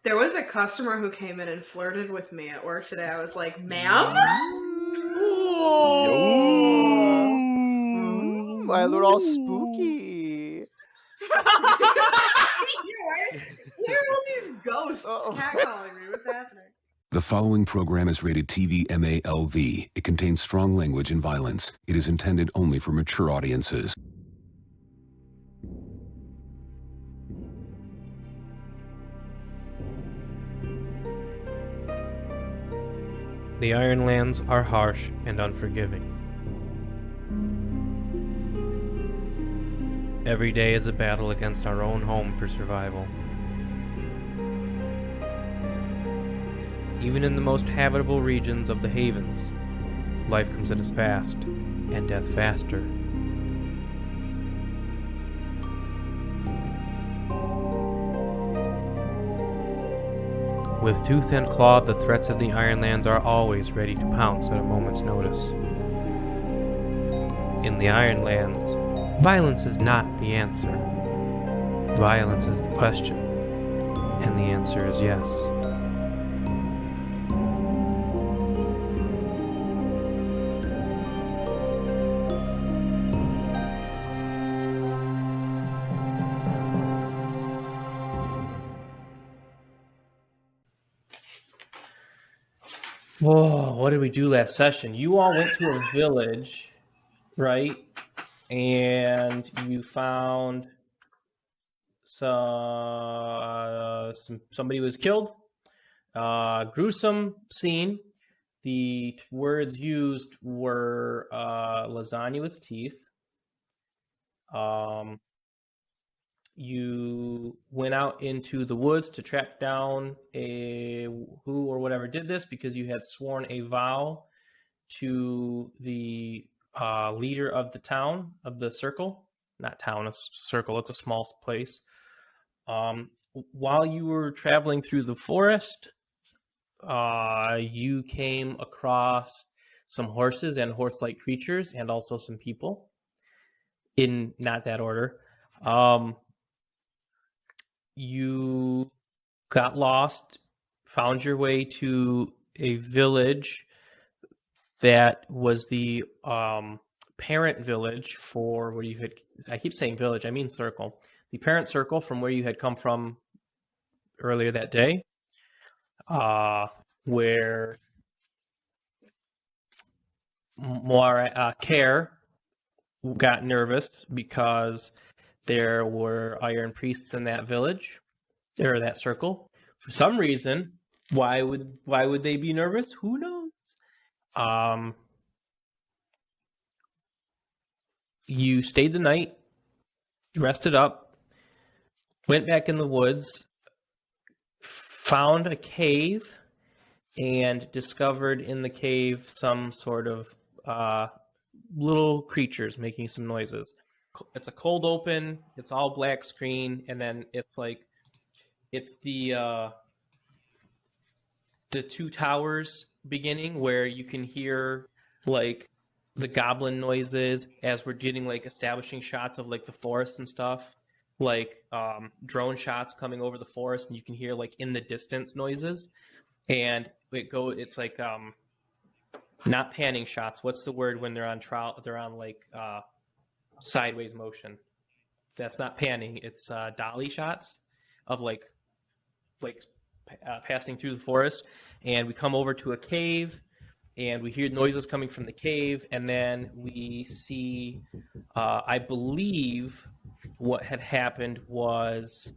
There was a customer who came in and flirted with me at work today. I was like, ma'am? My little all spooky. Where are all these ghosts catcalling me? What's happening? The following program is rated TV MALV. It contains strong language and violence. It is intended only for mature audiences. The Ironlands are harsh and unforgiving. Every day is a battle against our own home for survival. Even in the most habitable regions of the Havens, life comes at us fast, and death faster. With tooth and claw, the threats of the Ironlands are always ready to pounce at a moment's notice. In the Ironlands, violence is not the answer. Violence is the question, and the answer is yes. Whoa, what did we do last session? You all went to a village, right? And you found somebody was killed. Gruesome scene. The words used were lasagna with teeth. You went out into the woods to track down who or whatever did this because you had sworn a vow to the leader of the town, of the circle. Not town, a circle. It's a small place. While you were traveling through the forest, you came across some horses and horse-like creatures and also some people. In not that order. You got lost, found your way to a village that was the parent village for where you had, I keep saying village, I mean circle. The parent circle from where you had come from earlier that day, where Care got nervous because there were iron priests in that village, or that circle. For some reason, why would they be nervous? Who knows? You stayed the night, rested up, went back in the woods, found a cave, and discovered in the cave some sort of little creatures making some noises. It's a cold open, it's all black screen, and then it's the two towers beginning where you can hear like the goblin noises as we're getting like establishing shots of like the forest and stuff, like drone shots coming over the forest, and you can hear like in the distance noises, and it's like not panning shots. What's the word when they're on trial? They're on like sideways motion. That's not panning. It's dolly shots of like passing through the forest, and we come over to a cave, and we hear noises coming from the cave, and then we see, I believe, what had happened was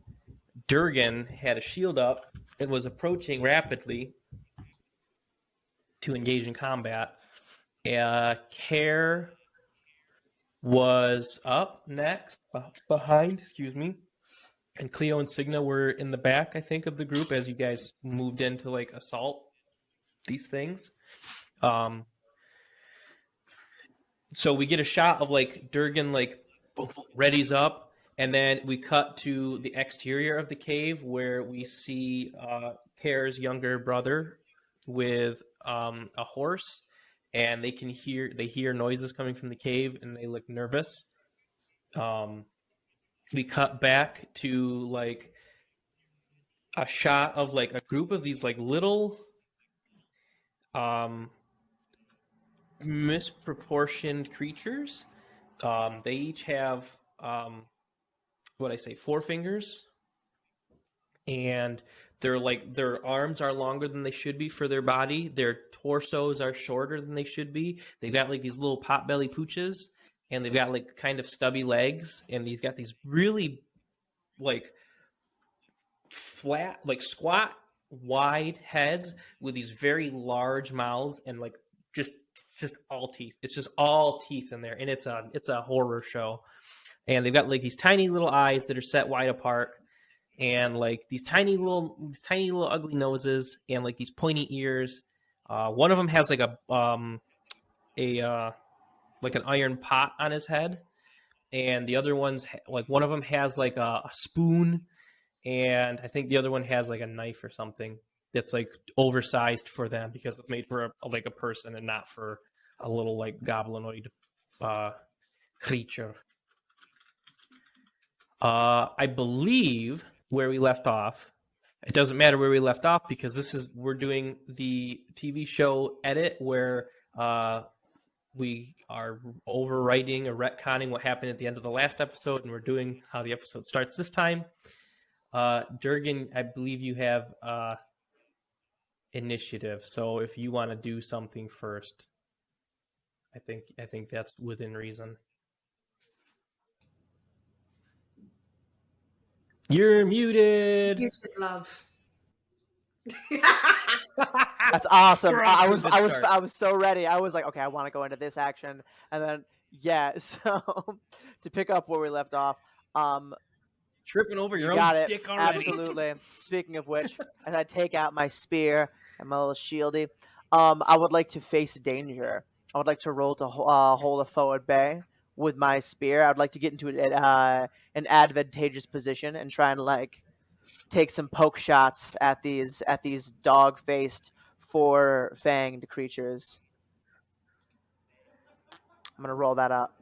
Durgan had a shield up and was approaching rapidly to engage in combat. Care was up next, behind, and Cleo and Signa were in the back, I think, of the group as you guys moved in to like assault these things. So we get a shot of like Durgan like readies up, and then we cut to the exterior of the cave where we see Care's younger brother with a horse, and they hear noises coming from the cave, and they look nervous. We cut back to like a shot of like a group of these like little misproportioned creatures. They each have four fingers, and their arms are longer than they should be for their body. Their torsos are shorter than they should be. They've got like these little potbelly pooches, and they've got like kind of stubby legs, and they've got these really like flat, like squat, wide heads with these very large mouths, and like just all teeth. It's just all teeth in there, and it's a horror show. And they've got like these tiny little eyes that are set wide apart, and like these tiny little ugly noses, and like these pointy ears. One of them has like like an iron pot on his head, and the other one's like one of them has like a spoon, and I think the other one has like a knife or something that's like oversized for them because it's made for a person and not for a little like goblinoid creature. I believe where we left off. It doesn't matter where we left off because we're doing the TV show edit where we are overwriting or retconning what happened at the end of the last episode, and we're doing how the episode starts this time. Durgan, I believe you have initiative, so if you want to do something first, I think that's within reason. You're muted. You should love. That's awesome. We're off I to a was good I was start. I was so ready. I was like, okay, I want to go into this action, and then so to pick up where we left off, Tripping over your got own it. dick already. Absolutely. Speaking of which, as I take out my spear and my little shieldy, I would like to face danger. I would like to roll to hold a forward bay with my spear. I'd like to get into an advantageous position and try and like take some poke shots at these dog-faced, four-fanged creatures. I'm gonna roll that up.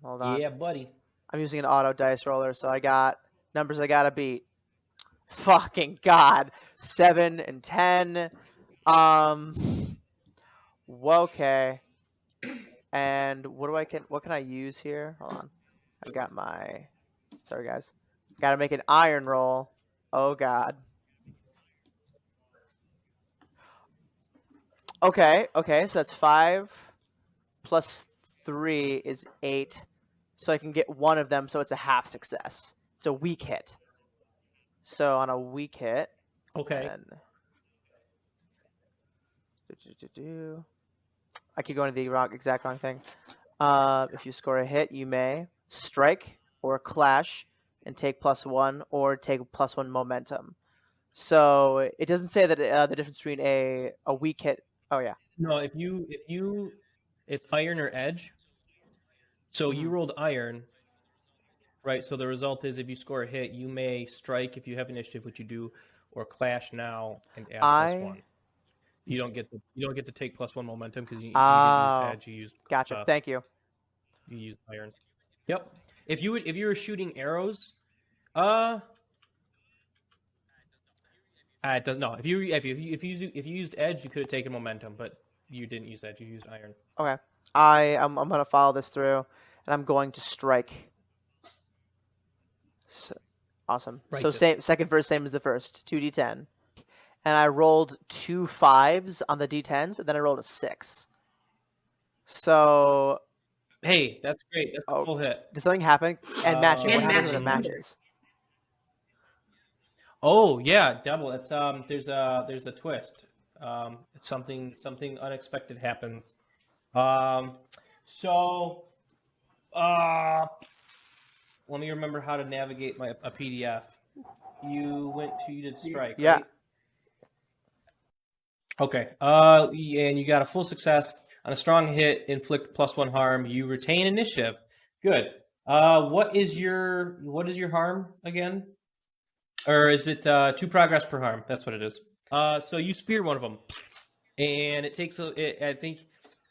Hold on. Yeah, buddy. I'm using an auto dice roller, so I got numbers I gotta beat. Fucking God. 7 and 10. Okay. And what can I use here? Hold on. I've got my sorry guys. Gotta make an iron roll. Oh God. Okay, so that's 5 plus 3 is 8. So I can get one of them, so it's a half success. It's a weak hit. So on a weak hit, Okay. I keep going to the exact wrong thing. If you score a hit, you may strike or clash and take +1, or take +1 momentum. So it doesn't say that the difference between a weak hit. Oh yeah. No, if you it's iron or edge. So you rolled iron, right? So the result is if you score a hit, you may strike if you have initiative, which you do, or clash now and add +1. You don't get to take +1 momentum because you didn't use edge. You used gotcha. Thank you. You used iron. Yep. If you were shooting arrows, it does no. If you used edge, you could have taken momentum, but you didn't use edge. You used iron. Okay. I'm gonna follow this through, and I'm going to strike. So, awesome. Righteous. So second verse, same as the first. 2d10, and I rolled 2 5s on the d10s, and then I rolled a 6. So. Hey, that's great. That's a full hit. Does something happen? And matching. What And happens when it matching. matches? Oh yeah, double. It's there's a twist. It's something unexpected happens. So let me remember how to navigate a PDF. You did strike. Yeah. Right? Okay. And you got a full success on a strong hit. Inflict +1 harm. You retain initiative. Good. What is your harm again? Or is it 2 progress per harm? That's what it is. So you spear one of them, and it takes I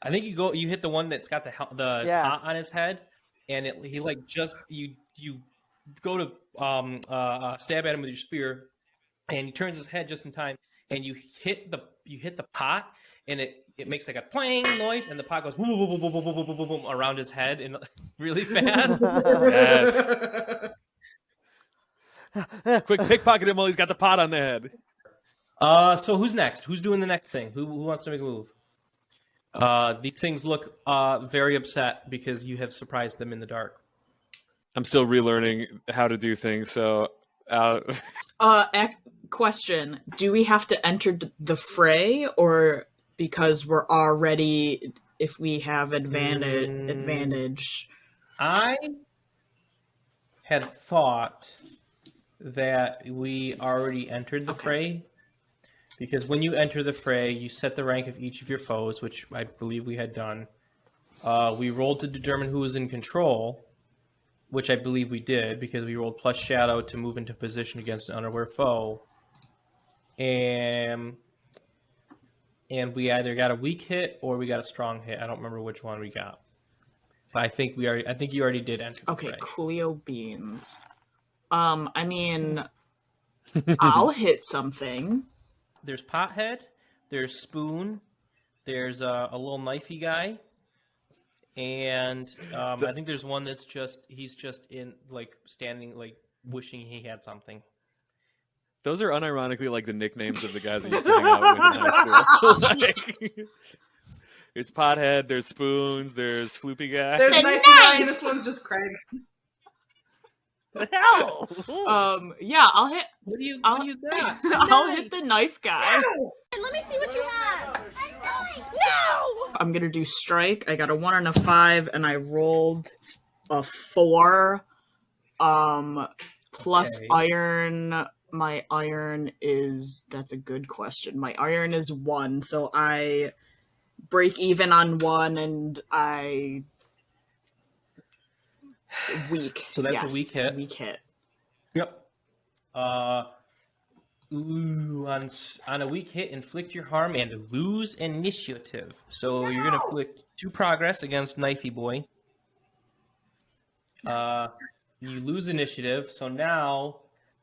think you hit the one that's got the pot on his head, and you go to stab at him with your spear, and he turns his head just in time, and you hit the pot, and it makes like a twang noise, and the pot goes boom, boom, boom, boom, boom, boom, boom, boom, boom, around his head and really fast. Yes. Quick, pickpocket him while he's got the pot on the head. So who's next? Who's doing the next thing? Who wants to make a move? These things look very upset because you have surprised them in the dark. I'm still relearning how to do things, so... Question. Do we have to enter the fray, or because we're already... If we have advantage... I had thought that we already entered the fray, because when you enter the fray, you set the rank of each of your foes, which I believe we had done. We rolled to determine who was in control, which I believe we did, because we rolled plus shadow to move into position against an unaware foe. And we either got a weak hit or we got a strong hit. I don't remember which one we got. But I think you already did enter the fray. Coolio beans. I mean, I'll hit something. There's Pothead, there's Spoon, there's a little knifey guy, and I think there's one that's he's just in, like, standing, like, wishing he had something. Those are unironically like the nicknames of the guys I used to hang out with in high school. Like, there's Pothead, there's Spoons, there's Floopy Guy. There's The Knifey Guy, knife! and this one's just Craig. Hell! Yeah, I'll hit... What do you I'll got? I'll hit the knife guy. Let me see what you have. No! I'm gonna do strike. I got a 1 and a 5, and I rolled a 4. Plus Okay. iron. My iron is... That's a good question. My iron is 1, so I break even on 1, and I... Weak. So that's a Yes, weak hit. Weak hit. Yep. On a weak hit, inflict your harm and lose initiative. So you're gonna inflict 2 progress against Knifey Boy. You lose initiative. So now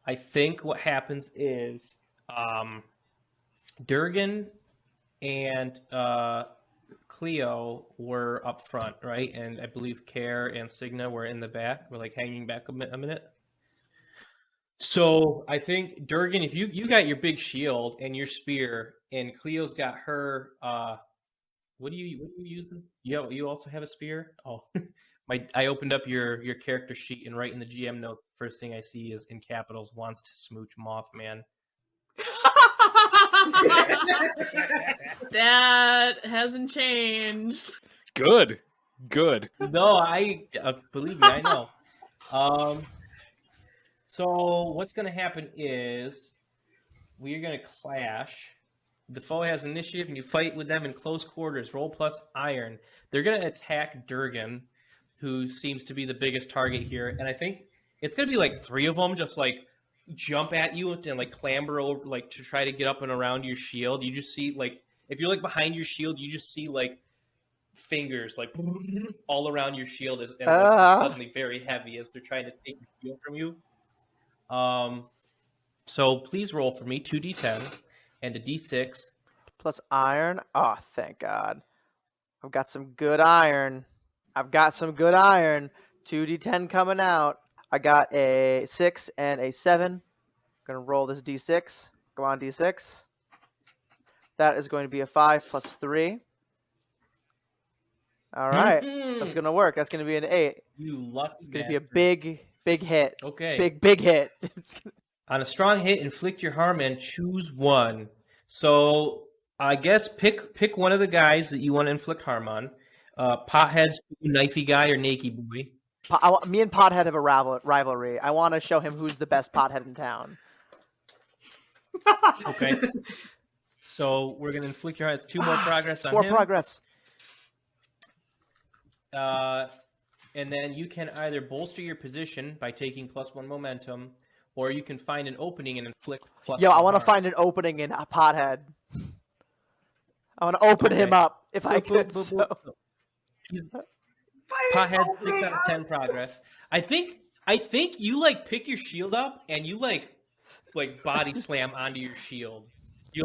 I think what happens is Durgan and Cleo were up front, right? And I believe Care and Signa were in the back. We're like hanging back a minute. So I think Durgan, if you got your big shield and your spear, and Cleo's got her, what are you using? You also have a spear? Oh, I opened up your character sheet, and right in the GM notes, the first thing I see is in capitals, wants to smooch Mothman. That hasn't changed. Good. No, I believe me, I know. So what's going to happen is we're going to clash. The foe has initiative, and you fight with them in close quarters. Roll plus iron. They're going to attack Durgan, who seems to be the biggest target here. And I think it's going to be like 3 of them just like jump at you and like clamber over, like to try to get up and around your shield. You just see, like, if you're like behind your shield, you just see like fingers like all around your shield and like, suddenly very heavy as they're trying to take the shield from you. So please roll for me 2d10 and a d6 Plus iron. Oh, thank God. I've got some good iron. 2d10 coming out. I got a 6 and a 7. Gonna roll this d6. Go on, d6. That is going to be a 5 plus 3. All right. That's gonna work. That's gonna be an 8. You lucky. It's gonna be a big hit. Okay. Big hit. On a strong hit, inflict your harm and choose one. So I guess pick one of the guys that you want to inflict harm on. Pothead, Knifey Guy, or Naked Boy. Me and Pothead have a rivalry. I want to show him who's the best Pothead in town. Okay. So we're gonna inflict your harm. It's 2 more progress on 4 him. progress. And then you can either bolster your position by taking +1 momentum, or you can find an opening and inflict +1 Yo, I want to harm. find an opening in Pothead. I want to open him up if I could. Pothead 6 out of 10 progress. I think I think you like pick your shield up and you like body slam onto your shield. You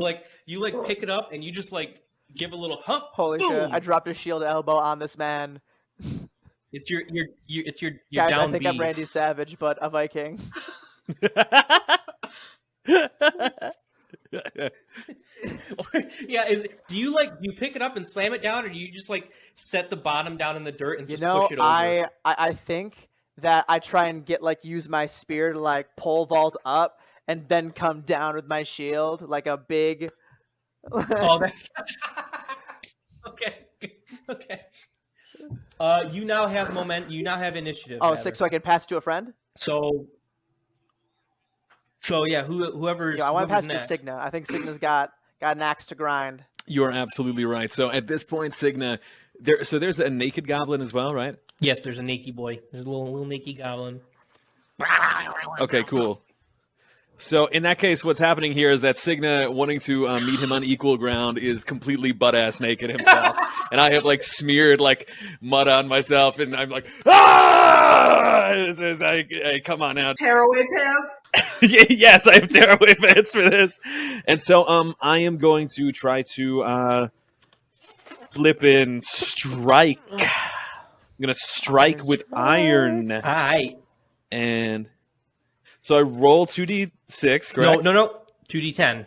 pick it up and you just like give a little hump. Holy shit! boom! I dropped a shield elbow on this man. It's your Guys, down I think B. I'm Randy Savage, but a Viking. Yeah, do you pick it up and slam it down, or do you just like set the bottom down in the dirt and just push it over? I think that I try and use my spear to like pole vault up and then come down with my shield like a big. Oh, that's okay. Okay. You now have You now have initiative. Oh, 6, so I can pass to a friend. So yeah, whoever's. Yeah, I want to pass next. to Signa. I think Signa's got an axe to grind. You are absolutely right. So at this point, Signa, there's a naked goblin as well, right? Yes, there's a naked boy. There's a little naked goblin. Okay, cool. So in that case, what's happening here is that Signa, wanting to meet him on equal ground, is completely butt-ass naked himself. And I have, smeared, mud on myself, and I'm like, ah! I come on out. Tearaway pants? Yes, I have tearaway pants for this. And so I am going to try to flippin' strike. I'm going to strike with iron. All right. And so I roll 2d6, correct? No. 2d10.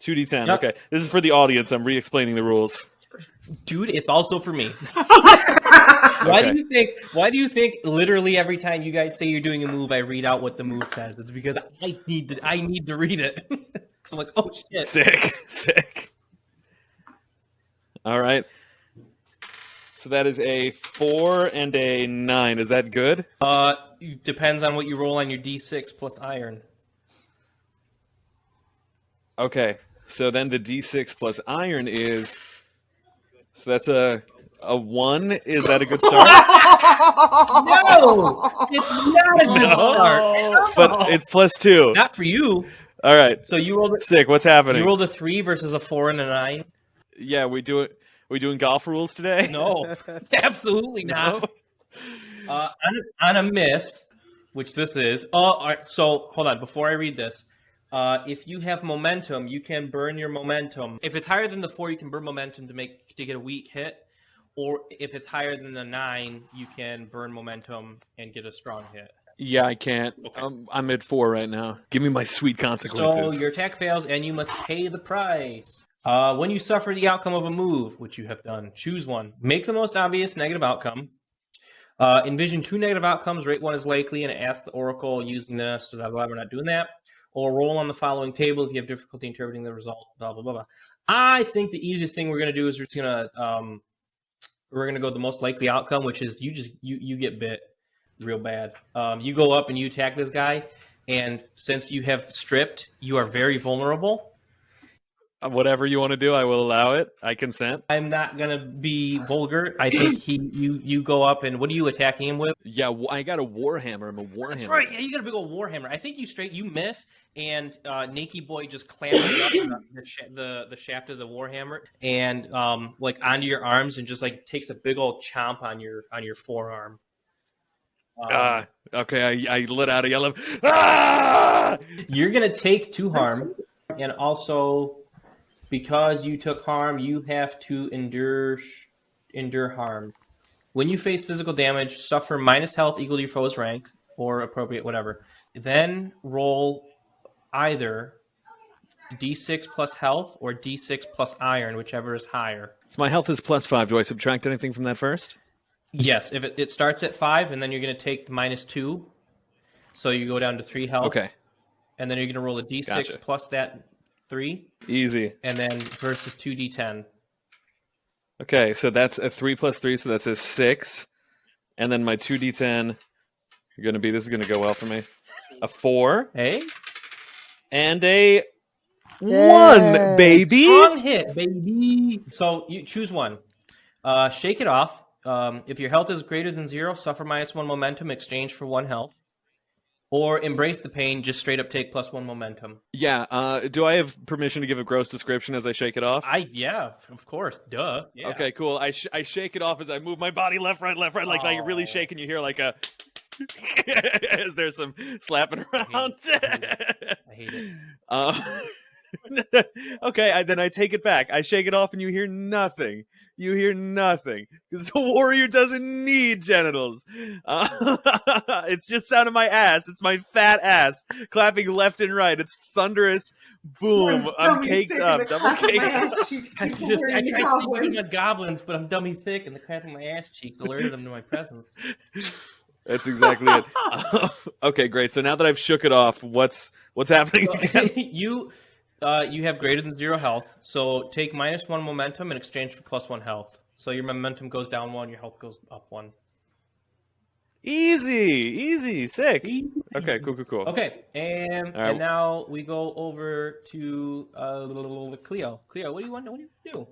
2d10, Yep. okay. This is for the audience. I'm re-explaining the rules. Dude, it's also for me. Why Okay. do you think literally every time you guys say you're doing a move, I read out what the move says? It's because I need to read it. Because I'm like, oh shit. Sick. All right. So that is a 4 and a 9. Is that good? Depends on what you roll on your d6 plus iron. Okay. So then the d6 plus iron is... So that's a 1. Is that a good start? No! It's not a good start. But it's +2. Not for you. All right. So you rolled Sick. What's happening? You rolled a 3 versus a 4 and a 9? Yeah, we doing golf rules today? No. Absolutely not. No? On a miss, which this is. All right, so hold on. Before I read this, if you have momentum, you can burn your momentum. If it's higher than the 4, you can burn momentum to get a weak hit. Or if it's higher than the 9, you can burn momentum and get a strong hit. Yeah, I can't. Okay. I'm at 4 right now. Give me my sweet consequences. So your attack fails, and you must pay the price. When you suffer the outcome of a move, which you have done, choose one. Make the most obvious negative outcome. Envision 2 negative outcomes, rate 1 is likely, and ask the oracle using this. Blah, blah, blah. We're not doing that. Or roll on the following table if you have difficulty interpreting the result. Blah blah blah blah. I think the easiest thing we're gonna do is we're gonna go the most likely outcome, which is you get bit real bad. You go up and you attack this guy, and since you have stripped, you are very vulnerable. Whatever you want to do, I will allow it. I consent. I'm not gonna be vulgar. I think you go up and what are you attacking him with? Yeah, I got a warhammer. I'm a warhammer. That's right. Yeah, you got a big old warhammer. I think you miss, and Naked Boy just clambers up the shaft of the warhammer and onto your arms and just takes a big old chomp on your forearm. Okay, I let out a yell of ah! You're gonna take 2 harm, and also because you took harm, you have to endure harm. When you face physical damage, suffer minus health equal to your foe's rank or appropriate whatever. Then roll either d6 plus health or d6 plus iron, whichever is higher. So my health is +5. Do I subtract anything from that first? Yes, if it starts at 5, and then you're going to take -2, so you go down to 3 health. Okay. And then you're going to roll a d6 Gotcha. plus that 3, Easy. and then versus 2d10. Okay, so that's a 3 + 3, so that's a 6. And then my 2d10 this is going to go well for me. A 4. Hey? And a 1, baby! Strong hit, baby! So you choose one. Shake it off. If your health is greater than 0, suffer -1 momentum, exchange for 1 health. Or embrace the pain, just straight up take +1 momentum. Yeah, do I have permission to give a gross description as I shake it off? Yeah, of course, duh. Yeah. Okay, cool. I shake it off as I move my body left, right, like you're really shaking. You hear like a... Is there some slapping around? I hate it. Okay, then I take it back. I shake it off, and you hear nothing. You hear nothing because the warrior doesn't need genitals. It's just out of my ass. It's my fat ass clapping left and right. It's thunderous. Boom! I'm caked up. Double caked up. I tried sleeping on goblins, but I'm dummy thick, and the crap in my ass cheeks alerted them to my presence. That's exactly it. Okay, great. So now that I've shook it off, what's happening again? You have greater than 0 health, so take -1 momentum in exchange for +1 health. So your momentum goes down 1, your health goes up 1. Easy, sick. Okay, cool. Okay, and now we go over to Cleo. Cleo, what do you want? What do you do?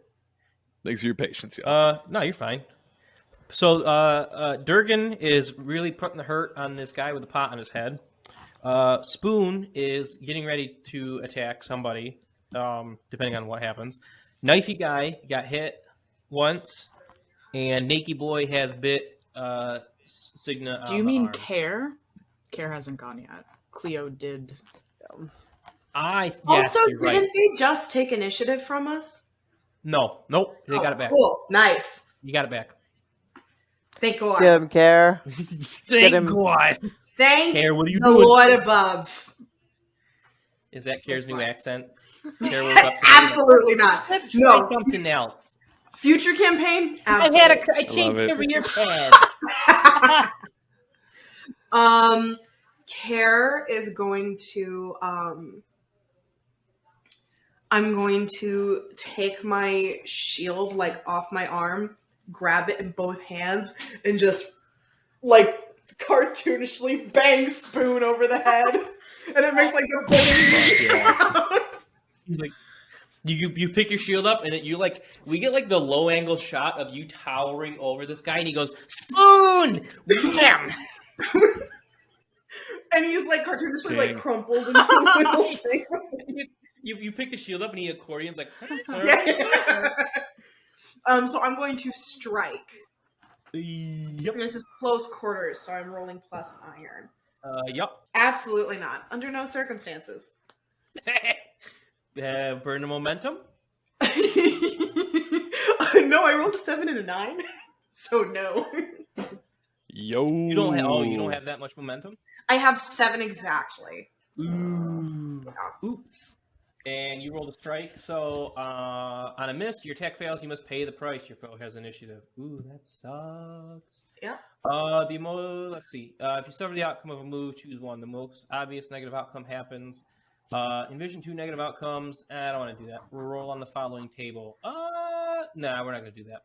Thanks for your patience, y'all. No, you're fine. So Durgan is really putting the hurt on this guy with a pot on his head. Spoon is getting ready to attack somebody, depending on what happens. Knifey guy got hit once, and Naked Boy has bit Signa on Do you the mean arm. Care? Care hasn't gone yet. Cleo did. Yes, Also, you're right. didn't they just take initiative from us? Nope, they got it back. Cool, nice. You got it back. Thank God. Get him, Care. Thank him. God. Thank Care, what are you the doing? Lord above. Is that Care's new accent? Care woke up today, Absolutely not. Let's try No. something else. Future campaign? I Absolutely. changed it. career paths. Care is going to I'm going to take my shield like off my arm, grab it in both hands, and just like cartoonishly bang Spoon over the head. And it makes like a boing sound. He's like, you pick your shield up, and we get like the low angle shot of you towering over this guy, and he goes, Spoon! Wham! And he's like cartoonishly like crumpled into a little thing. You pick the shield up, and he accordions like. Yeah. So I'm going to strike. Yep. And this is close quarters, so I'm rolling plus iron. Yep. Absolutely not. Under no circumstances. Burn the momentum. No, I rolled a 7 and a 9, so no. Yo. You don't have that much momentum. I have 7 exactly. Ooh. Oops. And you rolled a strike, so on a miss, your attack fails. You must pay the price. Your foe has initiative. Ooh, that sucks. Yeah. Let's see. If you suffer the outcome of a move, choose one. The most obvious negative outcome happens. Envision 2 negative outcomes. I don't want to do that. Roll on the following table. Nah, we're not going to do that.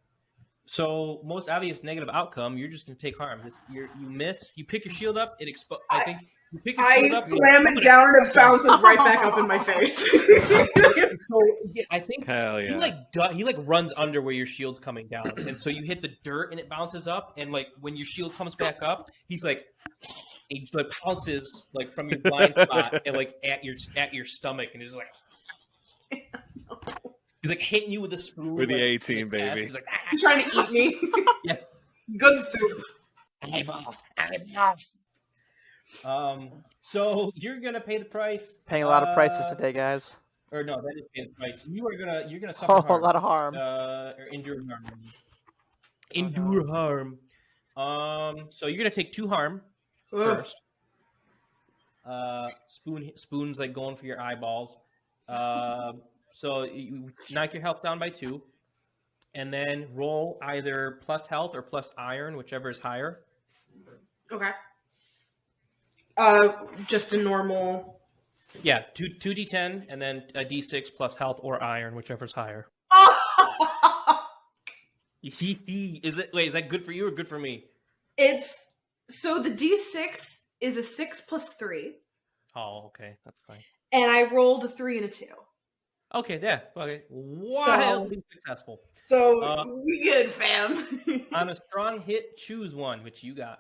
So, most obvious negative outcome, you're just going to take harm. You miss. You pick your shield up. It explodes. I think. You pick your shield I up, slam it down and it bounces right back up in my face. So, yeah, I think Hell yeah. he runs under where your shield's coming down, and so you hit the dirt and it bounces up, and like when your shield comes back up, he pounces like from your blind spot and like at your stomach, and he's like he's like hitting you with a spoon With the like, A-team, like baby. He's like He's trying to eat me. Yeah. Good soup. eyeballs. So you're gonna pay the price. Paying a lot of prices today, guys. Or no, that is pay the price. You're gonna suffer Oh, harm. a lot of harm. Or endure harm. Endure harm. So you're gonna take 2 harm Ugh. first. Spoon's like going for your eyeballs. So you knock your health down by 2, and then roll either plus health or plus iron, whichever is higher. Okay. Just a normal. Yeah, 2d10 and then a d6 plus health or iron, whichever's higher. Is that good for you or good for me? It's so the D6 is a 6 plus 3, Oh, okay, that's fine. and I rolled a 3 and a 2. Okay, yeah, okay. Wildly successful. So we good, fam. On a strong hit, choose one, which you got.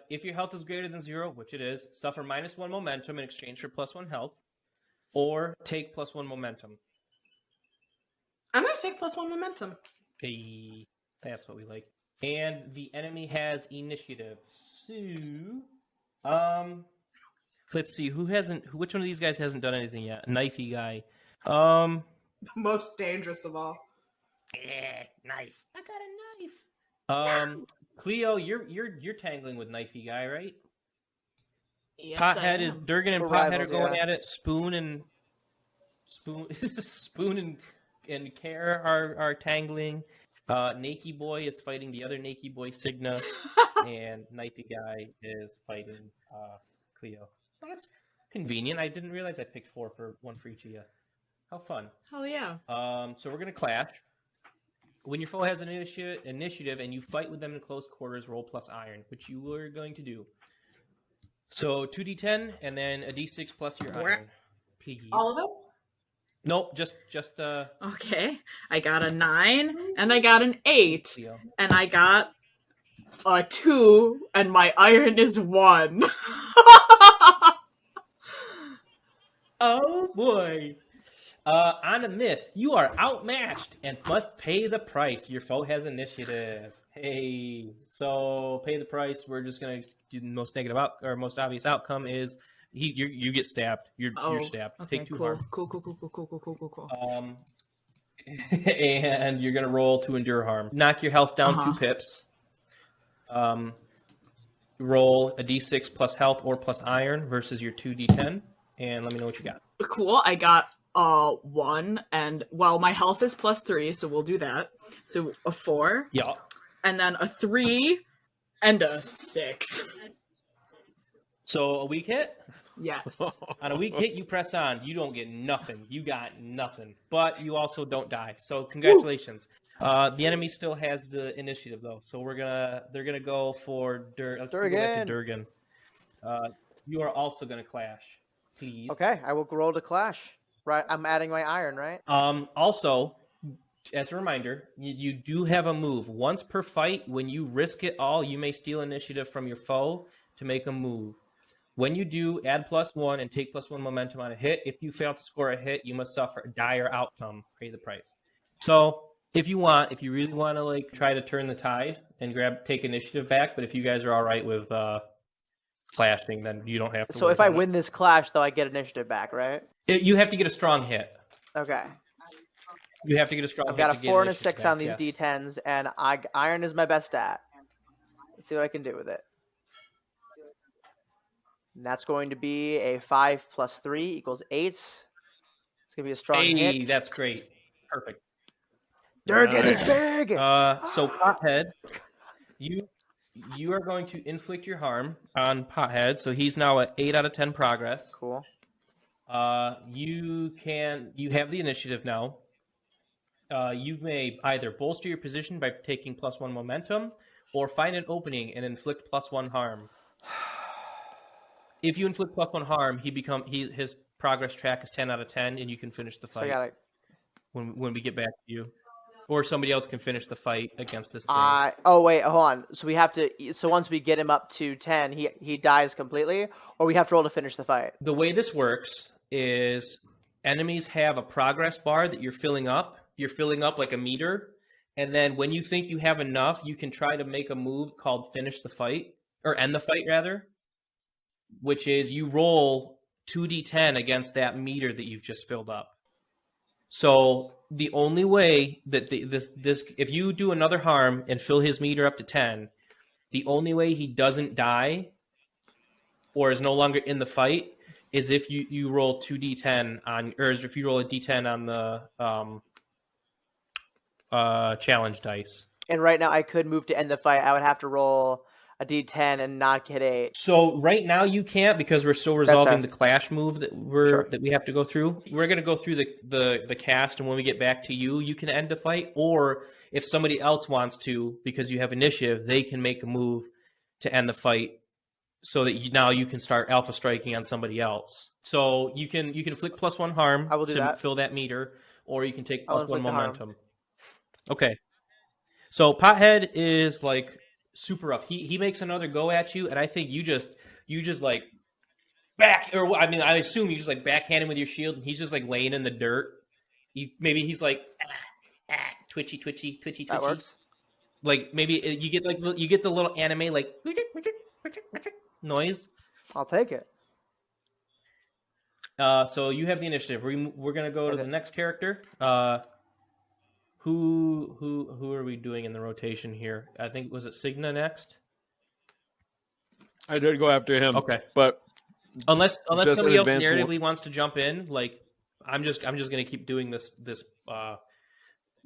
If your health is greater than 0, which it is, suffer -1 momentum in exchange for +1 health, or take +1 momentum. I'm gonna take +1 momentum. Hey, that's what we like. And the enemy has initiative. So, let's see which one of these guys hasn't done anything yet? Knifey guy. Most dangerous of all. Knife. I got a knife. Cleo, you're tangling with Knifey guy, right? Yes, Pothead is Durgan and We're Pothead rivals, are going yeah. at it. Spoon and Care are tangling. Nakey Boy is fighting the other Nakey Boy Signa, and Knifey guy is fighting Cleo. That's convenient. I didn't realize I picked one for each of you. How fun. Hell yeah. So we're gonna clash. When your foe has an initiative and you fight with them in close quarters, roll plus iron, which you were going to do. So 2d10 and then a d6 plus your iron. Please. All of us? Nope, just Okay. I got a 9 and I got an 8 Cleo. and I got a 2 and my iron is 1. Oh boy. On a miss, you are outmatched and must pay the price. Your foe has initiative. Hey, so pay the price. We're just gonna do the most most obvious outcome is you get stabbed. You're stabbed. Okay, Take 2 cool. harm. Cool. And you're gonna roll to endure harm. Knock your health down 2 pips. Roll a d6 plus health or plus iron versus your 2d10, and let me know what you got. Cool. I got 1 and my health is plus 3, so we'll do that. So a 4. Yeah. And then a 3 and a 6. So a weak hit. Yes. On a weak hit, you press on. You don't get nothing. You got nothing. But you also don't die. So congratulations. The enemy still has the initiative though. So they're gonna go for let's go back to Durgan. You are also gonna clash. Please. Okay, I will roll to clash. Right, I'm adding my iron, right? Also, as a reminder, you do have a move. Once per fight, when you risk it all, you may steal initiative from your foe to make a move. When you do, add +1 and take +1 momentum on a hit. If you fail to score a hit, you must suffer a dire outcome. Pay the price. So, if you really want to try to turn the tide and take initiative back, but if you guys are all right with clashing, then you don't have to. So if I win this clash, though, I get initiative back, right? You have to get a strong hit. Okay. You have to get a strong hit. I've got a to get 4 and a initiative 6 back, on these yes. D10s, and iron is my best stat. Let's see what I can do with it. And that's going to be a 5 plus 3 equals 8. It's going to be a strong hit. Hey, that's great. Perfect. Durgan is big! So Pothead, you are going to inflict your harm on Pothead. So he's now at 8 out of 10 progress. Cool. You have the initiative now. You may either bolster your position by taking +1 momentum, or find an opening and inflict +1 harm. If you inflict +1 harm, his progress track is 10 out of 10, and you can finish the So I fight got it. when we get back to you, or somebody else can finish the fight against this thing. Oh wait, hold on. So we have to. So once we get him up to 10, he dies completely, or we have to roll to finish the fight. The way this works is enemies have a progress bar that you're filling up. You're filling up like a meter, and then when you think you have enough, you can try to make a move called finish the fight, or end the fight rather, which is you roll 2d10 against that meter that you've just filled up. So the only way that this if you do another harm and fill his meter up to 10, the only way he doesn't die or is no longer in the fight is if you roll 2d10 on, or if you roll a d10 on the challenge dice. And right now, I could move to end the fight. I would have to roll a d10 and not get 8. So right now you can't, because we're still resolving right. the clash move that we have to go through. We're going to go through the cast, and when we get back to you, you can end the fight. Or if somebody else wants to, because you have initiative, they can make a move to end the fight, so that now you can start alpha striking on somebody else. So you can inflict +1 harm I will do to that. fill that meter, or you can take I'll +1 inflict the harm. momentum. Okay. So Pothead is super rough. He makes another go at you, and I think you just back, or I mean, I assume you just backhand him with your shield, and he's just laying in the dirt. Maybe he's twitchy. That works. Like maybe you get the little anime like noise. I'll take it. So you have the initiative. We're gonna go to Okay. the next character. Who are we doing in the rotation here? I think was it Signa next. I did go after him. Okay, but unless Just somebody an else advanced narratively wants to jump in, like I'm just gonna keep doing this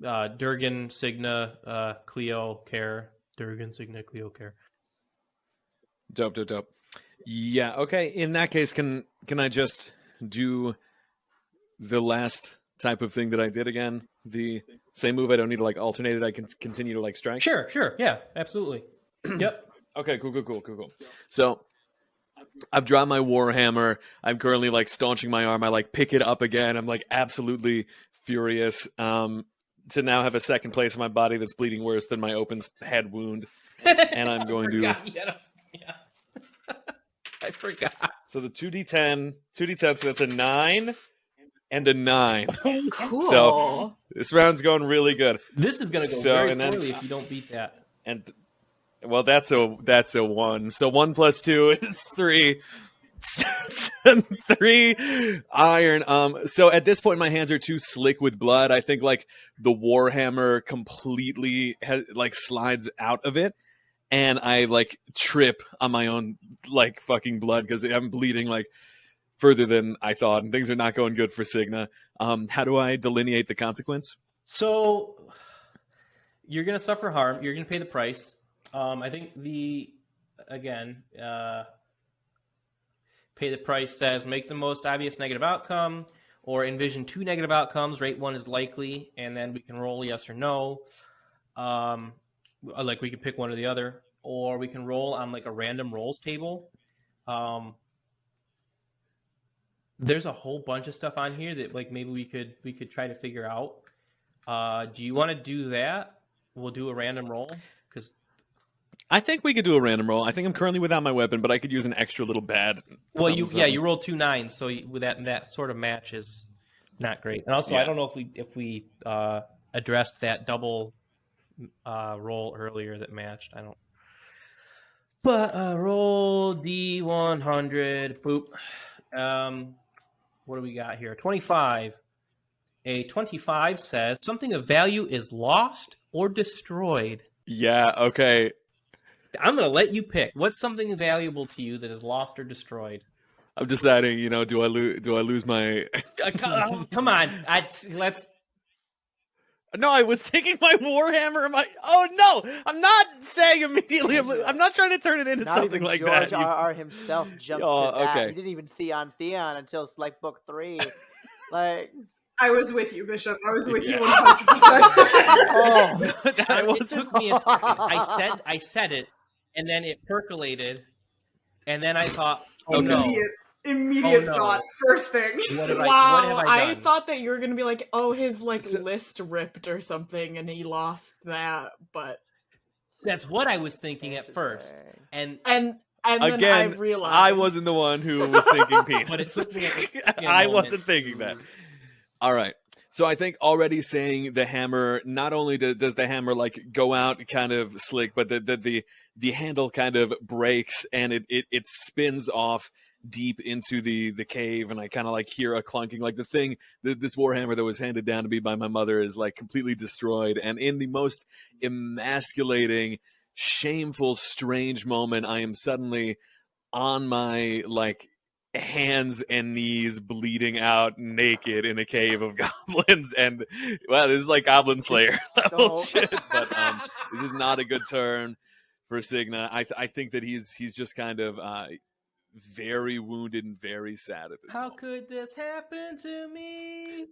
Durgan, Signa, Cleo, Care. Durgan, Signa, Cleo, Care. Dope. Yeah. Okay. In that case, can I just do the last type of thing that I did again? The same move. I don't need to like alternate it. I can continue to like strike. Sure. Yeah, absolutely. Yep. Okay. Cool. So I've drawn my warhammer. I'm currently like staunching my arm. I like pick it up again. I'm like absolutely furious. To now have a second place in my body that's bleeding worse than my open head wound, and I'm going to. Yeah. I forgot. So the 2d10, so that's a 9 and a 9. Cool. So this round's going really good. This is going to go very poorly if you don't beat that. And well, that's a 1. So 1 plus 2 is 3. 3 iron. So at this point, my hands are too slick with blood. I think like the warhammer completely like slides out of it. And I like trip on my own like fucking blood because I'm bleeding like further than I thought, and things are not going good for Signa. How do I delineate the consequence? So you're going to suffer harm. You're going to pay the price. I think pay the price says make the most obvious negative outcome, or envision 2 negative outcomes. Rate 1 is likely, and then we can roll yes or no. Like we can pick one or the other, or we can roll on like a random rolls table. There's a whole bunch of stuff on here that like maybe we could try to figure out. Do you want to do that? We'll do a random roll because I think we could do a random roll. I think I'm currently without my weapon, but I could use an extra little bad. Well, you rolled 2 9s, so with that sort of match is not great. And also, I don't know if we addressed that double roll earlier that matched. I don't. But roll D100. Boop. What do we got here? 25. A 25 says something of value is lost or destroyed. Yeah. Okay. I'm going to let you pick. What's something valuable to you that is lost or destroyed? I'm deciding. Do I lose my? Come on. Let's. No, I was thinking my warhammer. Oh no! I'm not saying immediately. I'm not trying to turn it into Not something even like George that. R.R. himself jumped Oh, to that. okay. He didn't even Theon until like book 3. Like, I was with you, Bishop. I was with you Yeah. 100%. oh, It took me a second. I said it, and then it percolated, and then I thought, oh no. Immediate Oh, no. thought. First thing. What have Wow, I done? thought that you were gonna be like, oh, his like So- list ripped or something, and he lost that. But That's what I was thinking at first, interesting. and and then Again, I realized I wasn't the one who was thinking penis. But it took me a I moment wasn't thinking that. All right. So I think already saying the hammer, not only does the hammer like go out kind of slick, but the handle kind of breaks and it spins off deep into the cave, and I kind of like hear a clunking. Like this warhammer that was handed down to me by my mother is like completely destroyed, and in the most emasculating, shameful, strange moment, I am suddenly on my like hands and knees bleeding out naked in a cave of goblins, and wow, this is like Goblin Slayer level Don't. shit, but this is not a good turn for Signa. I think that he's just kind of very wounded and very sad at this how moment. could this happen to me?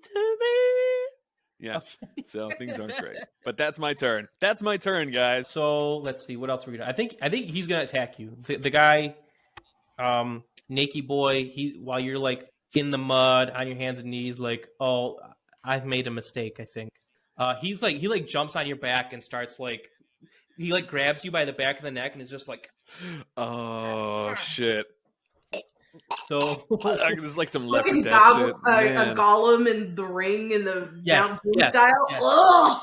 Yeah, so things aren't great, but that's my turn. That's my turn, guys. So let's see what else we're gonna. I think he's gonna attack you. The guy, Naked Boy. While you're like in the mud on your hands and knees, like, oh, I've made a mistake. I think he jumps on your back and starts like he like grabs you by the back of the neck and is just like, Oh shit. so. This is like some Left 4 Fucking Dead shit. a Man. golem in the ring in the Yes, Mount Doom yes, style. yes. Ugh.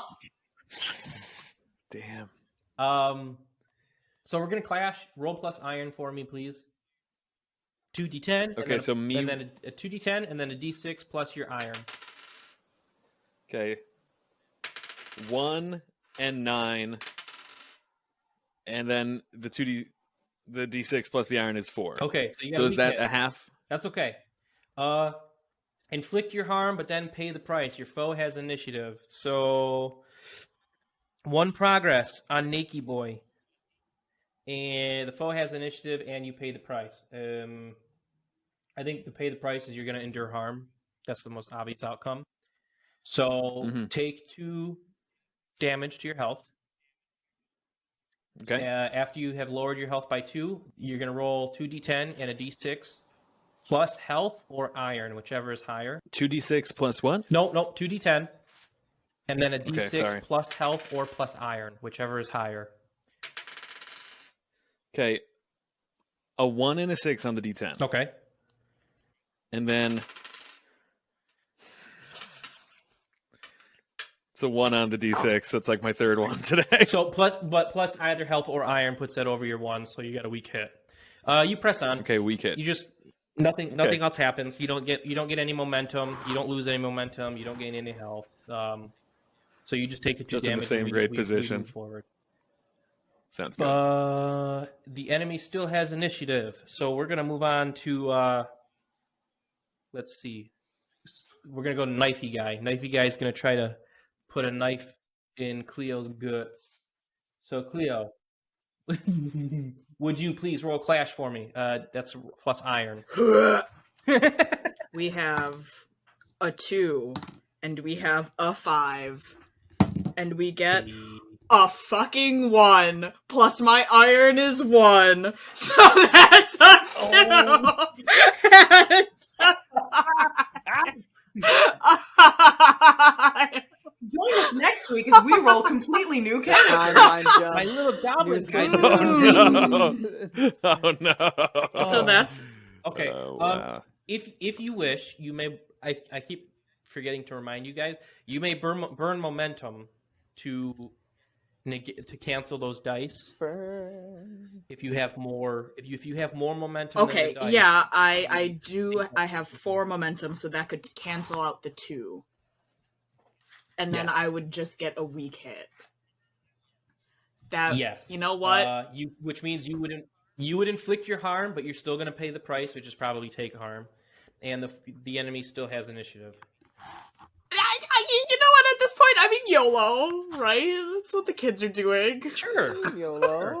Damn. So we're gonna clash. Roll plus iron for me, please. 2d10. Okay, so me. and then a 2d10, and then a d6 plus your iron. Okay. 1 and 9, and then the d6 plus the iron is 4. Okay, so you got So a is weak that hit. a half? That's okay. Inflict your harm, but then pay the price. Your foe has initiative. So 1 progress on Nakey Boy. And the foe has initiative, and you pay the price. I think the pay the price is you're going to endure harm. That's the most obvious outcome. So take 2 damage to your health. Okay. After you have lowered your health by 2, you're going to roll 2d10 and a d6 plus health or iron, whichever is higher. 2d6 plus what? No, 2d10. And then a Okay, d6 sorry. plus health or plus iron, whichever is higher. Okay. A 1 and a 6 on the d10. Okay. And then it's a 1 on the d6. That's like my third one today. So plus either health or iron puts that over your 1, so you got a weak hit. You press on. Okay, weak hit. You just nothing else happens. You don't get any momentum. You don't lose any momentum. You don't gain any health. So you just take the 2 Just in the damage. same and great we position. move forward. Sounds good. The enemy still has initiative, so we're gonna move on to. Let's see. We're gonna go to Knifey Guy. Knifey Guy is gonna try to put a knife in Cleo's guts. So Cleo, would you please roll clash for me? That's plus iron. We have a 2, and we have a 5, and we get a fucking 1, plus my iron is 1, so that's a 2. Join us next week as we roll completely new characters. Timeline jump. My little goblin New guys. season. Oh no. So that's Okay. Oh, wow. If you wish, you may. I keep forgetting to remind you guys. You may burn momentum to cancel those dice. If you have more, if you have more momentum. okay. Than the dice, Yeah, I do. I have 4 momentum, so that could cancel out the 2, and then Yes. I would just get a weak hit. That Yes. You know what? Which means you would inflict your harm, but you're still going to pay the price, which is probably take harm, and the enemy still has initiative. You know what? At this point, I mean YOLO, right? That's what the kids are doing. Sure. YOLO.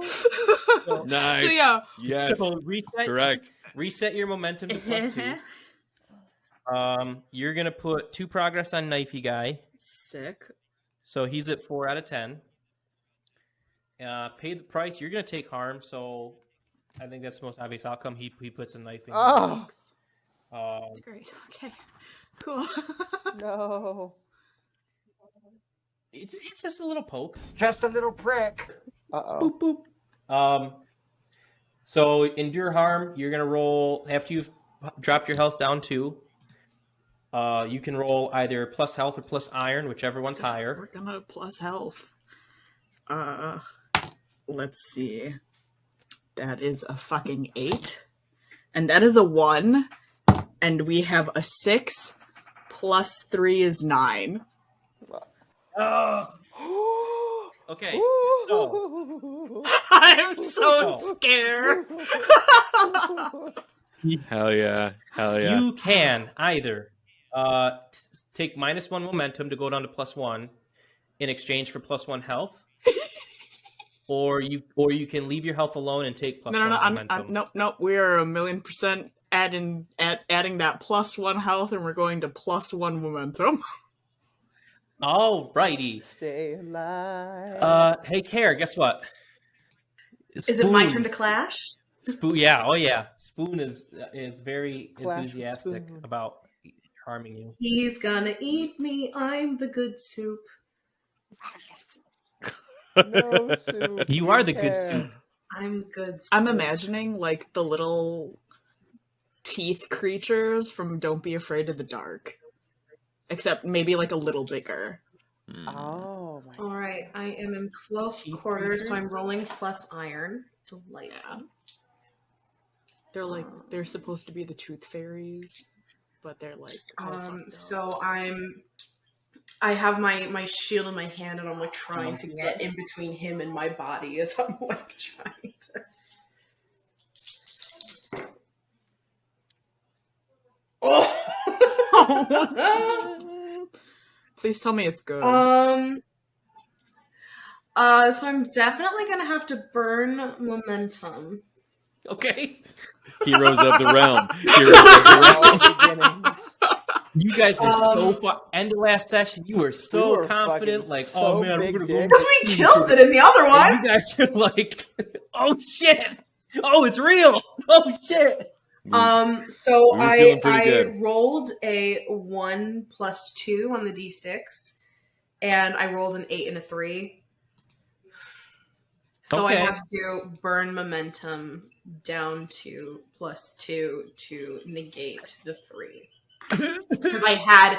Nice. So yeah. Yes. So Correct. reset your momentum to plus 2. You're gonna put 2 progress on Knifey Guy, Sick. so he's at 4 out of 10. Pay the price. You're gonna take harm, so I think that's the most obvious outcome. He puts a knife in. Oh. That's great. Okay. Cool. No. It's just a little poke. Just a little prick. Uh-oh. Boop boop. So endure harm. You're gonna roll after you've dropped your health down 2. You can roll either plus health or plus iron, whichever one's higher. We're gonna plus health. Let's see. That is a fucking 8. And that is a 1. And we have a 6. Plus 3 is 9. Okay. So I'm so scared. Hell yeah. Hell yeah. you can either take -1 momentum to go down to +1 in exchange for +1 health, or you can leave your health alone and take +1 momentum. Nope. We are 1,000,000% adding that +1 health, and we're going to +1 momentum. Alrighty. Stay alive. Hey, Care, guess what? Is it my turn to clash? Spoon, yeah, oh yeah. Spoon is very Clash with enthusiastic Spoon. about harming you. He's gonna eat me. I'm the good soup. No soup. You are the good soup. I'm good soup. I'm imagining like the little teeth creatures from Don't Be Afraid of the Dark. Except maybe like a little bigger. Oh my. All right, I am in close quarters, so I'm rolling plus iron. Delightful. They're supposed to be the tooth fairies, but they're like all fucked up. So I have my shield in my hand, and I'm like trying to get in between him and my body as I'm like trying to. Oh. Please tell me it's good. So I'm definitely gonna have to burn momentum. Okay. Heroes of the realm. Heroes of the realm. Beginnings. You guys were so far. End of last session, you were so We were confident. fucking Like, so oh man, we're big gonna go. dicks. Because we killed it in the other And one. you guys are like, oh shit! Oh, it's real! Oh shit! So We were feeling pretty I good. rolled a 1 + 2 on the d6, and I rolled an 8 and a 3. So Okay. I have to burn momentum down to +2 to negate the 3. Because I had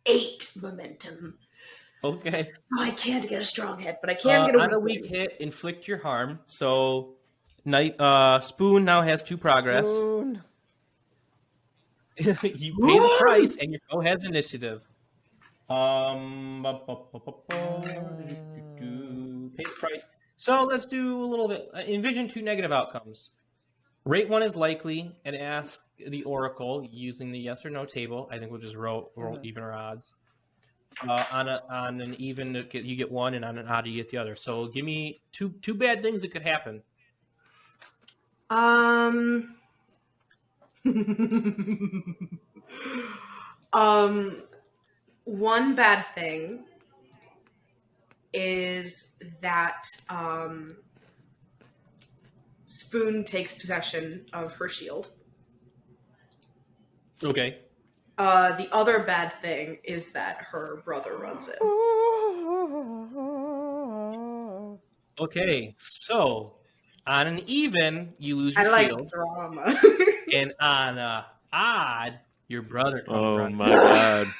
8 momentum. Okay. Oh, I can't get a strong hit, but I can get a On a weak weak one. hit, inflict your harm. So, Spoon now has 2 progress. Spoon. You pay the price, and your foe has initiative. Pay the price. So let's do a little bit. Envision 2 negative outcomes. Rate 1 is likely, and ask the oracle using the yes or no table. I think we'll just roll even or odds. On an even, you get 1, and on an odd, you get the other. So give me two bad things that could happen. One bad thing is that Spoon takes possession of her shield. Okay. The other bad thing is that her brother runs it. Okay, so on an even, you lose your I like shield, drama. and on a odd, your brother comes Oh running. my god.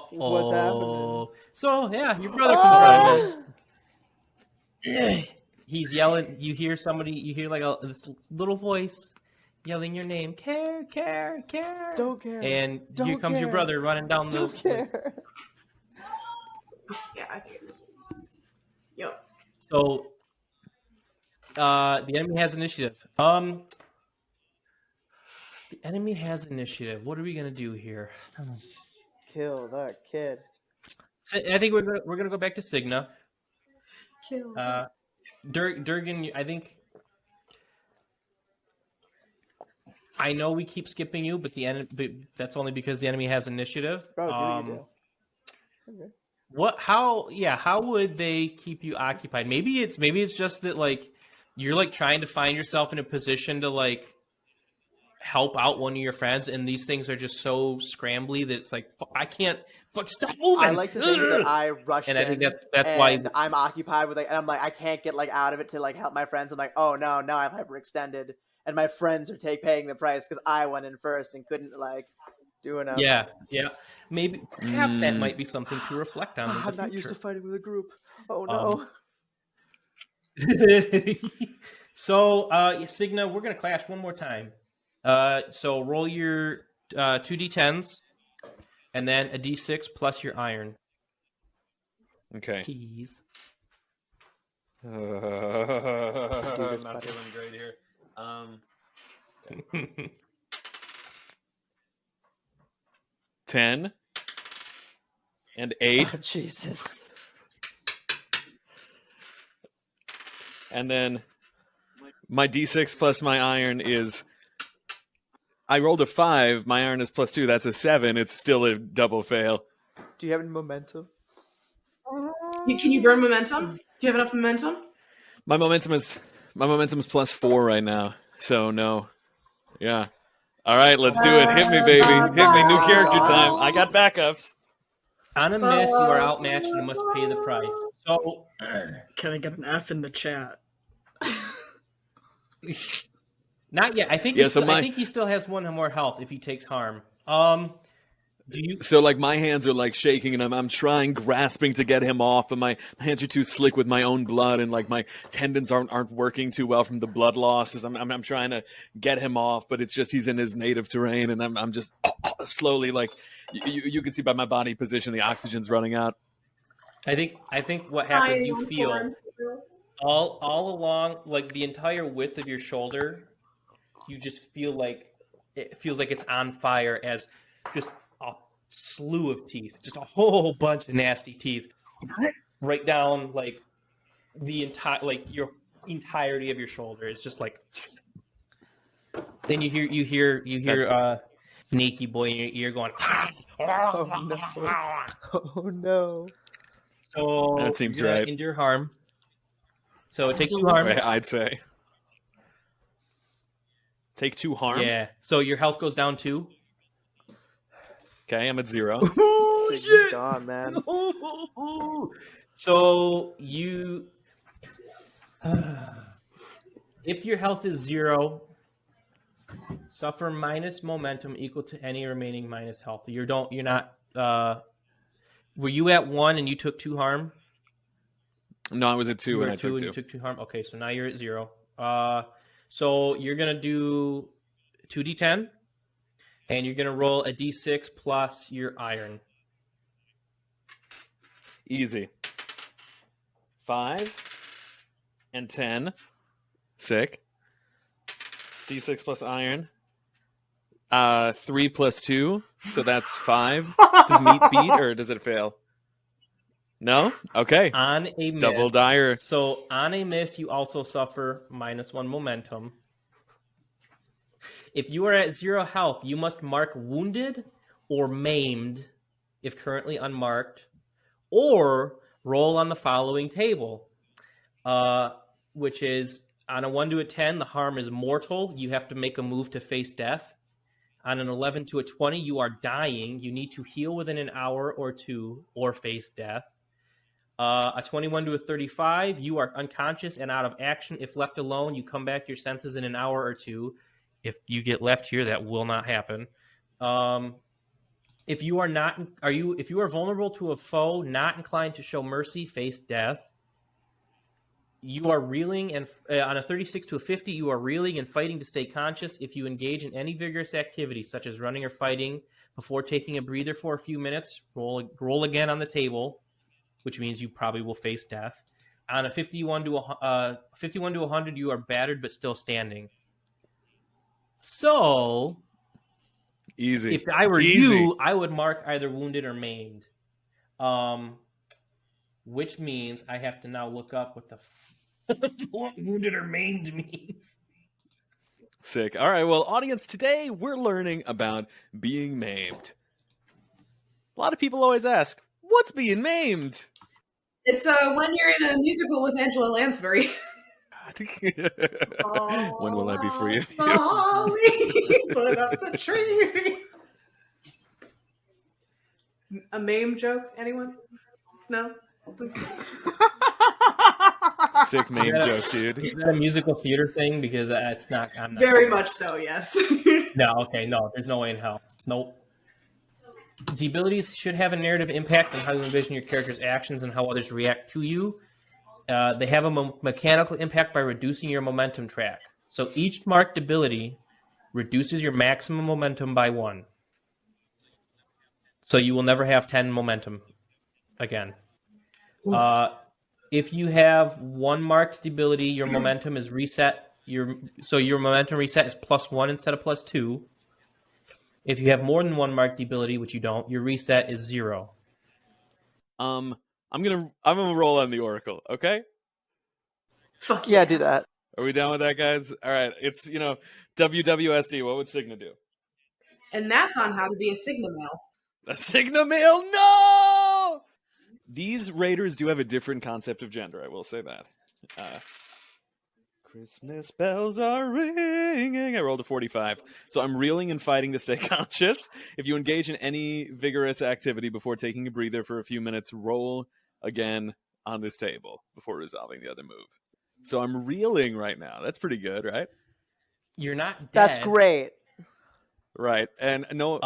What's happening? So yeah, your brother comes running. He's yelling. You hear somebody. You hear like this little voice yelling your name. Care. Don't care. And Don't here comes your care. brother running down the. Don't care. Yeah, I think it is. Yep. So, the enemy has initiative. The enemy has initiative. What are we gonna do here? Kill that kid. I think we're gonna go back to Signa. Kill. Durgan, I think. I know we keep skipping you, but that's only because the enemy has initiative. Bro, do what you do. Okay. How would they keep you occupied? Maybe it's just that like you're like trying to find yourself in a position to like help out one of your friends, and these things are just so scrambly that it's like I can't stop moving. I like to think that I rushed and I think in, that's and why I'm occupied with like, and I'm like I can't get like out of it to like help my friends. I'm like, oh no, now I'm hyperextended, and my friends are paying the price because I went in first and couldn't like do enough. Yeah. Maybe perhaps that might be something to reflect on in the I'm not used future. to fighting with a group. Oh no. So, Signa, we're gonna clash one more time. So roll your 2d10s, and then a d6 plus your iron. Okay. Please. I'm not feeling great here. 10 and 8, Oh, Jesus. and then my d6 plus my iron is. I rolled a 5. My iron is +2. That's a 7. It's still a double fail. Do you have any momentum? Can you burn momentum? Do you have enough momentum? My momentum is +4 right now. So no. Yeah. All right, let's do it. Hit me, baby. Hit me. New character time. I got backups. On a miss, you are outmatched and must pay the price. So, Can I get an F in the chat? Not yet. I think. I think he still has one more health if he takes harm. So like my hands are like shaking and I'm grasping to get him off, but my hands are too slick with my own blood and like my tendons aren't working too well from the blood loss. As I'm trying to get him off, but it's just he's in his native terrain and I'm just slowly like you can see by my body position the oxygen's running out. I think what happens, you feel all along, like the entire width of your shoulder, you just feel like it feels like it's on fire as just a slew of teeth, just a whole bunch of nasty teeth, right down like the entire, like your entirety of your shoulder. It's just like, then you hear Nakey Boy in your ear going, Oh no! Oh no! So that seems you're gonna right. endure harm. So it takes 2 harm. I'd say. Take 2 harm? Yeah. So your health goes down 2. Okay, I'm at 0. Oh, shit! Gone, man. So you, if your health is 0, suffer minus momentum equal to any remaining minus health. You're not. Were you at 1 and you took 2 harm? No, I was at 2 You were and I at 2 took and 2. you took 2 harm. Okay, so now you're at 0. So you're gonna do 2d10, and you're gonna roll a d6 plus your iron. Easy. 5 and 10. Sick. D6 plus iron. 3 plus 2, so that's 5. Does meat beat or does it fail? No? Okay. On a miss. Double dire. So on a miss, you also suffer -1 momentum. If you are at 0 health, you must mark wounded or maimed if currently unmarked, or roll on the following table, which is on a 1 to a 10, the harm is mortal. You have to make a move to face death. On an 11 to a 20, you are dying. You need to heal within an hour or 2 or face death. A 21 to a 35, you are unconscious and out of action. If left alone, you come back to your senses in an hour or 2. If you get left here, that will not happen. If you are vulnerable to a foe, not inclined to show mercy, face death. You are reeling, and on a 36 to a 50, you are reeling and fighting to stay conscious. If you engage in any vigorous activity, such as running or fighting, before taking a breather for a few minutes, roll again on the table, which means you probably will face death. On a 51 to 100, you are battered but still standing. So, Easy. if I were you, I would mark either wounded or maimed. Which means I have to now look up what the what wounded or maimed means. Sick. All right, well, audience, today we're learning about being maimed. A lot of people always ask, what's being maimed? It's when you're in a musical with Angela Lansbury. When will I be free of you? Molly, put up the tree. A meme joke? Anyone? No? Sick meme joke, dude. Is that a musical theater thing? Because it's not. I'm not Very much so, yes. No, okay, no. There's no way in hell. Nope. The abilities should have a narrative impact on how you envision your character's actions and how others react to you. They have a mechanical impact by reducing your momentum track. So each marked ability reduces your maximum momentum by 1. So you will never have 10 momentum again. If you have 1 marked ability, your momentum is reset. Your momentum reset is +1 instead of +2. If you have more than 1 marked ability, which you don't, your reset is 0. I'm gonna roll on the Oracle, okay? Fuck Yeah, do that. Are we down with that, guys? All right, it's WWSD. What would Signa do? And that's on how to be a Sigma male. A Signa male? No! These raiders do have a different concept of gender, I will say that. Christmas bells are ringing. I rolled a 45. So I'm reeling and fighting to stay conscious. If you engage in any vigorous activity before taking a breather for a few minutes, roll again on this table before resolving the other move. So I'm reeling right now. That's pretty good, right? You're not dead. That's great. Right, and no,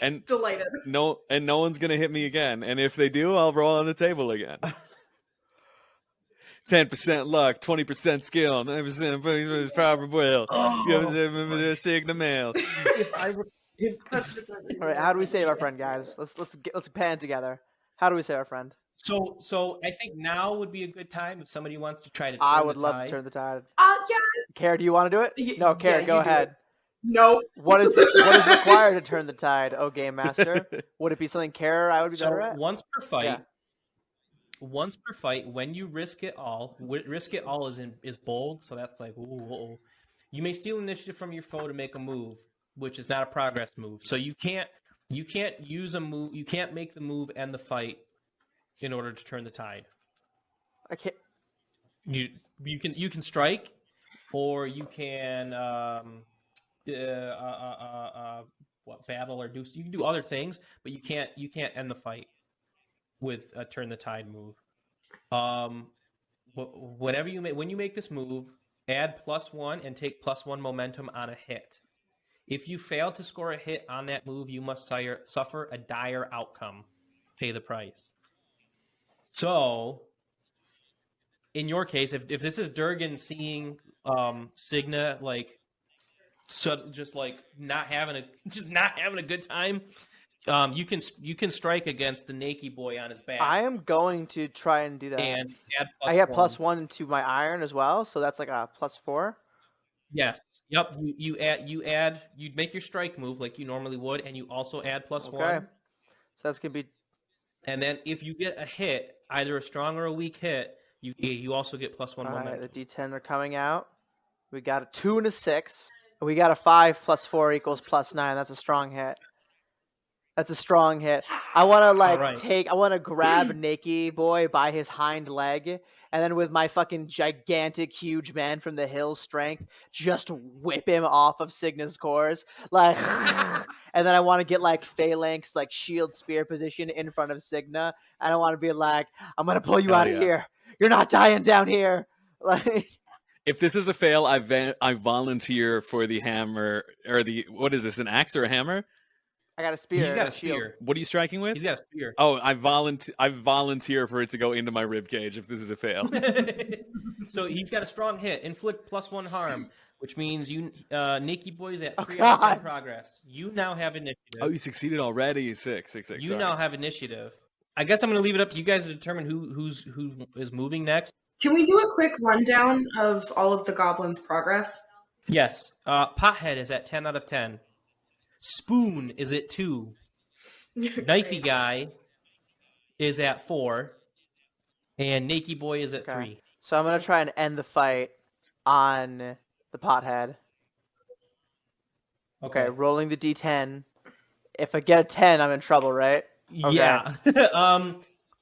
and Delighted. no one's gonna hit me again. And if they do, I'll roll on the table again. 10% luck, 20% skill, 9% power will. Signa mail. All right, how do we save our friend, guys? Let's pan together. How do we save our friend? So I think now would be a good time if somebody wants to try to. I would love to turn the tide. Yeah. Kara, do you want to do it? No, Kara, yeah, go you do ahead. it. No. What is required to turn the tide, oh game master? Would it be something Kara I would be better at? Once per fight. Yeah. Once per fight, when you risk it all is bold, so that's like ooh. You may steal initiative from your foe to make a move, which is not a progress move. So you can't use a move. You can't make the move and the fight in order to turn the tide. I can't. You can strike, or you can battle or do. You can do other things, but you can't end the fight with a turn the tide move. Whenever when you make this move, add +1 and take +1 momentum on a hit. If you fail to score a hit on that move, you must suffer a dire outcome. Pay the price. So, in your case, if this is Durgan seeing Signa just not having a good time, you can strike against the naked boy on his back. I am going to try and do that. And add I get +1 to my iron as well, so that's like a +4. Yes. Yep. You make your strike move like you normally would, and you also add +1. Okay. So that's gonna be. And then if you get a hit, either a strong or a weak hit, you also get +1 momentum. All right, the D10 are coming out. We got a 2 and a 6. We got a 5 + 4 = +9. That's a strong hit. That's a strong hit. I want to I want to grab Nakey Boy by his hind leg, and then with my fucking gigantic, huge man from the hill strength, just whip him off of Signa's course, and then I want to get Phalanx, shield spear position in front of Signa, and I want to be like, I'm gonna pull you out of here. You're not dying down here. If this is a fail, I volunteer for the hammer or what is this? An axe or a hammer? I got a spear. He's got a spear. What are you striking with? He's got a spear. Oh, I volunteer for it to go into my rib cage if this is a fail. So he's got a strong hit. Inflict +1 harm, which means Nakey Boy's at 3 out of 10 progress. You now have initiative. Oh, you succeeded already. 6. You now have initiative. I guess I'm going to leave it up to you guys to determine who is moving next. Can we do a quick rundown of all of the goblins' progress? Yes. Pothead is at 10 out of 10. Spoon is at 2. Knifey Guy is at 4. And Nakey Boy is at 3. So I'm going to try and end the fight on the Pothead. Okay, rolling the D10. If I get a 10, I'm in trouble, right? Okay. Yeah.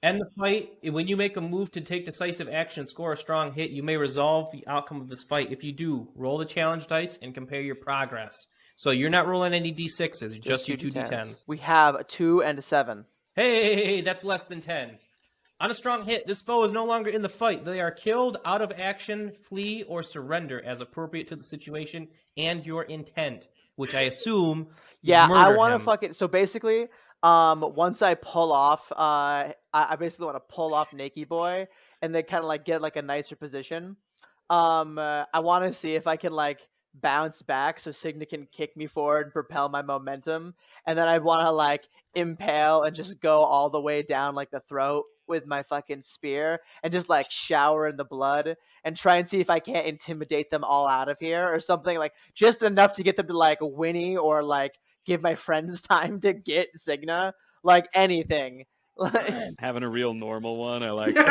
End the fight. When you make a move to take decisive action, score a strong hit, you may resolve the outcome of this fight. If you do, roll the challenge dice and compare your progress. So you're not rolling any D6s, just your 2 D10s. We have a 2 and a 7. Hey, that's less than 10. On a strong hit, this foe is no longer in the fight. They are killed, out of action, flee, or surrender as appropriate to the situation and your intent, which I assume I want to fucking... So basically, once I pull off, I basically want to pull off Nakey Boy and then kind of get a nicer position. I want to see if I can bounce back so Signa can kick me forward and propel my momentum, and then I want to impale and just go all the way down the throat with my fucking spear and just shower in the blood and try and see if I can't intimidate them all out of here or something, just enough to get them to whinny or give my friends time to get Signa, anything. Having a real normal one, I like it.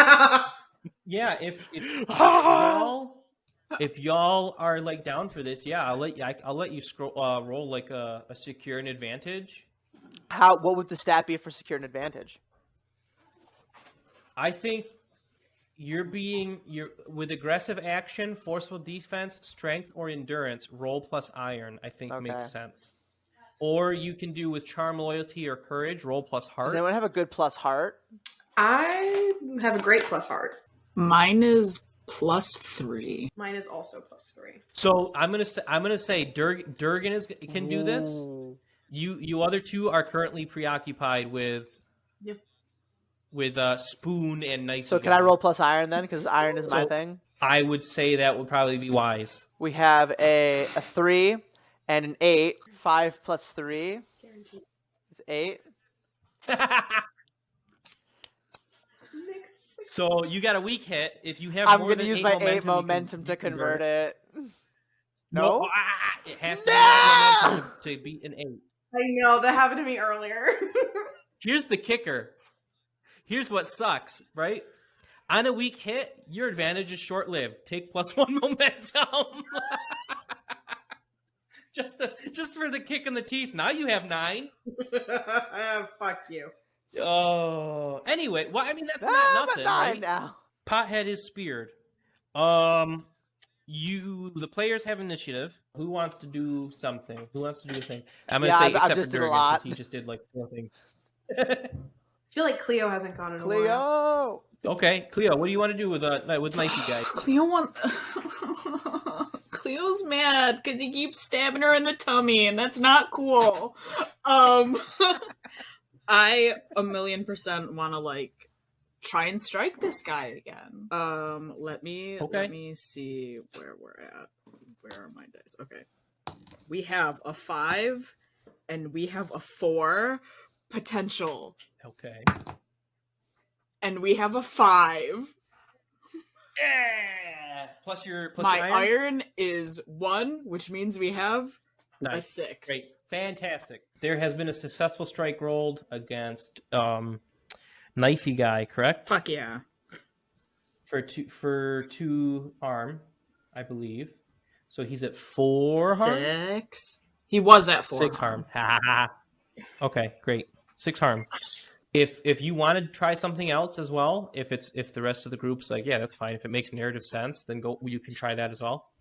Yeah, if y'all are down for this, I'll let you roll a secure an advantage. What would the stat be for secure an advantage? I think you're with aggressive action, forceful defense, strength, or endurance. Roll plus iron. I think makes sense. Or you can do with charm, loyalty, or courage. Roll plus heart. Does anyone have a good plus heart? I have a great plus heart. Mine is +3. Mine is also +3. So I'm gonna say Durgan can do this. Ooh. You other two are currently preoccupied with Yep. Spoon and Knife. So can I roll plus iron then? Because iron is my So- thing. I would say that would probably be wise. We have a 3 and an 8. 5 plus 3 Guaranteed. is 8. So you got a weak hit. If you have I'm more going to than use 8 my momentum, 8 momentum to convert it. No, No? it has to be 9 momentum to beat an 8. I know, that happened to me earlier. Here's the kicker. Here's what sucks, right? On a weak hit, your advantage is short-lived. Take +1 momentum. just for the kick in the teeth. Now you have 9. Fuck you. Oh. Anyway, well, I mean that's I'm not at nothing, 9 right? now. Pothead is speared. The players have initiative. Who wants to do something? Who wants to do a thing? I'm gonna Yeah, say I've except just for did a Durgan lot. because he just did like 4 things. I feel like Cleo hasn't gone in a while. Cleo! Okay, Cleo, what do you want to do with Knifey guy? Cleo's mad because he keeps stabbing her in the tummy, and that's not cool. I 1,000,000% want to like try and strike this guy again. Let me see where we're at. Where are my dice? Okay, we have a 5 and we have a 4 potential, Okay. and we have a 5. Yeah. Plus your My iron. iron is 1, which means we have a Nice. 6. Great. Fantastic. There has been a successful strike rolled against Knifey guy, correct? Fuck yeah. For 2 arm, I believe. So he's at 4 harm. 6. He was at 4. 6 harm. Ha ha ha. Okay, great. 6 harm. If you want to try something else as well, if the rest of the group's like, yeah, that's fine. If it makes narrative sense, then you can try that as well.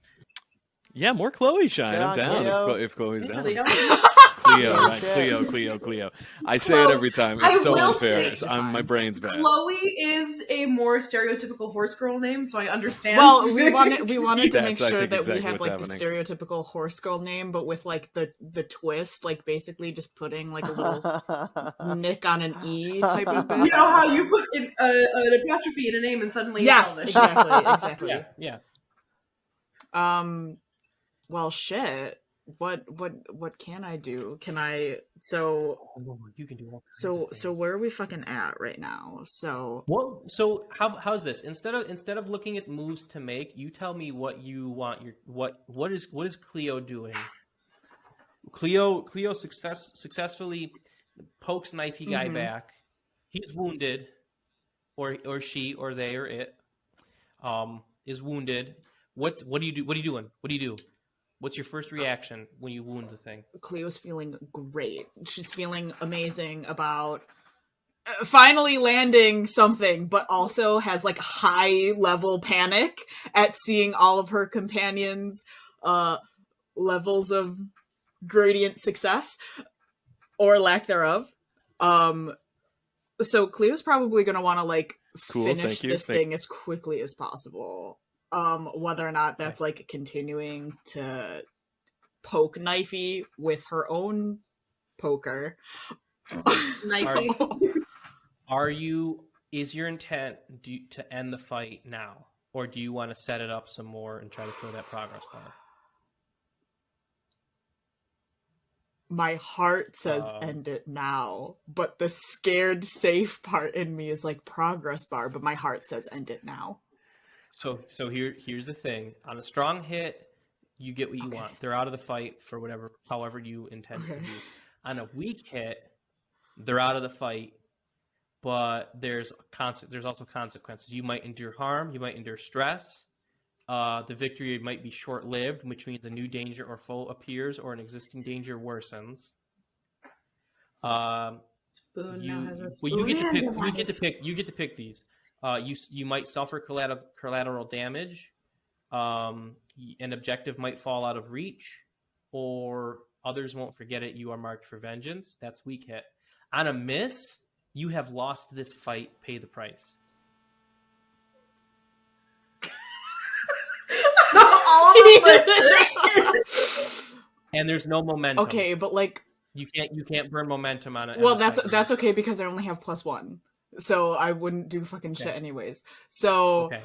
Yeah, more Chloe shine. Good I'm on down Cleo. if Chloe's down. Cleo. Cleo, Oh, right? shit. Cleo. I say it every time. I It's so will unfair. say- My brain's bad. Chloe is a more stereotypical horse girl name, so I understand. Well, we wanted to make That's, I sure think, that exactly we had what's like happening. the stereotypical horse girl name, but with like the twist, like basically just putting like a little nick on an E type of You bit. know how you put an apostrophe in a name and suddenly Yes, it's Elvish. exactly. Yeah. Well, shit. What can I do? Can I? So You can do all kinds so of so things. where are we fucking at right now? So Well, so how's this? Instead of looking at moves to make, you tell me what you want. What is Cleo doing? Cleo successfully pokes Knifey guy back. He's wounded, or she or they or it is wounded. What do you do? What are you doing? What do you do? What's your first reaction when you wound the thing? Cleo's feeling great. She's feeling amazing about finally landing something, but also has like high level panic at seeing all of her companions' levels of gradient success or lack thereof. So Cleo's probably gonna want to like Cool, finish thank you. this thing as quickly as possible. Whether or not that's like continuing to poke Knifey with her own poker. Knifey. Is your intent to end the fight now, or do you want to set it up some more and try to throw that progress bar? My heart says end it now, but the scared safe part in me is like progress bar, but my heart says end it now. So here's the thing. On a strong hit, you get what you want. They're out of the fight for however you intend it to be. On a weak hit, they're out of the fight, but there's also consequences. You might endure harm, you might endure stress. The victory might be short-lived, which means a new danger or foe appears or an existing danger worsens. Spoon now has a Well, you get to spoon pick. and a knife. You get to pick these. You might suffer collateral damage. An objective might fall out of reach, or others won't forget it. You are marked for vengeance. That's weak hit. On a miss, you have lost this fight. Pay the price. And there's no momentum. Okay, but like, you can't burn momentum on it. well, that's okay because I only have +1, so I wouldn't do fucking shit anyways. So Okay.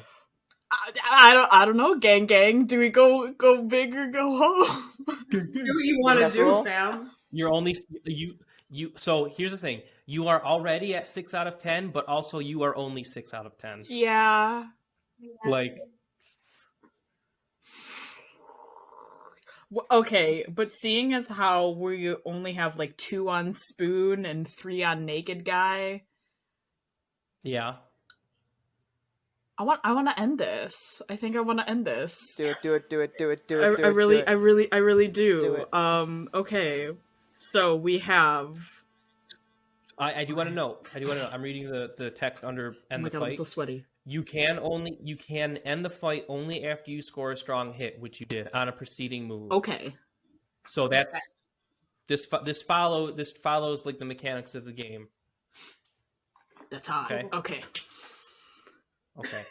I don't know, gang. Do we go big or go home? Do what you want to do, fam. You're only you. So here's the thing: you are already at 6 out of 10, but also you are only 6 out of 10. Yeah. Like, Okay, but seeing as how we only have like 2 on Spoon and 3 on Naked Guy, yeah. I want to end this. I think I want to end this. Do it. I really do. Do it. Okay. So we have. I do want to know. I'm reading the text under Oh end my the god, I'm fight. so sweaty. You can end the fight only after you score a strong hit, which you did on a preceding move. Okay. So that's this follows like the mechanics of the game. That's hot. Okay. Okay.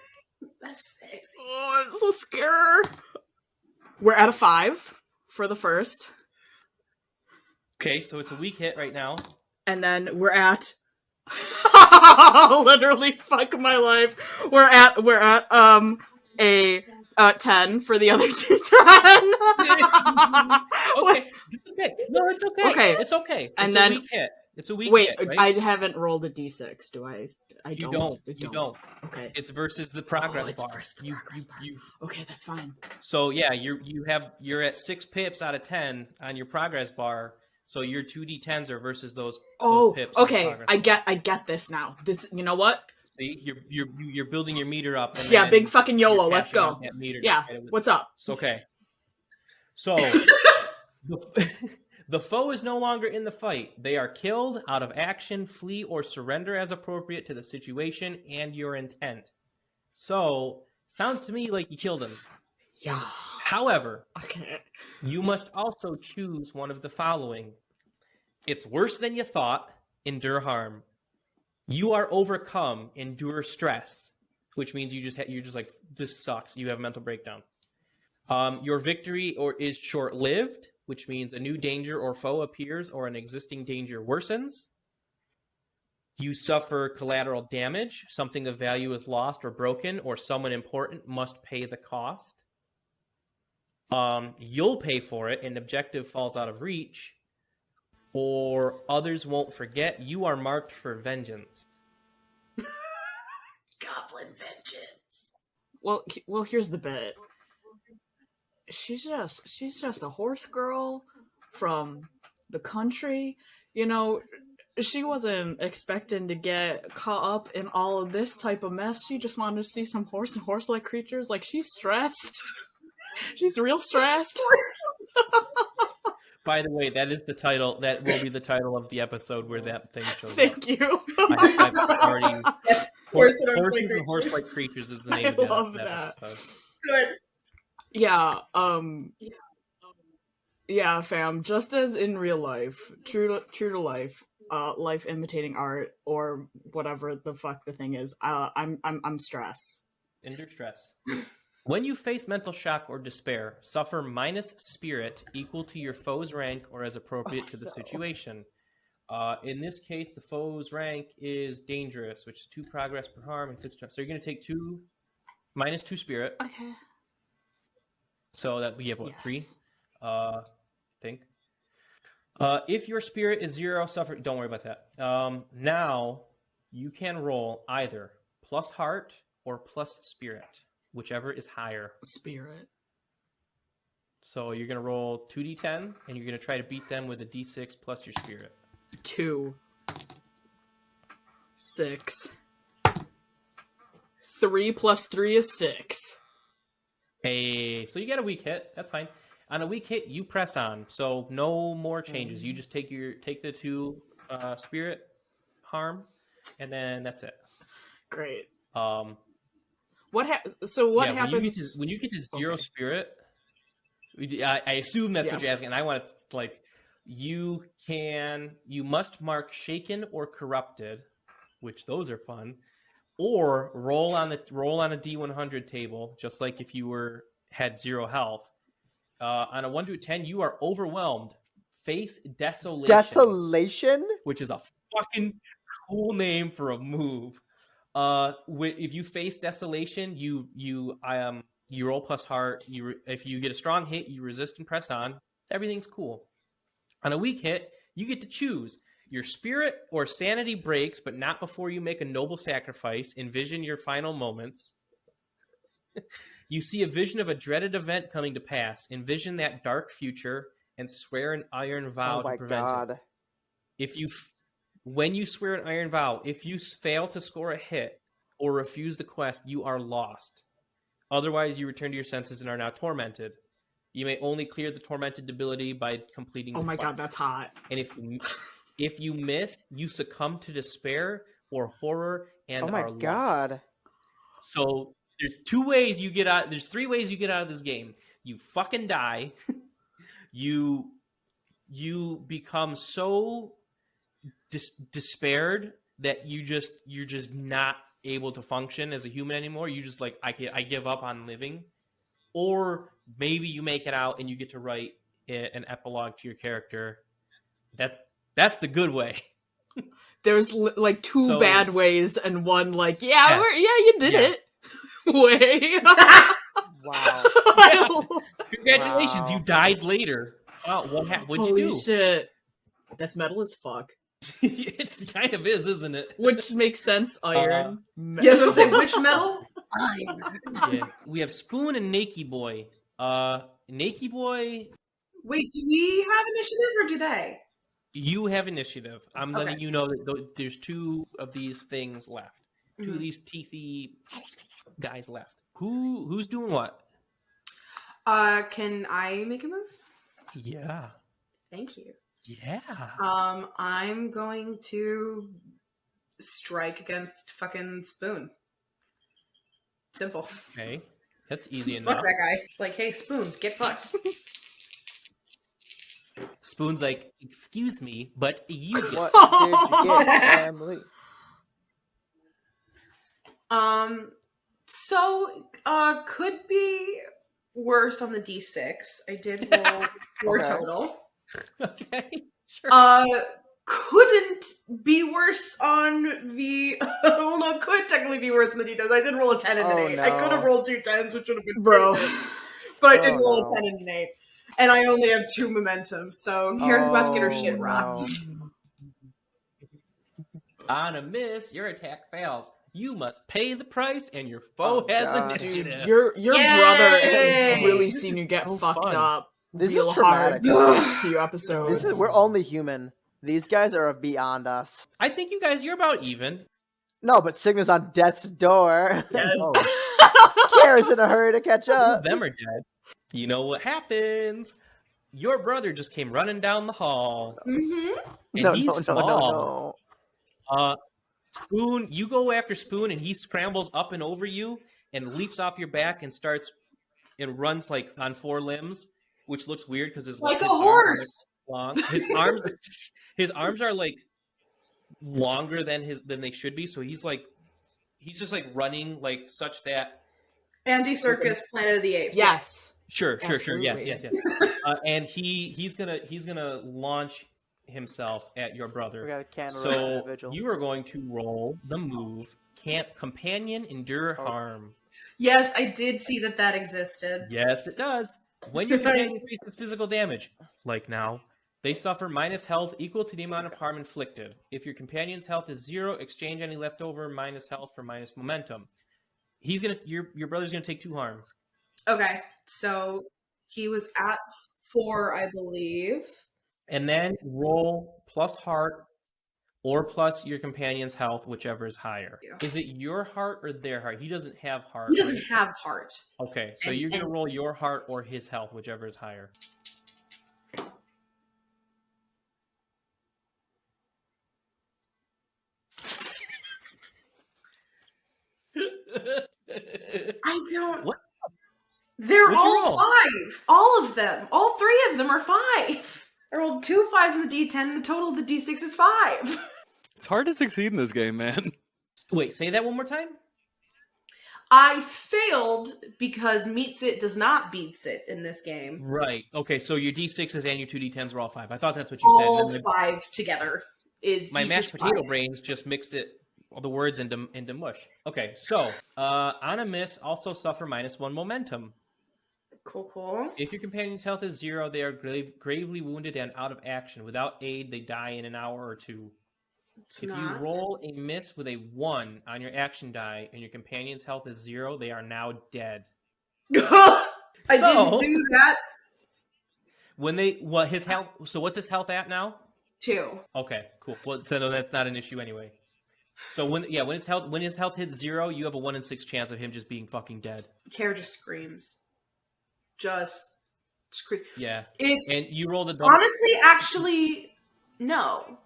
That's sexy. Oh, I'm so scared. We're at a 5 for the first. Okay, so it's a weak hit right now. And then we're at literally fuck my life. We're at a 10 for the other 2 Okay. It's okay. No, it's okay. Okay. It's okay. And It's then- a weak hit. It's a weak Wait, hit, right? I haven't rolled a d6. Do I? You don't. Okay. It's versus the progress it's bar. versus the progress bar. Okay, that's fine. So yeah, you're at 6 pips out of 10 on your progress bar. So your 2d10s are versus those pips. on the Okay. progress I get this now. This, you know what? See, you're building your meter up. And Yeah, then big fucking you're YOLO. Let's passing go. on that meter to Yeah. get it with- What's up? It's okay. So the foe is no longer in the fight. They are killed out of action, flee, or surrender as appropriate to the situation and your intent. So, sounds to me like you killed him. Yeah. However, Okay. you must also choose one of the following. It's worse than you thought, endure harm. You are overcome, endure stress, which means you're just like, this sucks. You have a mental breakdown. Your victory is short-lived, which means a new danger or foe appears or an existing danger worsens. You suffer collateral damage. Something of value is lost or broken, or someone important must pay the cost. You'll pay for it. An objective falls out of reach. Or others won't forget. You are marked for vengeance. Goblin vengeance. Well, here's the bit. She's just a horse girl from the country. You know, she wasn't expecting to get caught up in all of this type of mess. She just wanted to see some horse and horse-like creatures. Like, she's stressed. She's real stressed. By the way, that is the title. That will be the title of the episode where that thing shows up. Thank you. I've already. Horse and Horses horse-like and horse-like creatures is the name I of that, love that that. episode. Good. Yeah, yeah, fam. Just as in real life, true to life, life imitating art or whatever the fuck the thing is. I'm stressed. Endure stress. When you face mental shock or despair, suffer minus spirit equal to your foe's rank or as appropriate to the situation. In this case, the foe's rank is dangerous, which is 2 progress per harm and 6 stress. So you're going to take minus 2 spirit. Okay. So that we have what, Yes. 3? I think. If your spirit is 0, suffer. Don't worry about that. Now you can roll either plus heart or plus spirit, whichever is higher. Spirit. So you're gonna roll 2d10, and you're gonna try to beat them with a d6 plus your spirit. 2. 6. 3 plus 3 is 6. Hey, so you get a weak hit. That's fine. On a weak hit, you press on. So no more changes. You just take the 2 spirit harm, and then that's it. Great. What happens when you get to 0 spirit? I assume that's what you're Yes. asking. And I want to like you must mark shaken or corrupted, which those are fun, or roll on a D100 table, just like if you had 0 health, On a 1 to 10, you are overwhelmed. Face desolation. Desolation? Which is a fucking cool name for a move. If you face desolation, you roll plus heart. If you get a strong hit, you resist and press on. Everything's cool. On a weak hit, you get to choose. Your spirit or sanity breaks, but not before you make a noble sacrifice. Envision your final moments. You see a vision of a dreaded event coming to pass. Envision that dark future and swear an iron vow to prevent it. When you swear an iron vow, if you fail to score a hit or refuse the quest, you are lost. Otherwise, you return to your senses and are now tormented. You may only clear the tormented ability by completing the quest. God, that's hot. And if you miss, you succumb to despair or horror and are lost. God. So there's 2 ways you get out. There's 3 ways you get out of this game. You fucking die. You become so despaired that you're just not able to function as a human anymore. You just like, I give up on living. Or maybe you make it out and you get to write an epilogue to your character. That's the good way. There's like 2 bad ways and one like, Yes. You did it. Way. Wow. Congratulations, you died later. Oh, what'd you do? Holy shit. That's metal as fuck. It kind of is, isn't it? Which makes sense, iron. Yes, I was saying, which metal? Yeah. We have Spoon and Nakey Boy. Nakey Boy. Wait, do we have initiative or do they? You have initiative. I'm letting you know that there's 2 of these things left. 2 of these teethy guys left. Who's doing what? Can I make a move? Yeah. Thank you. Yeah. I'm going to strike against fucking Spoon. Simple. Okay. That's easy enough. Fuck that guy. Like, hey, Spoon, get fucked. Spoon's like, excuse me, but you get What did you get, Emily? So, could be worse on the D6. I did roll 4 Okay. total. Okay. Sure. Couldn't be worse on the... well, no, could technically be worse on the D10s. I did roll a 10 and an 8. I could have rolled 2 10s, which would have been Bro. perfect. But I did roll a 10 and an 8. And I only have 2 momentum, so Kira's about to get her shit rocked. On a miss, your attack fails. You must pay the price, and your foe has God. initiative. Dude, your brother has really seen you get So fucked fun. up This real is hard traumatic. these past few episodes. We're only human. These guys are beyond us. I think you're about even. No, but Signa's on death's door. Oh, Kara's in a hurry to catch two up. of them are dead. You know what happens? Your brother just came running down the hall. Mm-hmm. And he's small. Spoon, you go after Spoon, and he scrambles up and over you and leaps off your back and runs like on 4 limbs, which looks weird because his Like his a arms horse. are, like, long. His arms are like longer than they should be. So he's just like running like such that. Andy Serkis, Planet of the Apes. Yes. Sure. Yes. Absolutely. And he's gonna launch himself at your We brother. got a candle So individual. you are going to roll the move. Can't companion endure harm. Yes, I did see that existed. Yes, it does. When your companion faces physical damage, like now, they suffer minus health equal to the amount of harm inflicted. If your companion's health is 0, exchange any leftover minus health for minus momentum. Your brother's gonna take 2 harm. Okay, so he was at 4, I believe. And then roll plus heart or plus your companion's health, whichever is higher. Yeah. Is it your heart or their heart? He doesn't have heart. He doesn't right? have heart. Okay, so you're going to roll your heart or his health, whichever is higher. I don't... What? They're What'd you all roll? 5. All of them. All 3 of them are 5. I rolled 2 5s in the D10, and the total of the D6 is 5. It's hard to succeed in this game, man. Wait, say that one more time? I failed because meets it does not beats it in this game. Right. Okay, so your D6s and your 2D10s were all 5. I thought that's what you said. All And then 5 together. my Each mashed is potato 5. brains just mixed all the words into mush. Okay, so on a miss, also suffer -1 momentum. Cool. If your companion's health is 0, they are gravely wounded and out of action. Without aid, they die in an hour or 2. If you roll a miss with a 1 on your action die and your companion's health is 0, they are now dead. I didn't do that. His health? So what's his health at now? 2. Okay, cool. Well, so no, that's not an issue anyway. So when his health hits 0, you have a 1 in 6 chance of him just being fucking dead. Kara just screams. Just scream. Yeah. It's and you rolled a double. Honestly, actually, no.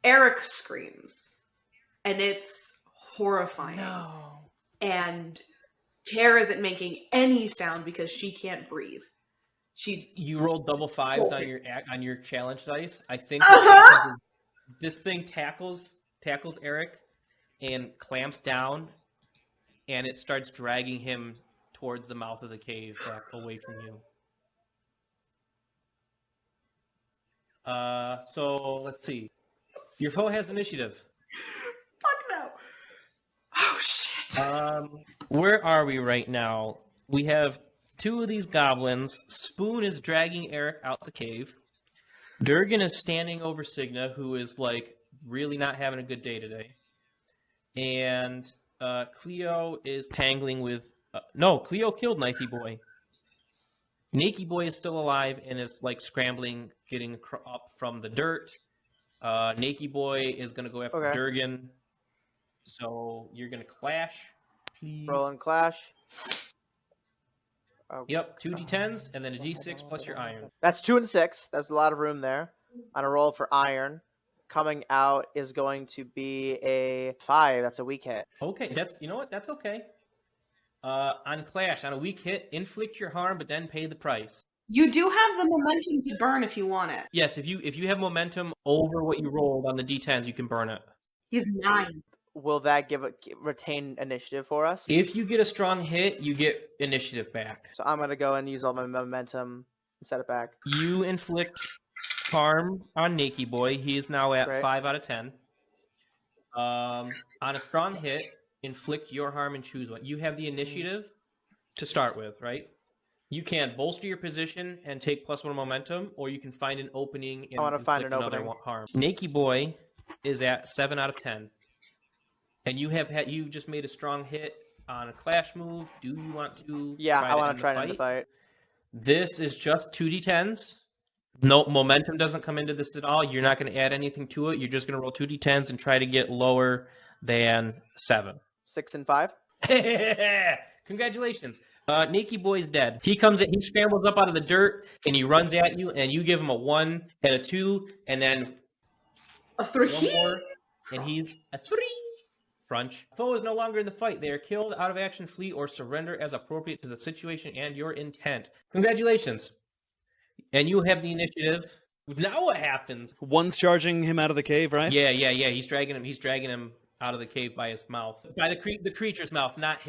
Eric screams, and it's horrifying. No. And Kara isn't making any sound because she can't breathe. You rolled double 5s on your challenge dice. I think this thing tackles Eric and clamps down, and it starts dragging him towards the mouth of the cave, back away from you. So let's see. Your foe has initiative. Fuck no. Oh shit. Where are we right now? We have 2 of these goblins. Spoon is dragging Eric out the cave. Durgan is standing over Signa, who is like really not having a good day today. And Cleo is tangling with. No, Cleo killed Knifey Boy. Nakey Boy is still alive and is like scrambling, getting up from the dirt. Nakey Boy is going to go after Durgan. So you're going to clash, please. Roll and clash. Yep, 2d10s and then a d6 plus your iron. That's 2 and 6. There's a lot of room there. On a roll for iron, coming out is going to be a 5. That's a weak hit. Okay, you know what? That's okay. On clash, on a weak hit, inflict your harm, but then pay the price. You do have the momentum to burn if you want it. Yes, if you have momentum over what you rolled on the d10s, you can burn it. He's 9. Will that retain initiative for us? If you get a strong hit, you get initiative back. So I'm gonna go and use all my momentum and set it back. You inflict harm on Nakey Boy. He is now at 5 out of 10. On a strong hit, inflict your harm and choose one. You have the initiative to start with, right? You can bolster your position and take +1 momentum, or you can find an opening and inflict another harm. Nakey Boy is at 7 out of 10. And you've just made a strong hit on a clash move. Do you want to? Yeah, I want to try to end the fight. This is just 2d10s. No momentum doesn't come into this at all. You're not going to add anything to it. You're just going to roll 2d10s and try to get lower than 7. 6 and 5. Congratulations. Nakey Boy's dead. He scrambles up out of the dirt and he runs at you, and you give him a 1 and a 2, and then a 3. 1 more, and he's a 3. Crunch. Foe is no longer in the fight. They are killed, out of action, flee, or surrender as appropriate to the situation and your intent. Congratulations. And you have the initiative. Now what happens? One's charging him out of the cave, right? Yeah. He's dragging him out of the cave by his mouth. By the creature's mouth, not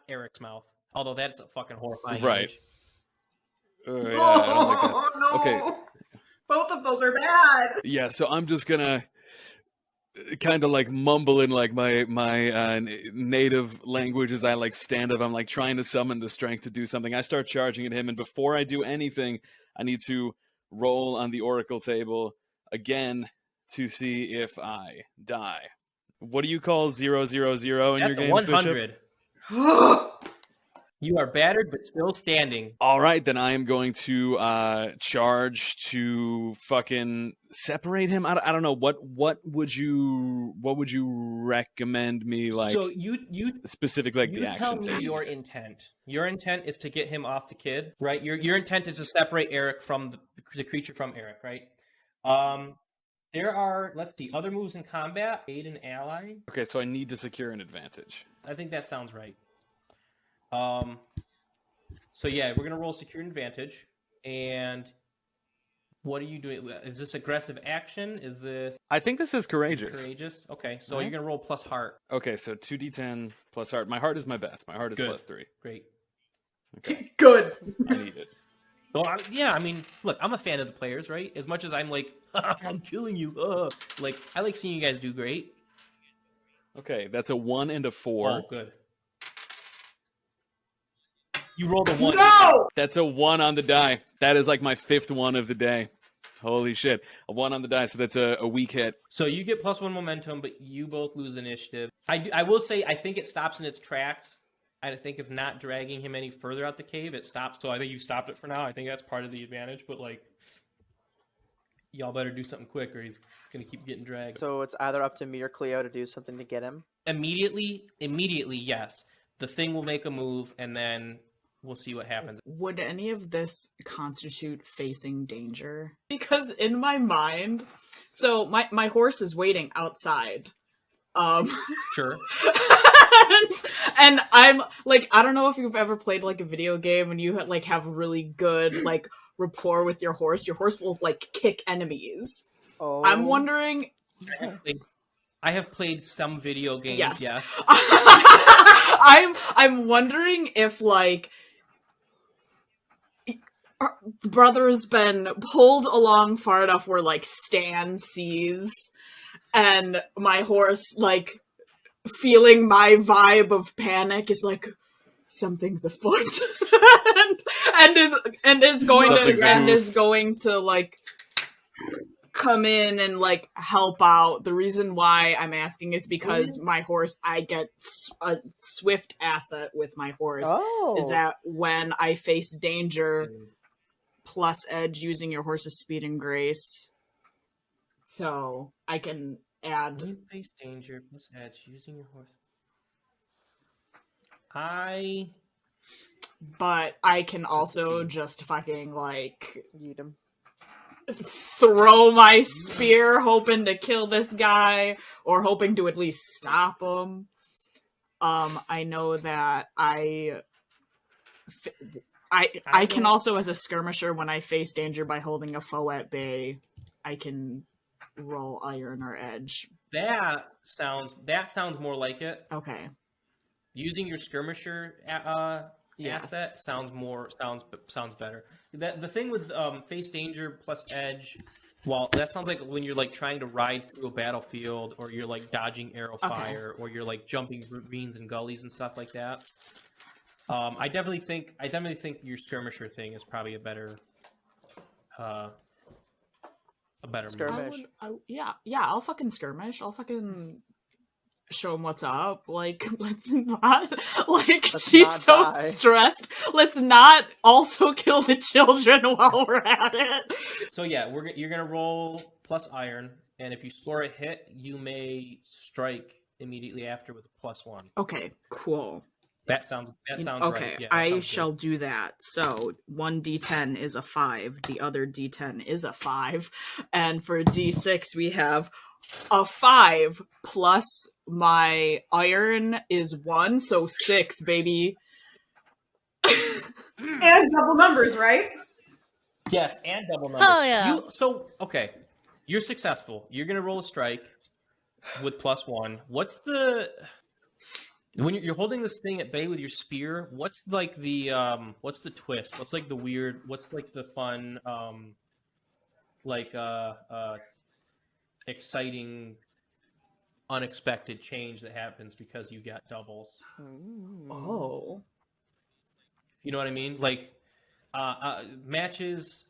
Eric's mouth. Although that's a fucking horrifying image. Yeah, I don't like that. No. Okay. Both of those are bad. Yeah, so I'm just gonna kind of like mumble in like my native language as I like stand up. I'm like trying to summon the strength to do something. I start charging at him, and before I do anything, I need to roll on the oracle table again to see if I die. What do you call 000 in That's your game? 100. You are battered but still standing. All right, then I am going to charge to fucking separate him. I don't know what would you recommend me like? So you specifically like the action. You tell me your intent. Your intent is to get him off the kid, right? Your intent is to separate Eric from the creature from Eric, right? There are, let's see, other moves in combat. Aid an ally. Okay, so I need to secure an advantage. I think that sounds right. So yeah, we're gonna roll secure advantage, and What are you doing? Is this aggressive action? Is this I think this is courageous. courageous? Okay, so you're gonna roll plus heart. Okay, so 2d10 plus heart. My heart is my best. My heart is Good. +3. Great. Okay, Good. I need it. Well, I mean, look, I'm a fan of the players, right? As much as I'm like, I'm killing you. Like, I like seeing you guys do great. Okay, that's a 1 and a 4. Oh, good. You rolled a 1. No! That's a 1 on the die. That is like my 5th one of the day. Holy shit. A 1 on the die, so that's a weak hit. So you get +1 momentum, but you both lose initiative. I will say, I think it stops in its tracks. I think it's not dragging him any further out the cave. It stops, so I think you stopped it for now. I think that's part of the advantage, but like, y'all better do something quick or he's going to keep getting dragged. So it's either up to me or Cleo to do something to get him. Immediately, yes. The thing will make a move, and then we'll see what happens. Would any of this constitute facing danger? Because in my mind, so my horse is waiting outside. Sure. and I'm like, I don't know if you've ever played like a video game and you like have really good like rapport with your horse. Your horse will like kick enemies. Oh. I'm wondering. I have played some video games. Yes. I'm wondering if like brother's been pulled along far enough where like Stan sees, and my horse like feeling my vibe of panic is like something's afoot and is going to like come in and like help out. The reason why I'm asking is because my horse, I get a swift asset with my horse. Is that when I face danger, plus edge using your horse's speed and grace, so I can add. When you face danger, plus edge using your horse. But I can also just fucking like Eat him. throw my spear, hoping to kill this guy or hoping to at least stop him. I know that I can also, as a skirmisher, when I face danger by holding a foe at bay, I can roll iron or edge. That sounds more like it. Okay. Using your skirmisher asset sounds better. The thing with face danger plus edge, well, that sounds like when you're like trying to ride through a battlefield, or you're like dodging arrow fire, or you're like jumping ravines and gullies and stuff like that. I definitely think your skirmisher thing is probably a better Skirmish. move. I'll fucking skirmish. I'll fucking show him what's up. Like, let's not. Like, she's not so die. stressed. Let's not also kill the children while we're at it. So yeah, you're gonna roll plus iron, and if you score a hit, you may strike immediately after with a +1. Okay, cool. That sounds Okay, right. Yeah, that I sounds shall good. do that. So, one d10 is a 5, the other d10 is a 5, and for d6 we have a 5 plus my iron is 1, so 6, baby. And double numbers, right? Yes, and double numbers. Oh, yeah. Okay, you're successful. You're gonna roll a strike with +1. What's the when you're holding this thing at bay with your spear? What's like the what's the twist? What's like the weird? What's like the fun exciting, unexpected change that happens because you got doubles? Oh. You know what I mean? Like matches.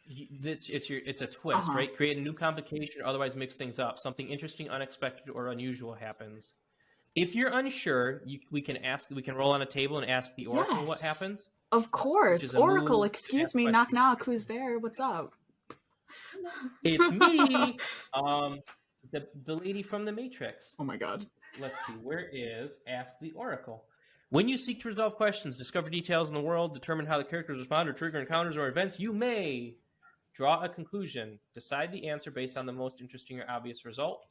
It's a twist, right? Create a new complication, or otherwise mix things up. Something interesting, unexpected, or unusual happens. If you're unsure, we can roll on a table and ask the oracle what happens. Of course. Oracle, move, excuse ask me, knock questions. knock, who's there? What's up? It's me, the lady from the Matrix. Oh my god. Let's see, where is Ask the Oracle? When you seek to resolve questions, discover details in the world, determine how the characters respond, or trigger encounters or events, you may draw a conclusion, decide the answer based on the most interesting or obvious result,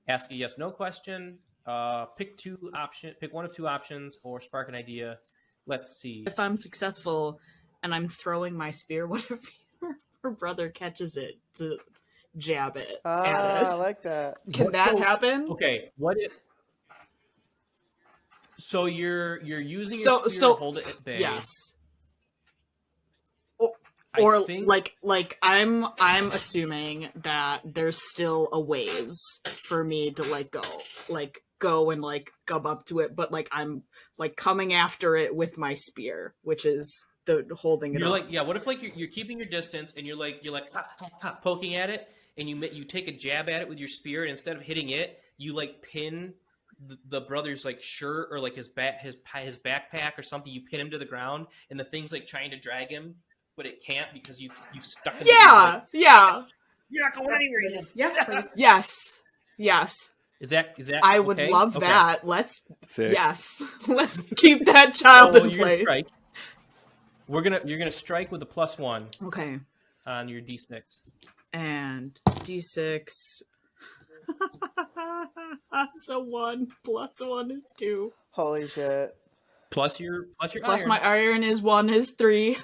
ask a yes/no question, pick one of two options, or spark an idea. Let's see. If I'm successful and I'm throwing my spear, what if her brother catches it to jab it at I it. like that. Can that happen? Okay, what if? So you're using your spear to hold it at bay. Yes. I Or think- like I'm assuming that there's still a ways for me to go and gub up to it, but I'm coming after it with my spear, which is the holding it You're up. what if you're keeping your distance and you're ha, ha, ha, poking at it, and you take a jab at it with your spear, and instead of hitting it, you pin the brother's shirt or his backpack or something. You pin him to the ground, and the thing's trying to drag him, but it can't because you've stuck him. Yeah. You're not going anywhere. Yes, please. Yes. Is that? I would okay? love Okay. that. Let's Sick. let's keep that child in You're gonna place. strike. You're gonna strike with a +1 Okay. on your d6. And D6. So 1 plus 1 is 2. Holy shit. Plus your Plus iron. my iron is 1 is 3.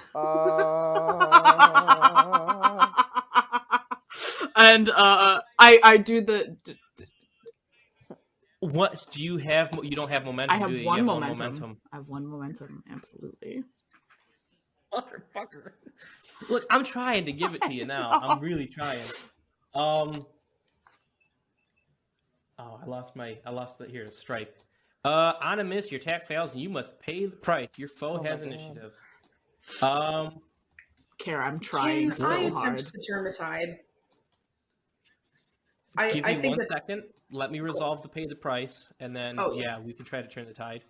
And I do the What do you have? You don't have momentum. I have do you? one You momentum. I have 1 momentum, absolutely. Motherfucker. Look, I'm trying to give it to you now. I'm really trying. Oh, I lost the here strike. On a miss, your attack fails, and you must pay the price. Your foe has initiative. Kara, I'm trying Can so I hard. attempt to turn the tide? Give I me think 1 second. Let me resolve the pay the price, and then yes. we can try to turn the tide.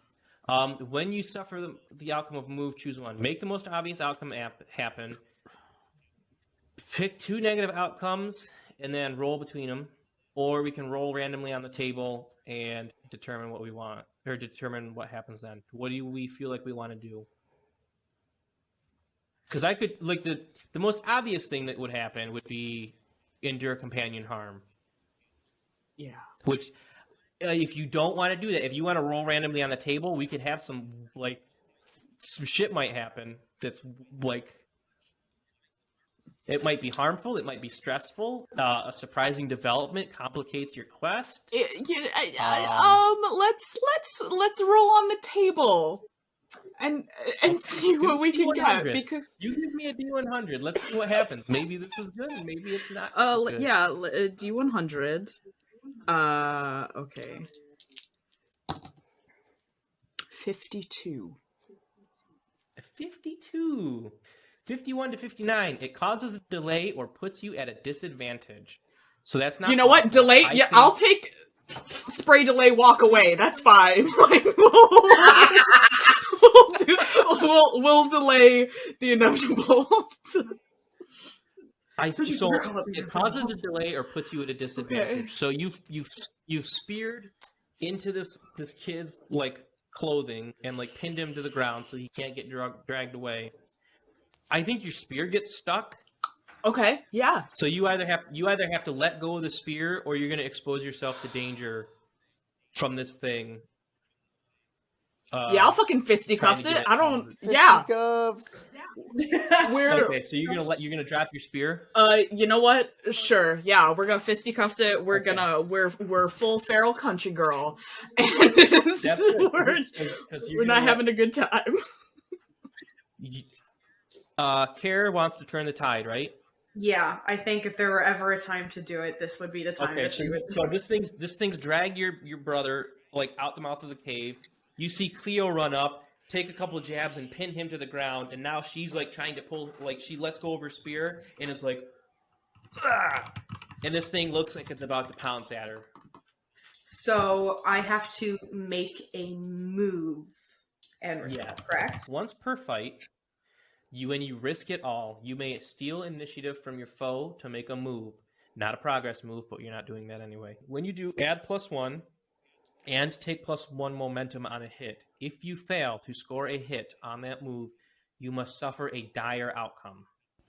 When you suffer the outcome of a move, choose one. Make the most obvious outcome happen. Pick 2 negative outcomes, and then roll between them. Or we can roll randomly on the table and determine what we want, or determine what happens then. What do we feel like we want to do? Because I could, the most obvious thing that would happen would be endure companion harm. Yeah. Which, if you don't want to do that, if you want to roll randomly on the table, we could have some shit might happen that's it might be harmful, it might be stressful, a surprising development complicates your quest. Let's roll on the table and see what we can get, D100. because You give me a D100. Let's see what happens. Maybe this is good, and maybe it's not. Good. yeah, D100. Okay. 52. 52. 51 to 59. It causes a delay or puts you at a disadvantage. So that's not. You know what? awful. Delay. I Yeah, think- I'll take spray, delay, walk away. That's fine. We'll delay the inevitable. So it causes a delay or puts you at a disadvantage. Okay. So you've speared into this kid's clothing and pinned him to the ground so he can't get dragged away. I think your spear gets stuck. Okay. Yeah. So you either have to let go of the spear, or you're going to expose yourself to danger from this thing. Yeah, I'll fucking fisticuffs trying to it. get I don't. it. Yeah. Fisticuffs. We're. Okay, so you're gonna drop your spear. You know what? Sure. Yeah, we're gonna fisticuffs it. We're Okay. gonna. We're full feral country girl, and That's good. we're not having a good time. Kara wants to turn the tide, right? Yeah, I think if there were ever a time to do it, this would be the time Okay, that she would. so this thing's dragged your brother out the mouth of the cave. You see Cleo run up, take a couple of jabs, and pin him to the ground. And now she's trying to pull. She lets go of her spear and is ah! And this thing looks like it's about to pounce at her. So I have to make a move and Yes. correct? Once per fight, when you risk it all, you may steal initiative from your foe to make a move. Not a progress move, but you're not doing that anyway. When you do, add +1 and take +1 momentum on a hit. If you fail to score a hit on that move, you must suffer a dire outcome.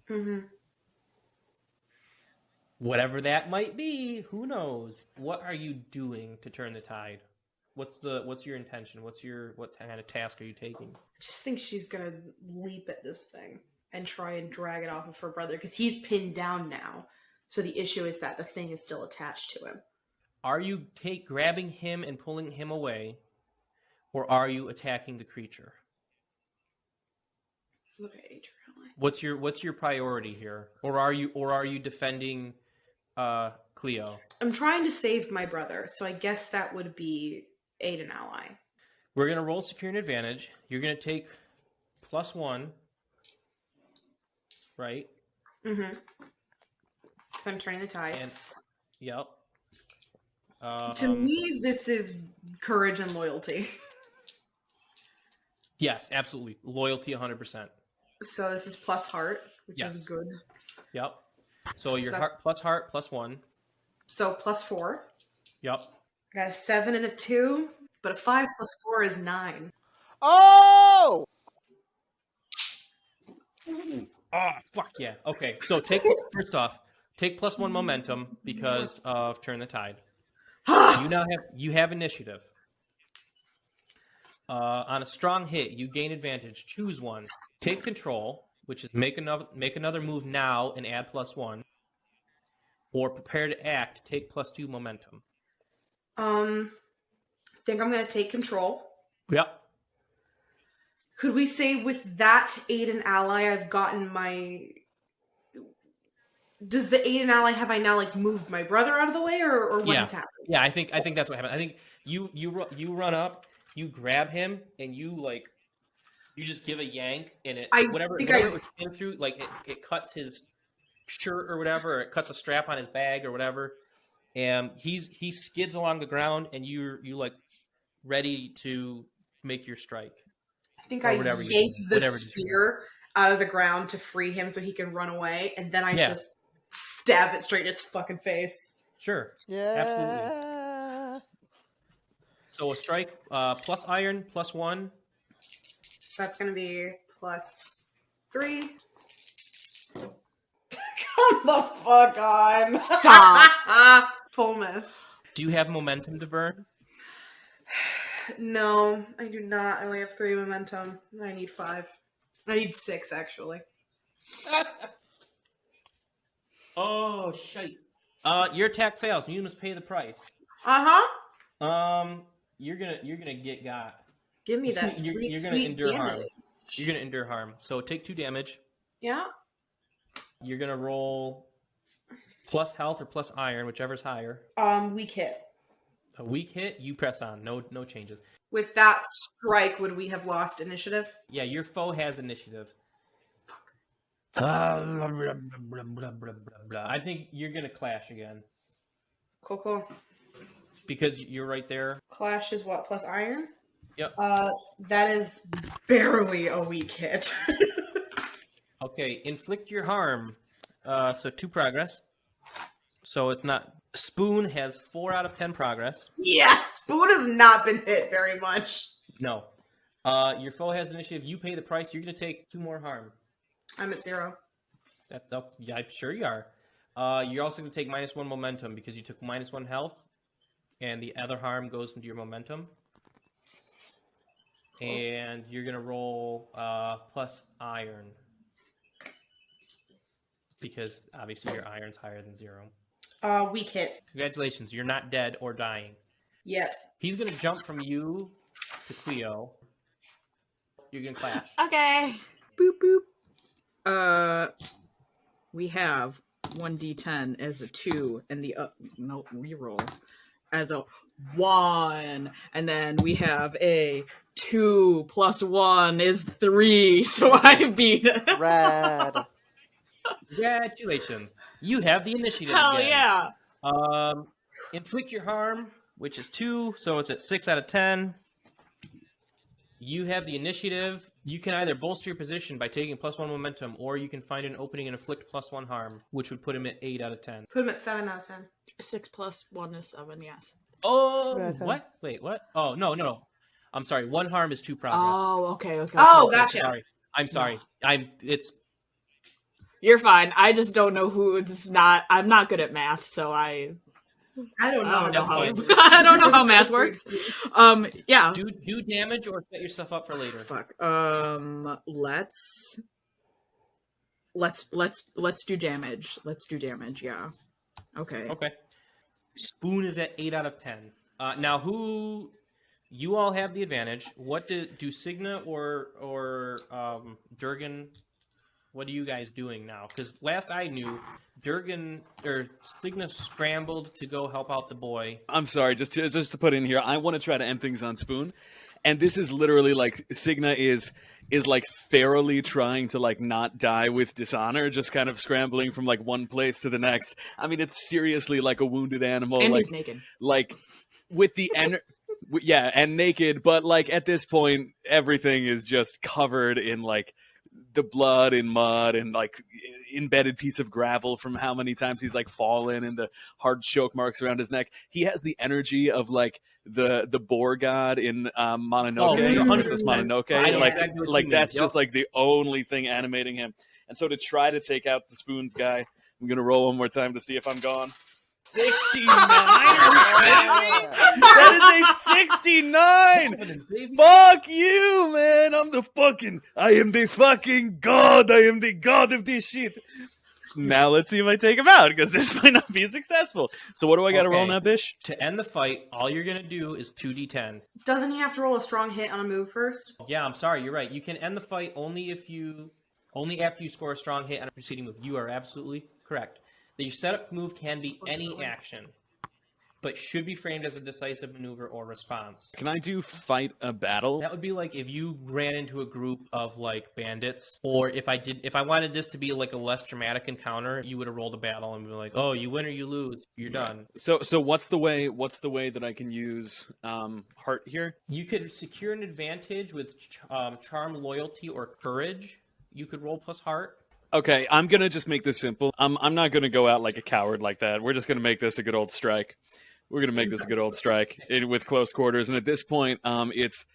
Mm-hmm. Whatever that might be, who knows? What are you doing to turn the tide? What's your intention? What kind of task are you taking? I just think she's gonna leap at this thing and try and drag it off of her brother because he's pinned down now. So the issue is that the thing is still attached to him. Are you grabbing him and pulling him away, or are you attacking the creature? Look at Adrian. What's your priority here, or are you defending Cleo? I'm trying to save my brother, so I guess that would be aid an ally. We're gonna roll secure and advantage. You're gonna take +1, right? Mm-hmm. So I'm turning the tide. And yep. To me, this is courage and loyalty. Yes, absolutely. Loyalty 100%. So this is plus heart, which Yes. is good. Yep. So your that's- heart +1. So +4. Yep. I got a 7 and a 2, but a 5 plus 4 is 9. Oh! Oh, fuck yeah. Okay, so first off, take +1 momentum because of Turn the Tide. You have initiative. On a strong hit, you gain advantage. Choose one. Take control, which is make another move now and add +1. Or prepare to act. Take +2 momentum. Think I'm gonna take control. Yep. Could we say with that aid and ally, I've gotten my... Does the aid and ally, have I now like moved my brother out of the way, or what has happened? Yeah, I think that's what happened. I think you run up, you grab him, and you just give a yank, and whatever it came through, like it cuts his shirt or whatever, or it cuts a strap on his bag or whatever, and he skids along the ground, and you like ready to make your strike. I think I yanked the spear out of the ground to free him so he can run away, and then I just stab it straight in its fucking face. Sure. Yeah. Absolutely. So a strike, plus iron, +1. That's gonna be +3. Come the fuck on. Stop. Full miss. Do you have momentum to burn? No, I do not. I only have 3 momentum. I need 5. I need 6, actually. Oh, shite. Your attack fails. You must pay the price. Uh-huh. You're gonna get got. Give me that You're sweet, gonna sweet endure damage. harm. You're gonna endure harm. So take 2 damage. Yeah. You're gonna roll plus health or plus iron, whichever's higher. Weak hit. A weak hit, you press on. No changes. With that strike, would we have lost initiative? Yeah, your foe has initiative. I think you're gonna clash again Cool. because you're right there. Clash is what? Plus iron? Yep. That is barely a weak hit. Okay, inflict your harm. So 2 progress. So it's not. Spoon has 4 out of 10 progress. Yeah, Spoon has not been hit very much. No. Your foe has initiative. You pay the price. You're gonna take 2 more harm. I'm at 0. Yeah, I'm sure you are. You're also gonna take -1 momentum because you took -1 health, and the other harm goes into your momentum. And you're gonna roll plus iron because obviously your iron's higher than 0. Weak hit. Congratulations, you're not dead or dying. Yes. He's gonna jump from you to Cleo. You're gonna clash. Okay. Boop boop. We have 1d10 as a 2, and the reroll as a 1, and then we have a 2 plus 1 is 3. So I beat it. Rad. Congratulations, you have the initiative. Hell again. yeah. Inflict your harm, which is 2, so it's at 6 out of 10. You have the initiative. You can either bolster your position by taking +1 momentum, or you can find an opening and inflict +1 harm, which would put him at 8 out of 10. Put him at 7 out of 10. 6 plus 1 is 7, yes. Oh, Right. what? Wait, what? Oh, no. I'm sorry. 1 harm is 2 progress. Oh, okay. Oh, gotcha. Sorry. I'm sorry. You're fine. I just don't know who it's not. I'm not good at math, so I don't know. That's how fine. I don't know how math works. Yeah. Do damage or set yourself up for later. Fuck. Let's let's do damage. Let's do damage. Yeah. Okay. Okay. Spoon is at 8 out of 10. Now, who? You all have the advantage. What do Signa or Durgan? What are you guys doing now? Because last I knew, Durgan or Signa scrambled to go help out the boy. I'm sorry, just to put in here, I want to try to end things on Spoon, and this is literally like Signa is like thoroughly trying to like not die with dishonor, just kind of scrambling from like one place to the next. I mean, it's seriously like a wounded animal, And like he's naked. like with the yeah, and naked, but like at this point, everything is just covered in like the blood and mud and like embedded piece of gravel from how many times he's like fallen and the hard choke marks around his neck. He has the energy of like the boar god in Mononoke, Princess 100%. Mononoke. I know Like, exactly what like you that's mean. just like the only thing animating him. And so to try to take out the Spoons guy, I'm gonna roll one more time to see if I'm gone. 69. That is a 69. Fuck you, man. I am the fucking god. I am the god of this shit. Now let's see if I take him out, because this might not be successful. So what do I got to roll now, Bish? To end the fight, all you're going to do is 2d10. Doesn't he have to roll a strong hit on a move first? Yeah, I'm sorry, you're right. You can end the fight only after you score a strong hit on a preceding move. You are absolutely correct. Your setup move can be any action, but should be framed as a decisive maneuver or response. Can I do fight a battle? That would be like if you ran into a group of like bandits, or if I wanted this to be like a less dramatic encounter, you would have rolled a battle and be like, oh, you win or you lose, you're done. So what's the way that I can use heart here? You could secure an advantage with charm, loyalty, or courage. You could roll plus heart. Okay, I'm gonna just make this simple. I'm not gonna go out like a coward like that. We're just gonna make this a good old strike. We're gonna make this a good old strike with close quarters, and at this point, it's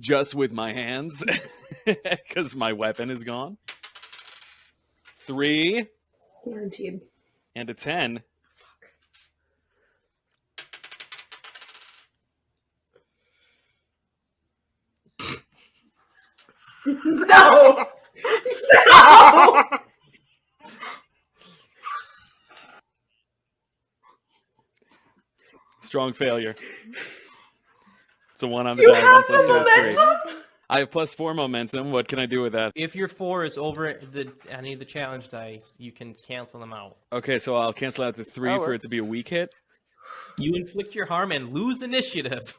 just with my hands because my weapon is gone. 3 Guaranteed. and a 10. No! No! Strong failure. It's a 1 on the You die. have 1 plus 2 is 3. momentum? I have +4 momentum. What can I do with that? If your 4 is over any of the challenge dice, you can cancel them out. Okay, so I'll cancel out the 3 That'll for work. it to be a weak hit. You inflict your harm and lose initiative.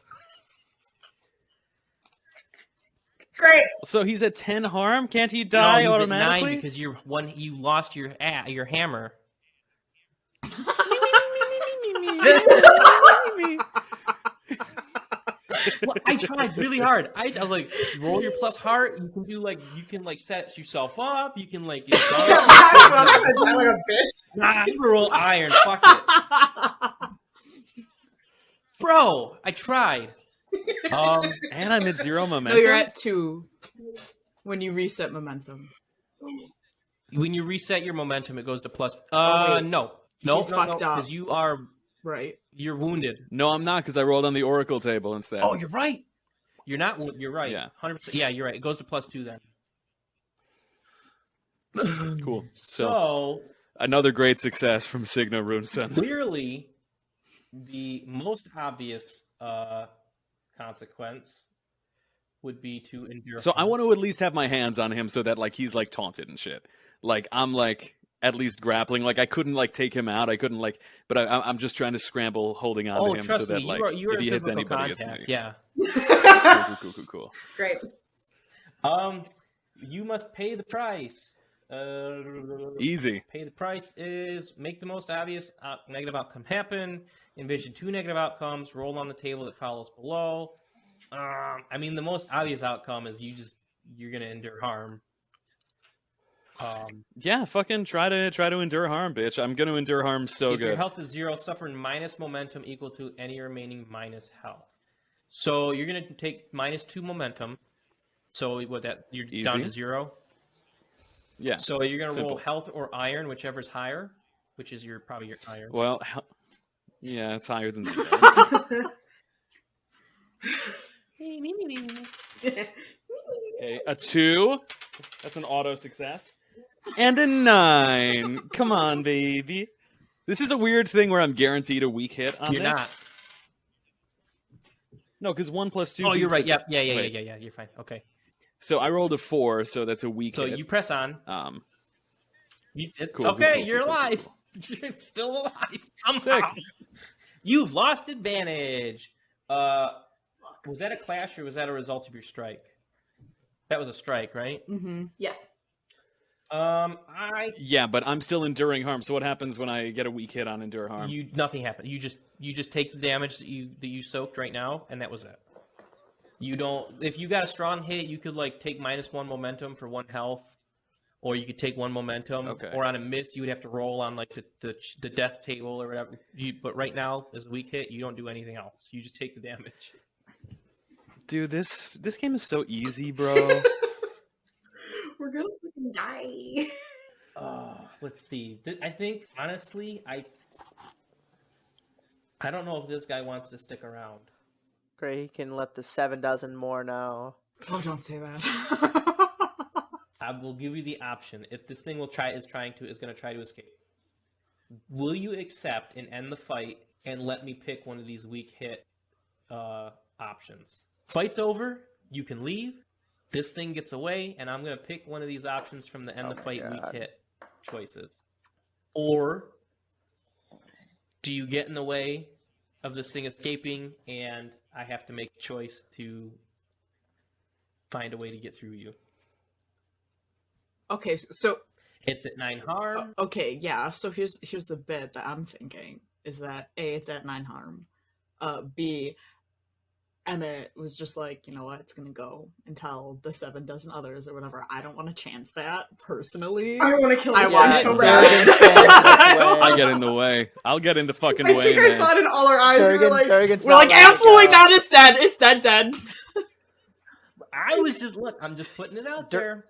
Great. So he's at 10 harm? Can't he No, die he's at automatically? 9 because you lost your hammer. Well, I tried really hard. I was like, roll your plus heart. You can set yourself up. You can like get I'm like a bitch. nah, I'm gonna roll iron. Fuck it, bro. I tried. And I'm at 0 No, momentum. you're at 2 when you reset momentum. When you reset your momentum, it goes to plus. wait. No, He's fucked up. because Right. you're wounded. No, I'm not, because I rolled on the Oracle table instead. Oh, you're right. You're not. You're right. Yeah. 100%. Yeah, you're right. It goes to plus 2 then. Cool. So Another great success from Signa Runeson. clearly, the most obvious consequence would be to endure. So I want to at least have my hands on him so that like he's like taunted and shit. Like I'm like at least grappling. Like I couldn't like take him out. I couldn't like, but I'm just trying to scramble, holding on to him trust so that me, like you are if he in hits physical anybody, contact. it's me. Yeah. Cool. Great. You must pay the price. Easy. Pay the price is make the most obvious negative outcome happen. Envision 2 negative outcomes. Roll on the table that follows below. I mean, the most obvious outcome is you're gonna endure harm. Yeah, fucking try to endure harm, bitch. I'm gonna endure harm so If your good. health is 0, suffer minus momentum equal to any remaining minus health. So you're gonna take -2 momentum. So what you're down to Easy. 0. Yeah. So you're gonna roll Simple. health or iron, whichever's higher, which is probably your iron. Well, yeah, it's higher than 0. Okay, a 2. That's an auto success. And a 9. Come on, baby. This is a weird thing where I'm guaranteed a weak hit on You're this. not. No, because 1 + 2. Oh, you're beats right. it. Yeah. Wait. You're fine. Okay. So I rolled a 4, so that's a weak So hit. you press on. Cool, Okay, cool, you're cool, alive. cool. You're still alive somehow. You've lost advantage. Was that a clash or was that a result of your strike? That was a strike, right? Mm-hmm. Yeah. Yeah, but I'm still enduring harm. So what happens when I get a weak hit on endure harm? Nothing happened. You just take the damage that you soaked right now, and that was it. You don't. If you got a strong hit, you could like take -1 momentum for 1 health, or you could take 1 momentum. Okay. Or on a miss, you would have to roll on like the death table or whatever. But right now, as a weak hit, you don't do anything else. You just take the damage. Dude, this game is so easy, bro. We're gonna fucking die. Let's see. I think honestly, I don't know if this guy wants to stick around. Great, he can let the 7 dozen more know. Oh, don't say that. I will give you the option. If this thing is going to try to escape, will you accept and end the fight and let me pick one of these weak hit options? Fight's over. You can leave. This thing gets away, and I'm going to pick one of these options from the end the fight weak hit choices. Or do you get in the way of this thing escaping, and I have to make a choice to find a way to get through you? Okay, so It's at 9 harm. okay, yeah. So here's the bit that I'm thinking is that A, it's at 9 harm. B, Emmett was just like, you know what, it's gonna go until the 7 dozen others or whatever. I don't want to chance that personally. I don't want to kill this I guy want so it bad. I get in the way. I'll get in the fucking I way, think I man. saw it in all our eyes. We were like, We're like, absolutely not. It's dead. It's dead. I was just I'm just putting it out there.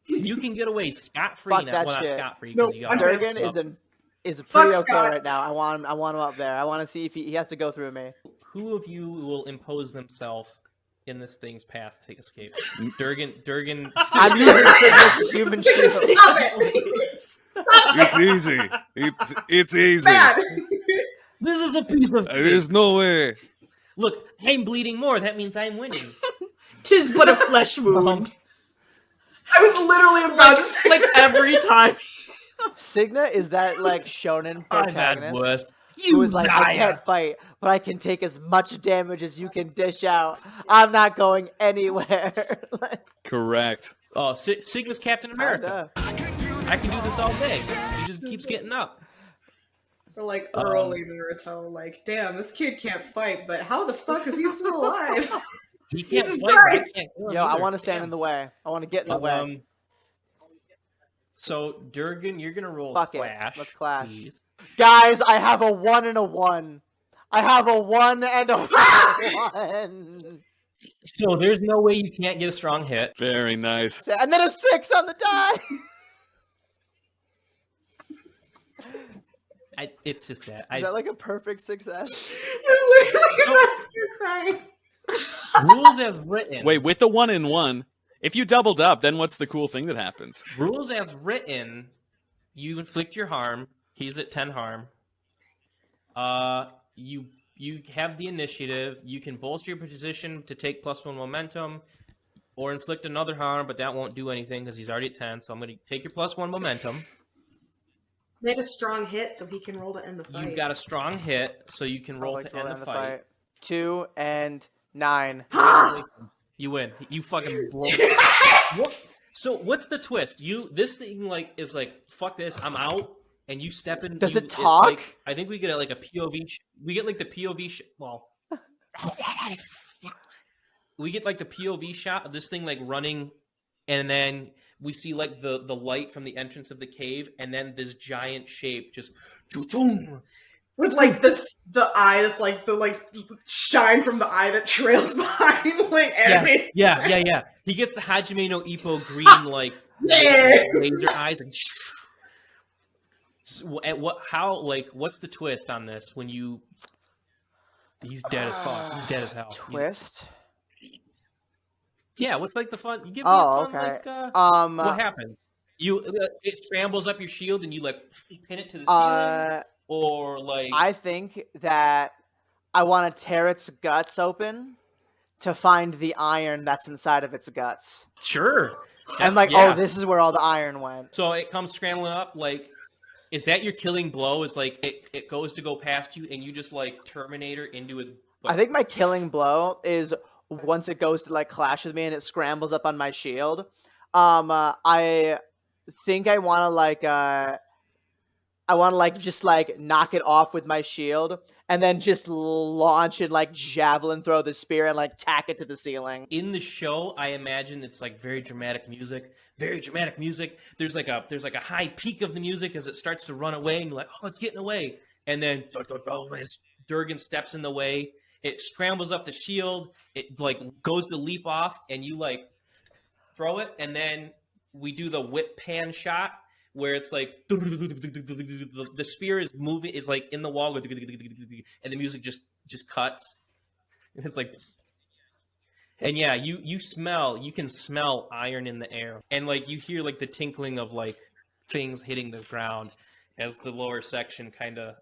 You can get away scot-free Fuck now. that Well, not shit. scot-free No, because you I'm got pissed. Durgan is Fuck pretty okay Scott. right now. I want him up there. I want to see if he has to go through me. Who of you will impose themselves in this thing's path to escape? Durgan. I'm using Sigma's human shield. stop it. It's easy. It's easy. Bad. This is a piece of. There's no way. Look, I'm bleeding more. That means I'm winning. 'Tis but a flesh wound. I was literally about to say Like every time. Signa is that like shonen I've had protagonist worse. who is like, I can't fight, but I can take as much damage as you can dish out. I'm not going anywhere. Like, Correct. Oh, Sigma's Captain America. kinda. I can do this all day. He just keeps getting up. Or like early Naruto, like, damn, this kid can't fight, but how the fuck is he still alive? He can't Jesus fight. But I Christ. can't kill him Yo, I either. want to stand in the way. I want to get in the way. So Durgan, you're gonna roll Fuck it. clash. Let's clash. Please. Guys, I have a 1 and a 1. I have a 1 and a 1. So there's no way you can't get a strong hit. Very nice. And then a 6 on the die. It's just that. Is that like a perfect success? I'm literally So- about to start crying. Rules as written. Wait, with the 1 and 1, if you doubled up, then what's the cool thing that happens? Rules as written, you inflict your harm. He's at 10 harm. You have the initiative. You can bolster your position to take +1 momentum, or inflict another harm, but that won't do anything because he's already at 10. So I'm going to take your +1 momentum. Made a strong hit so he can roll to end the fight. You've got a strong hit, so you can roll to end the fight. 2 and 9. You win. You fucking blow. What? So what's the twist? This thing is like fuck this. I'm out, and you step in. Does it it's talk? like- I think we get like a POV. We get like the POV. Well, we get like the POV shot of this thing like running, and then we see like the light from the entrance of the cave, and then this giant shape just with like the eye that's like the shine from the eye that trails behind like anime. Yeah. He gets the Hajime no Ippo green like laser eyes and. So, at what's the twist on this when you? He's dead as fuck. He's dead as hell. Twist? Yeah, what's like the fun? You give me Oh, a fun okay. what happens? it scrambles up your shield and you like pin it to the ceiling, or like I think that I want to tear its guts open to find the iron that's inside of its guts. sure. And like, yeah. oh, this is where all the iron went. So it comes scrambling up. Like, is that your killing blow? Is like it goes to go past you and you just like Terminator into its. I think my killing blow is once it goes to like clash with me and it scrambles up on my shield. I think I want to just like knock it off with my shield and then just launch and like javelin throw the spear and like tack it to the ceiling. In the show, I imagine it's like very dramatic music. Very dramatic music. There's like a high peak of the music as it starts to run away, and you're like, oh, it's getting away. And then as Durgan steps in the way, it scrambles up the shield. It like goes to leap off, and you like throw it, and then we do the whip pan shot where it's like the spear is moving, is like in the wall, and the music just cuts, and it's like, and yeah, you can smell iron in the air, and like you hear like the tinkling of like things hitting the ground as the lower section kind of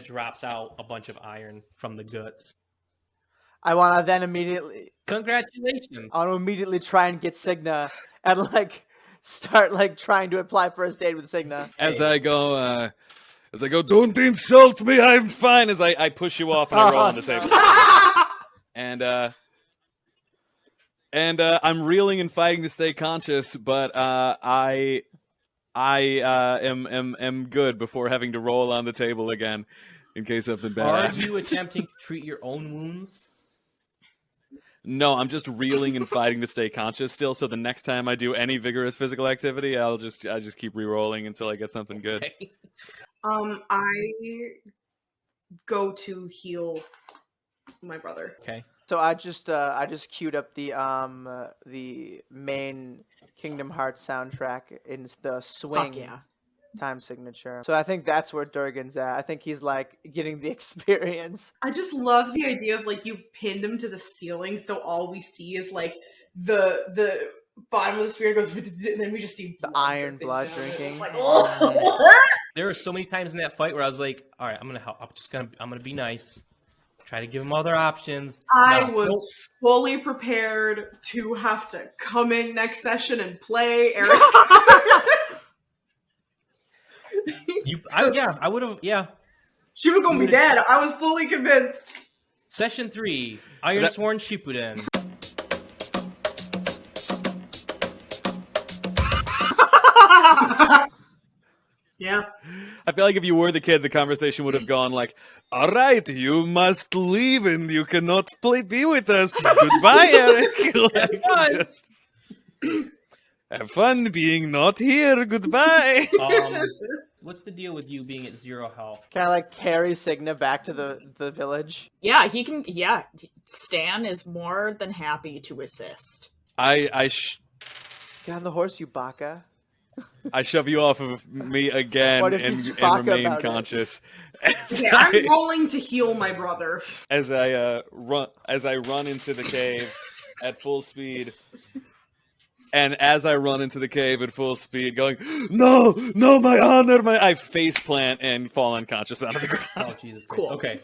drops out a bunch of iron from the guts. I want to then immediately. Congratulations! I want to immediately try and get Cigna and like start like trying to apply first aid with Cigna. As I go, don't insult me, I'm fine. As I push you off and I roll on the table. And I'm reeling and fighting to stay conscious, but I am good before having to roll on the table again in case something bad Are happens. you attempting to treat your own wounds? No, I'm just reeling and fighting to stay conscious still. So the next time I do any vigorous physical activity, I just keep re-rolling until I get something good. Okay. I go to heal my brother. Okay. So I just queued up the main Kingdom Hearts soundtrack in the swing Fuck yeah. time signature. So I think that's where Durgan's at. I think he's like getting the experience. I just love the idea of like you pinned him to the ceiling, so all we see is like the bottom of the spear goes, and then we just see The iron blood drinking. It's like, oh. There were so many times in that fight where I was like, all right, I'm gonna help. I'm gonna be nice. Try to give him other options. I No. was fully prepared to have to come in next session and play Eric. I would have. Yeah. She was gonna be dead. I was fully convinced. Session 3, Ironsworn Shippuden. Yeah. I feel like if you were the kid, the conversation would have gone like, all right, you must leave and you cannot be with us. Goodbye, Eric. Like, just have fun being not here. Goodbye. What's the deal with you being at 0 health? Can I like carry Cigna back to the village? Yeah, he can. Yeah, Stan is more than happy to assist. I Get on the horse, you baka. shove you off of me again What if and he's fuck remain about it? conscious. Okay, I'm rolling to heal my brother. As I run into the cave at full speed. And as I run into the cave at full speed, going, no, my honor, I face plant and fall unconscious out of the ground. Oh, Jesus Christ. Cool. Okay.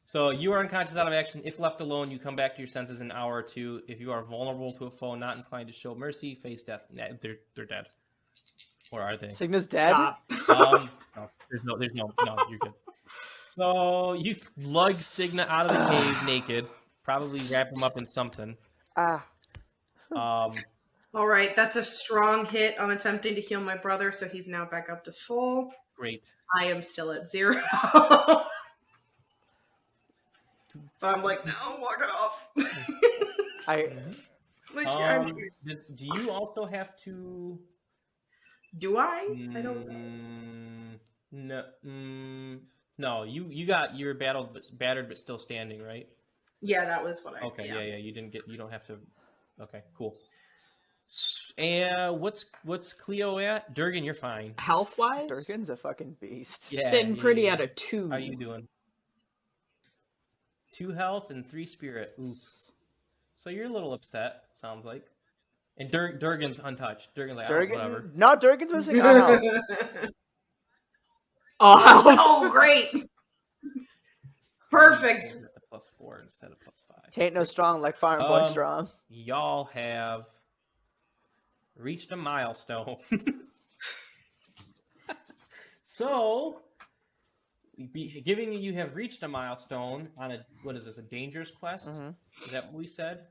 So you are unconscious out of action. If left alone, you come back to your senses in an hour or two. If you are vulnerable to a foe not inclined to show mercy, face death. Nah, they're dead. Or are they? Cigna's dead? Stop. No, you're good. So you lug Cigna out of the cave naked. Probably wrap him up in something. Ah. All right, that's a strong hit. I'm attempting to heal my brother, so he's now back up to full. Great. I am still at 0. But I'm like, no, walk it off. Like, yeah, Do you also have to? do I? I don't. No. You got your battered but still standing, right? Yeah, that was what I. Okay. Yeah. You don't have to. Okay. Cool. And what's Cleo at? Durgan, you're fine. Health wise, Durgan's a fucking beast. Yeah, sitting pretty yeah. at a 2. How you doing? 2 health and 3 spirit. Oof. So you're a little upset, sounds like. And Durgan's untouched. Durgan's like, whatever. Durgan? No, Durgan's missing our health. Oh, great. Perfect. At the +4 instead of +5. Tain't no strong like Farm Boy strong. Y'all have reached a milestone. So, you have reached a milestone on what is this, a dangerous quest? Mm-hmm. Is that what we said?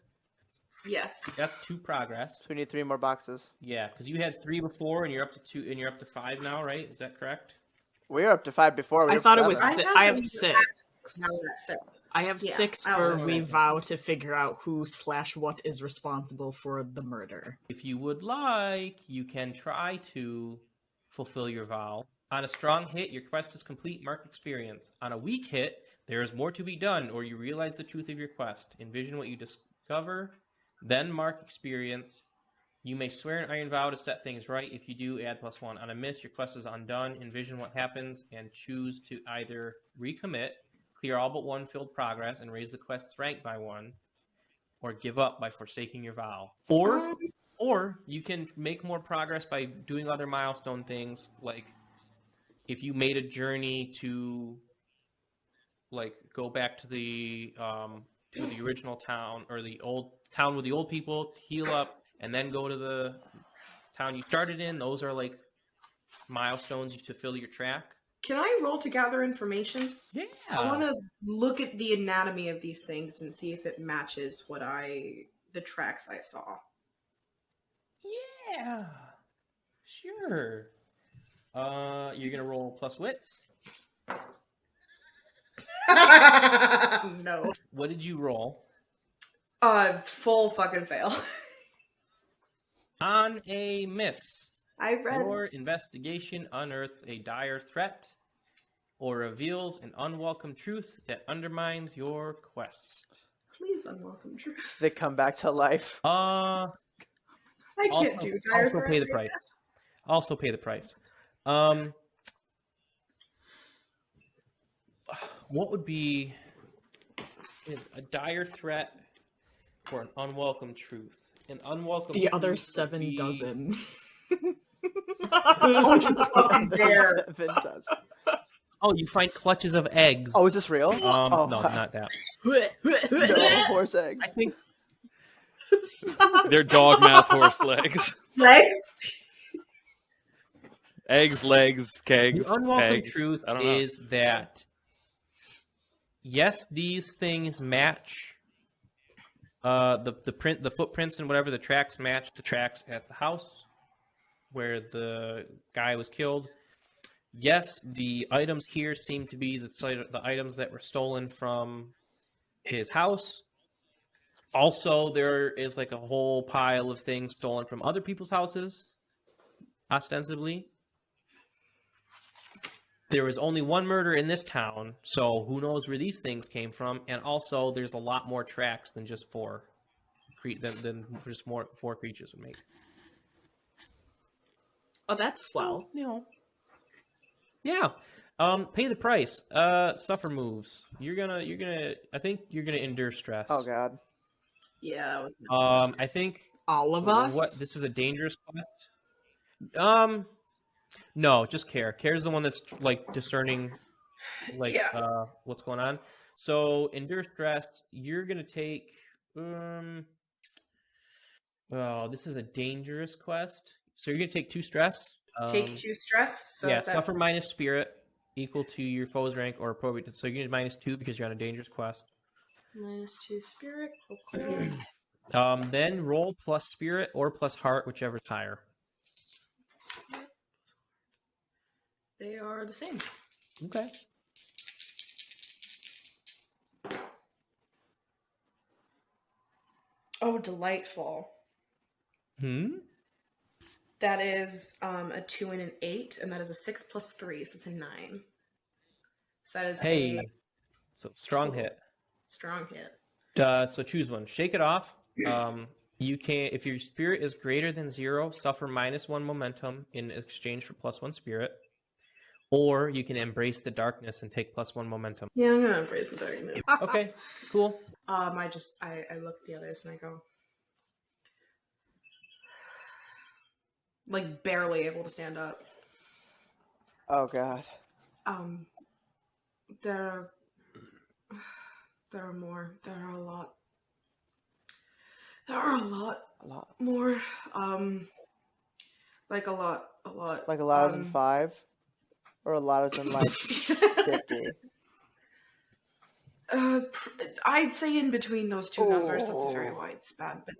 Yes. That's 2 progress. So we need 3 more boxes. Yeah, because you had 3 before, and you're up to 2, and you're up to 5 now, right? Is that correct? We were up to 5 before. I thought it was seven. 6. I have 6. Now we're at 6. I have Yeah, 6 I was for gonna we say. vow to figure out who/what is responsible for the murder. If you would like, you can try to fulfill your vow. On a strong hit, your quest is complete. Mark experience. On a weak hit, there is more to be done, or you realize the truth of your quest. Envision what you discover, then mark experience. You may swear an iron vow to set things right. If you do, add +1. On a miss, your quest is undone. Envision what happens and choose to either recommit, clear all but 1 filled progress, and raise the quest's rank by 1, or give up by forsaking your vow. Or you can make more progress by doing other milestone things, like if you made a journey to, like, go back to the original town, or the old town with the old people, heal up, and then go to the town you started in. Those are like milestones to fill your track. Can I roll to gather information? Yeah. I want to look at the anatomy of these things and see if it matches the tracks I saw. Yeah. Sure. You're gonna roll plus wits. No. What did you roll? Full fucking fail. On a miss, I read. your investigation unearths a dire threat or reveals an unwelcome truth that undermines your quest. Please unwelcome truth. They come back to life. I can't do dire Also pay the threat. price. Also pay the price. What would be a dire threat or an unwelcome truth? An unwelcome The truth other would 7 be- dozen. Dare. 7 does. Oh, you find clutches of eggs. Oh, is this real? No, not that. No, horse eggs. I think They're dog mouth horse legs. Legs? Eggs, legs, kegs, the unwelcome pegs. truth I don't know. is that yes, these things match. The footprints and whatever, the tracks match the tracks at the house where the guy was killed. Yes, the items here seem to be the items that were stolen from his house. Also, there is like a whole pile of things stolen from other people's houses, ostensibly. There was only 1 murder in this town, so who knows where these things came from. And also, there's a lot more tracks than just 4 than just 4 creatures would make. Oh, that's swell. So, you know, yeah. Pay the price. Suffer moves. You're gonna. I think you're gonna endure stress. Oh god. Yeah, that was. I think All of us? what this is a dangerous quest. No, just Care. Care's the one that's like discerning, like Yeah. what's going on. So endure stress. You're gonna take. Oh, this is a dangerous quest. So you're gonna take 2 stress. Take 2 stress. So yeah, is that- suffer minus spirit equal to your foe's rank or appropriate. So you're gonna -2 because you're on a dangerous quest. -2 spirit. Okay. Then roll plus spirit or plus heart, whichever's higher. They are the same. Okay. Oh, delightful. That is a 2 and an 8, and that is a 6 plus 3, so it's a 9. So that is a So strong hit. strong hit. So choose one. Shake it off. You can, if your spirit is greater than 0, suffer -1 momentum in exchange for +1 spirit, or you can embrace the darkness and take +1 momentum. Yeah, I'm gonna embrace the darkness. Okay, cool. I look at the others and I go, like barely able to stand up. Oh god. There are more. There are a lot. There are a lot A lot. more. Like a lot. Like a lot as in 5? Or a lot as in like 50? I'd say in between those two numbers, that's a very wide span, but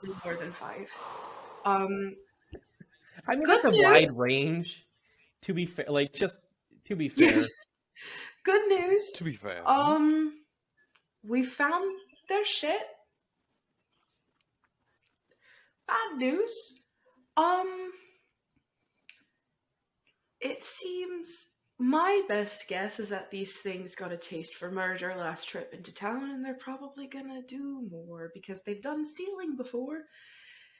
definitely more than 5. I mean, Good that's a news. wide range. To be fair, like just to be fair. Good news. To be fair. We found their shit. Bad news. It seems my best guess is that these things got a taste for murder last trip into town, and they're probably gonna do more because they've done stealing before.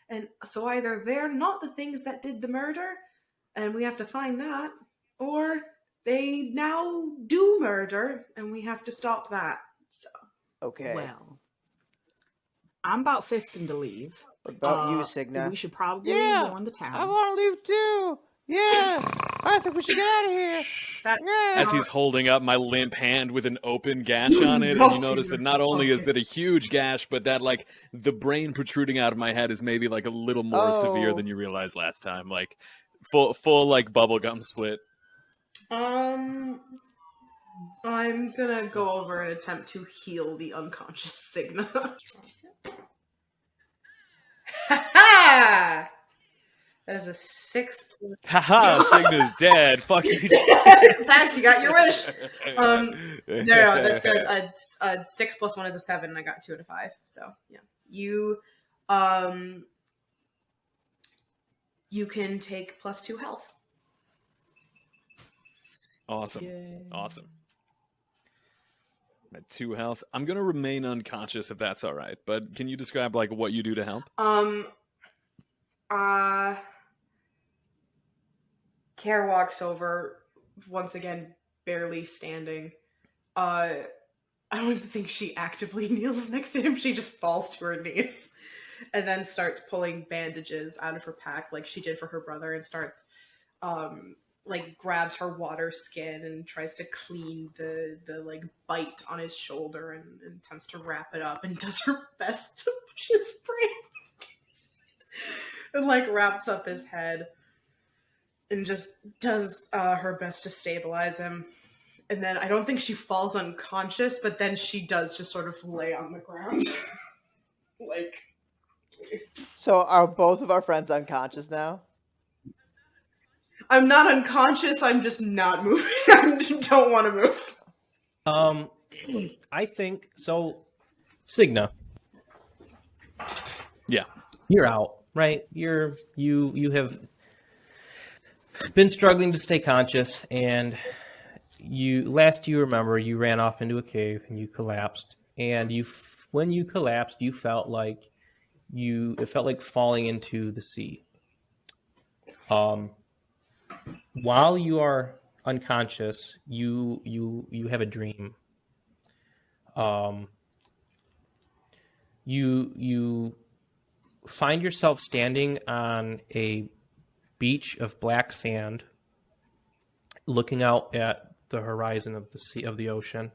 And so either they're not the things that did the murder, and we have to find that, or they now do murder, and we have to stop that. So Okay. Well, I'm about fixing to leave. What about you, Signa? We should probably Yeah, warn the town. I want to leave too. Yeah, I think we should get out of here. that Yeah. As he's holding up my limp hand with an open gash on it, and you notice that not only is that a huge gash, but that like the brain protruding out of my head is maybe like a little more severe than you realized last time. Like full like bubblegum split. I'm gonna go over and attempt to heal the unconscious Signa. Ha ha! That is a 6 plus. Haha, Signa's dead. Fuck you. Tax, you got your wish. No, that's a 6 plus 1 is a 7, and I got 2 out of 5. So yeah, you can take plus 2 health. Awesome. Yay. Awesome. At 2 health. I'm gonna remain unconscious if that's all right. But can you describe like what you do to help? Care walks over, once again, barely standing. I don't even think she actively kneels next to him. She just falls to her knees and then starts pulling bandages out of her pack like she did for her brother, and starts like grabs her water skin and tries to clean the like bite on his shoulder, and attempts to wrap it up, and does her best to push his brain and like wraps up his head and just does her best to stabilize him. And then I don't think she falls unconscious, but then she does just sort of lay on the ground. Like, So are both of our friends unconscious now? I'm not unconscious, I'm just not moving. I don't want to move. I think so. Signa. Yeah. You're out, right? You have been struggling to stay conscious, and last you remember, you ran off into a cave and you collapsed. And when you collapsed, you felt like it felt like falling into the sea. While you are unconscious, you have a dream. You find yourself standing on a beach of black sand, looking out at the horizon of the sea, of the ocean.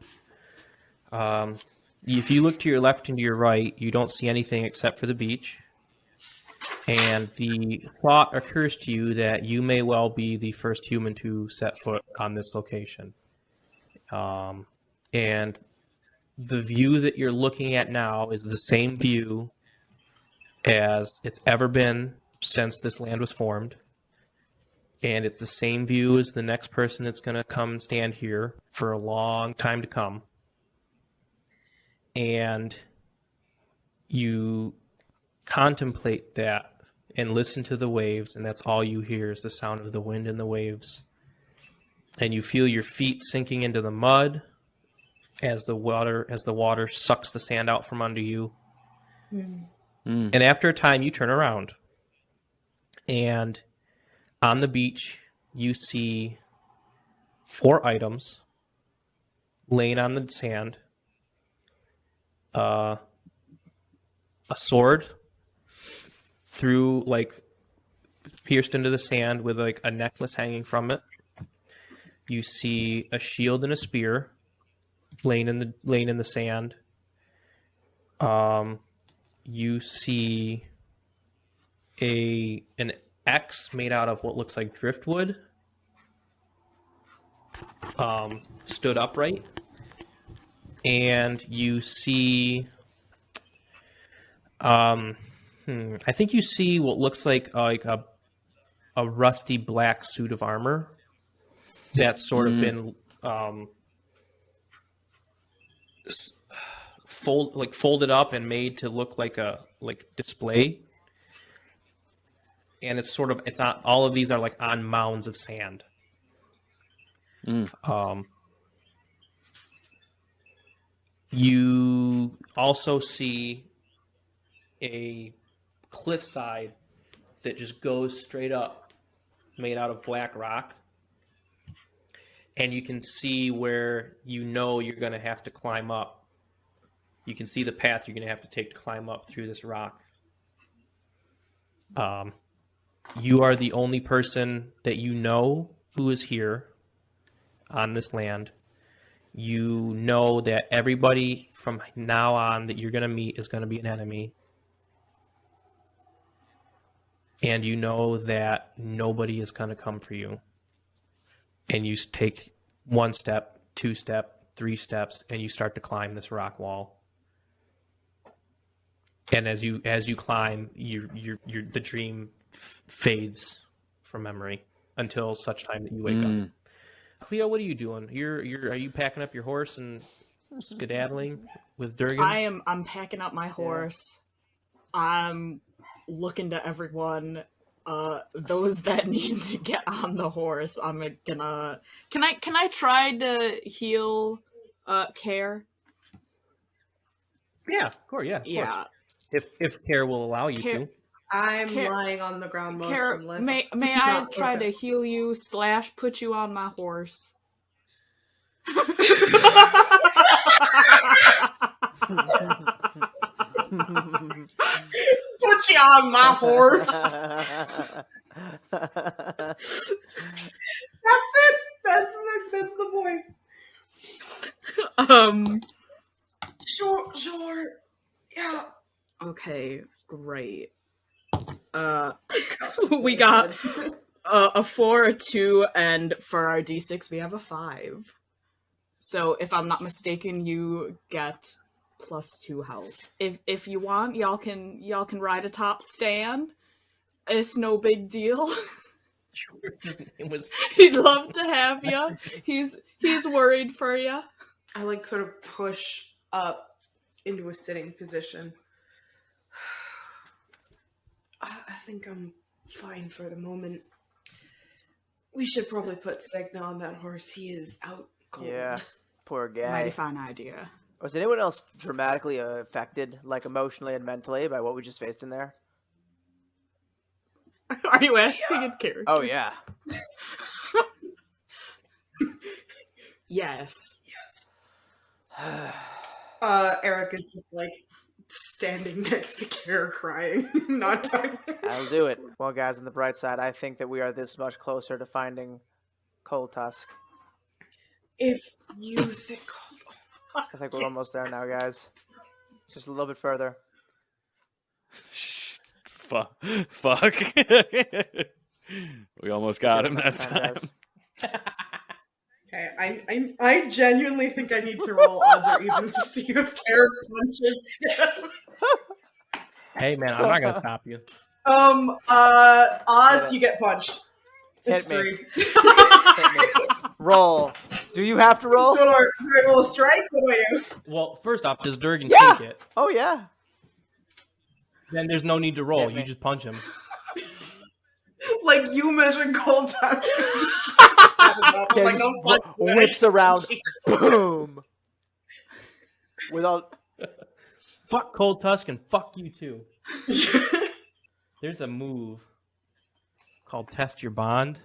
If you look to your left and to your right, you don't see anything except for the beach. And the thought occurs to you that you may well be the first human to set foot on this location. And the view that you're looking at now is the same view as it's ever been since this land was formed. And it's the same view as the next person that's going to come and stand here for a long time to come. And you contemplate that and listen to the waves, and that's all you hear is the sound of the wind and the waves. And you feel your feet sinking into the mud as the water sucks the sand out from under you. And after a time, you turn around, and on the beach, you see 4 items laying on the sand. A sword through like pierced into the sand with like a necklace hanging from it. You see a shield and a spear laying in the sand. You see an X made out of what looks like driftwood. Stood upright, and you see, I think you see what looks like a rusty black suit of armor that's sort of been folded up and made to look like a display. And it's on, all of these are like on mounds of sand. You also see a cliffside that just goes straight up, made out of black rock. And you can see where you're going to have to climb up. You can see the path you're going to have to take to climb up through this rock. You are the only person that you know who is here on this land. You know that everybody from now on that you're going to meet is going to be an enemy. And you know that nobody is going to come for you. And you take 1 step, 2 step, 3 steps, and you start to climb this rock wall. And as you climb, the dream fades from memory until such time that you wake up. Cleo, what are you doing? Are you packing up your horse and skedaddling with Durgan? I'm packing up my horse. I'm looking to everyone. Those that need to get on the horse, I'm gonna. Can I try to heal Care? Yeah, of course. Yeah, of Yeah. course. If Care will allow you to. I'm lying on the ground motionless. May I try to heal you / put you on my horse? Put you on my horse. That's it. That's the voice. Sure. Yeah. Okay, great. We got a 4, a 2, and for our D6 we have a 5. So if I'm not mistaken, you get +2 health. If you want, y'all can ride atop Stan. It's no big deal. He'd love to have you. He's worried for you. I sort of push up into a sitting position. I think I'm fine for the moment. We should probably put Segna on that horse. He is out cold. Yeah, poor guy. Mighty fine idea. Was anyone else dramatically affected, like emotionally and mentally, by what we just faced in there? Are you asking in character? Oh, yeah. Yes. Eric is just standing next to Kara crying, not talking. I'll do it. Well, guys, on the bright side, I think that we are this much closer to finding Cold Tusk. If you say cold, I think we're almost there now, guys. Just a little bit further. Fuck. We almost got him that time. Okay, I genuinely think I need to roll odds or evens to see if Kara punches him. Hey man, I'm not gonna stop you. Odds, you get punched. Hit It's me. 3. Hit me. Roll. Do you have to roll? Do I roll a strike? What do I do? Well, first off, does Durgan Yeah! take it? Oh, yeah. Then there's no need to roll. Hit me. You just punch him. You measure cold tusk. Ken whips around. Boom. Without. Fuck Cold Tusk and fuck you too. There's a move called Test Your Bond.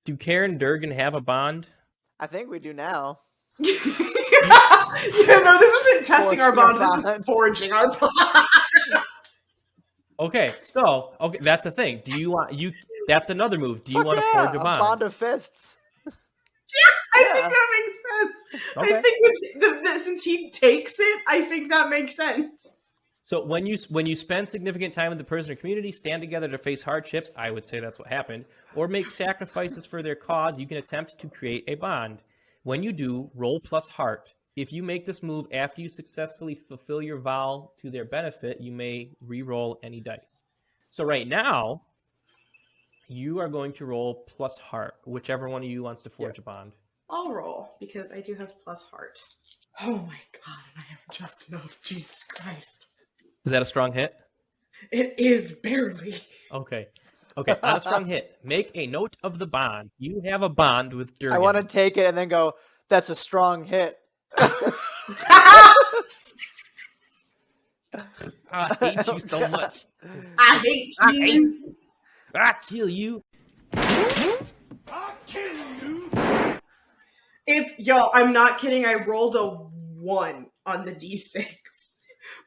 Do Karen and Durgan have a bond? I think we do now. Yeah, no, this isn't testing our bond. This is forging our bond. Okay, so that's the thing. Do you want That's another move. Do you want to forge a bond? bond of fists. I think that makes sense. Okay. I think since he takes it, I think that makes sense. So when you spend significant time with the person or community, stand together to face hardships, I would say that's what happened, or make sacrifices for their cause, you can attempt to create a bond. When you do, roll plus heart. If you make this move after you successfully fulfill your vow to their benefit, you may re-roll any dice. So right now, you are going to roll plus heart, whichever one of you wants to forge a bond. I'll roll because I do have plus heart. Oh my god, and I have just enough. Jesus Christ. Is that a strong hit? It is barely. Okay. Okay, on a strong hit, make a note of the bond. You have a bond with Durgan. I want to take it and then go, that's a strong hit. I hate you so much. I hate you. I kill you. I'm not kidding. I rolled a 1 on the d6,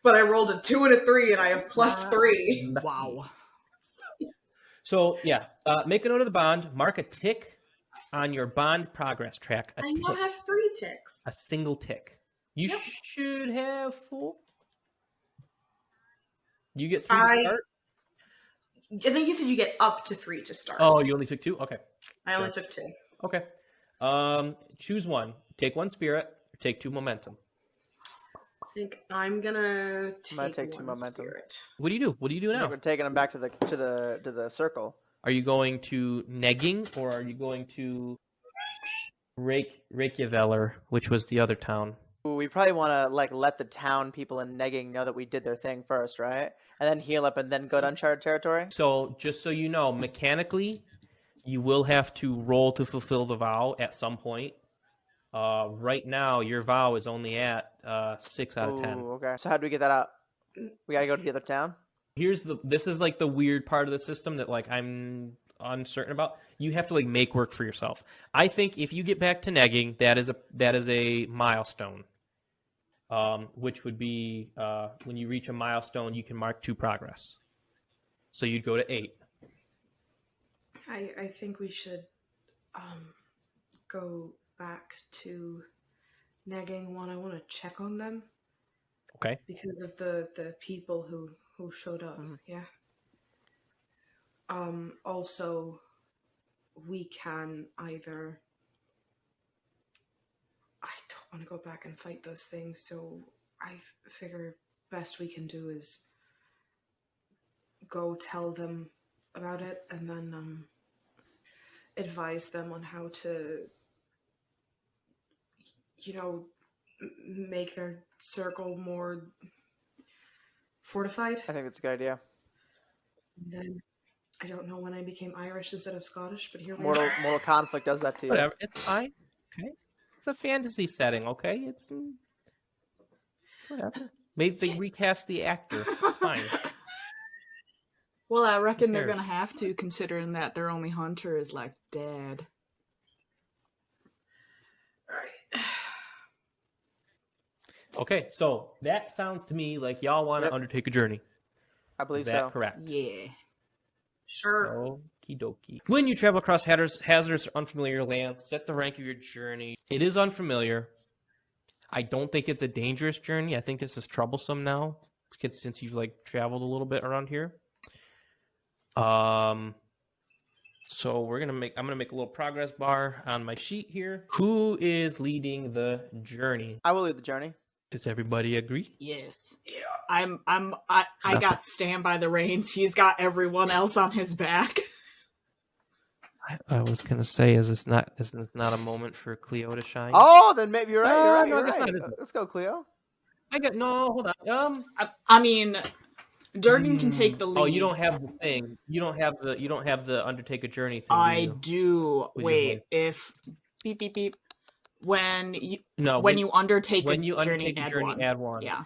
but I rolled a 2 and a 3, and I have plus 3. Wow. So yeah, make a note of the bond. Mark a tick on your bond progress track. I now have 3 ticks. A single tick. You should have 4. You get 3 to start? I think you said you get up to 3 to start. Oh, you only took 2? Okay. I only took 2. Okay. Choose one. Take 1 spirit, or take 2 momentum. I think I'm gonna take 2 1 momentum. spirit. What do you do? What do you do I think now? we're taking them back to the circle. Are you going to negging, or are you going to Reykjaveller, which was the other town? We probably want to let the town people in negging know that we did their thing first, right? And then heal up and then go to uncharted territory. So just so you know, mechanically, you will have to roll to fulfill the vow at some point. Right now, your vow is only at 6 out of 10. Ooh, okay. So how do we get that out? We gotta go to the other town. This is like the weird part of the system that I'm uncertain about. You have to make work for yourself. I think if you get back to negging, that is a milestone. Which would be when you reach a milestone, you can mark 2 progress. So you'd go to 8. I think we should go back to negging 1. I want to check on them. Okay. Because of the people who showed up. Mm-hmm. Yeah. Also, we can either. I don't want to go back and fight those things, so I figure best we can do is go tell them about it and then advise them on how to, make their circle more fortified. I think that's a good idea. And then I don't know when I became Irish instead of Scottish, but here we Mortal are. Mortal Conflict does that to you. Whatever. It's fine. Okay. It's a fantasy setting, okay? It's whatever. Maybe they recast the actor. It's fine. Well, I reckon they're cares? gonna have to, considering that their only hunter is dead. Alright. Okay, so that sounds to me like y'all want to undertake a journey. I believe Is that so. correct? Yeah. Sure. Okie dokie. When you travel across hazardous or unfamiliar lands, set the rank of your journey. It is unfamiliar. I don't think it's a dangerous journey. I think this is troublesome now, since you've traveled a little bit around here. So I'm gonna make a little progress bar on my sheet here. Who is leading the journey? I will lead the journey. Does everybody agree? Yes. Yeah. I got Stan by the reins. He's got everyone else on his back. I was gonna say, is this not a moment for Cleo to shine? Oh, then maybe you're right. No, I You're guess right. not. Let's go, Cleo. Hold on. I mean, Durgan can take the lead. Oh, you don't have the thing. You don't have the undertake a journey thing. I do. do. With your Wait, voice. if beep beep beep. When you undertake a journey, add 1. Yeah.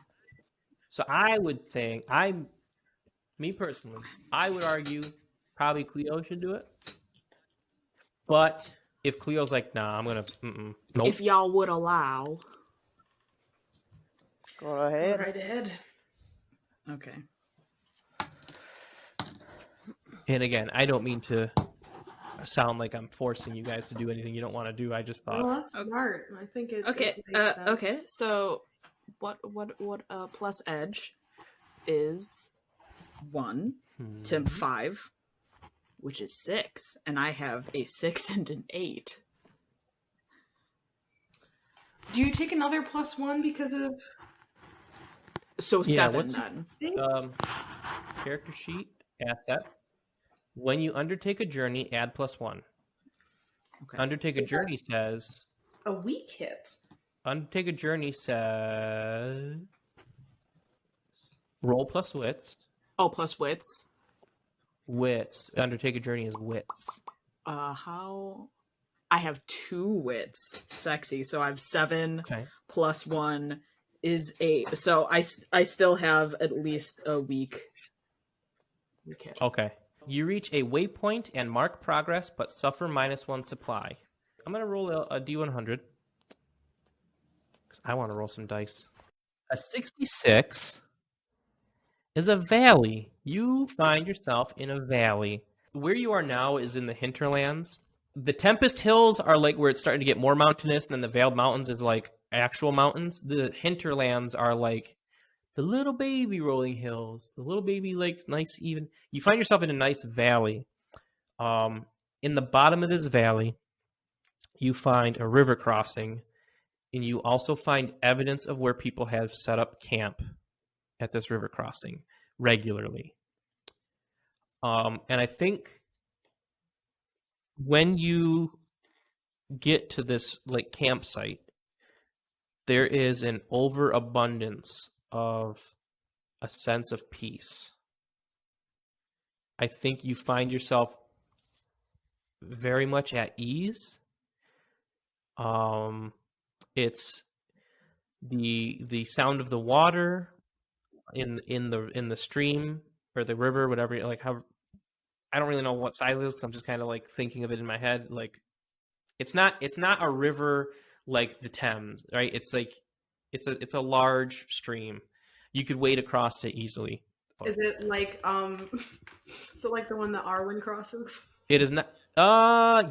So I would think me personally, I would argue probably Cleo should do it. But if Cleo's like, nah, I'm gonna, nope. If y'all would allow. Go ahead. Right ahead. Okay. And again, I don't mean to sound like I'm forcing you guys to do anything you don't want to do. I just thought. Well, that's smart. I think it Okay. makes sense. Okay. So, what plus edge is 1 to 5, which is 6, and I have a 6 and an 8. Do you take another +1 because of? So Yeah, 7 what's- then. Character sheet asset. When you undertake a journey, add +1. Okay. Undertake a journey says. A weak hit. Undertake a journey says. Roll plus wits. Oh, plus wits. Wits. Undertake a journey is wits. How? I have 2 wits. Sexy. So I have 7 Okay. plus 1 is 8. So I still have at least a weak hit. Okay. You reach a waypoint and mark progress, but suffer -1 supply. I'm going to roll a D100. Because I want to roll some dice. A 66 is a valley. You find yourself in a valley. Where you are now is in the Hinterlands. The Tempest Hills are like where it's starting to get more mountainous, and then the Veiled Mountains is like actual mountains. The Hinterlands are like the little baby rolling hills, the little baby, like, nice even. You find yourself in a nice valley. In the bottom of this valley, you find a river crossing, and you also find evidence of where people have set up camp at this river crossing regularly. And I think when you get to this like campsite, there is an overabundance of a sense of peace. I think you find yourself very much at ease. It's the sound of the water in the stream or the river, whatever. Like, how, I don't really know what size it is because I'm just kind of like thinking of it in my head. Like, it's not a river like the Thames, right? It's like it's a large stream. You could wade across it easily. Is it like is it like the one that Arwen crosses? It is not.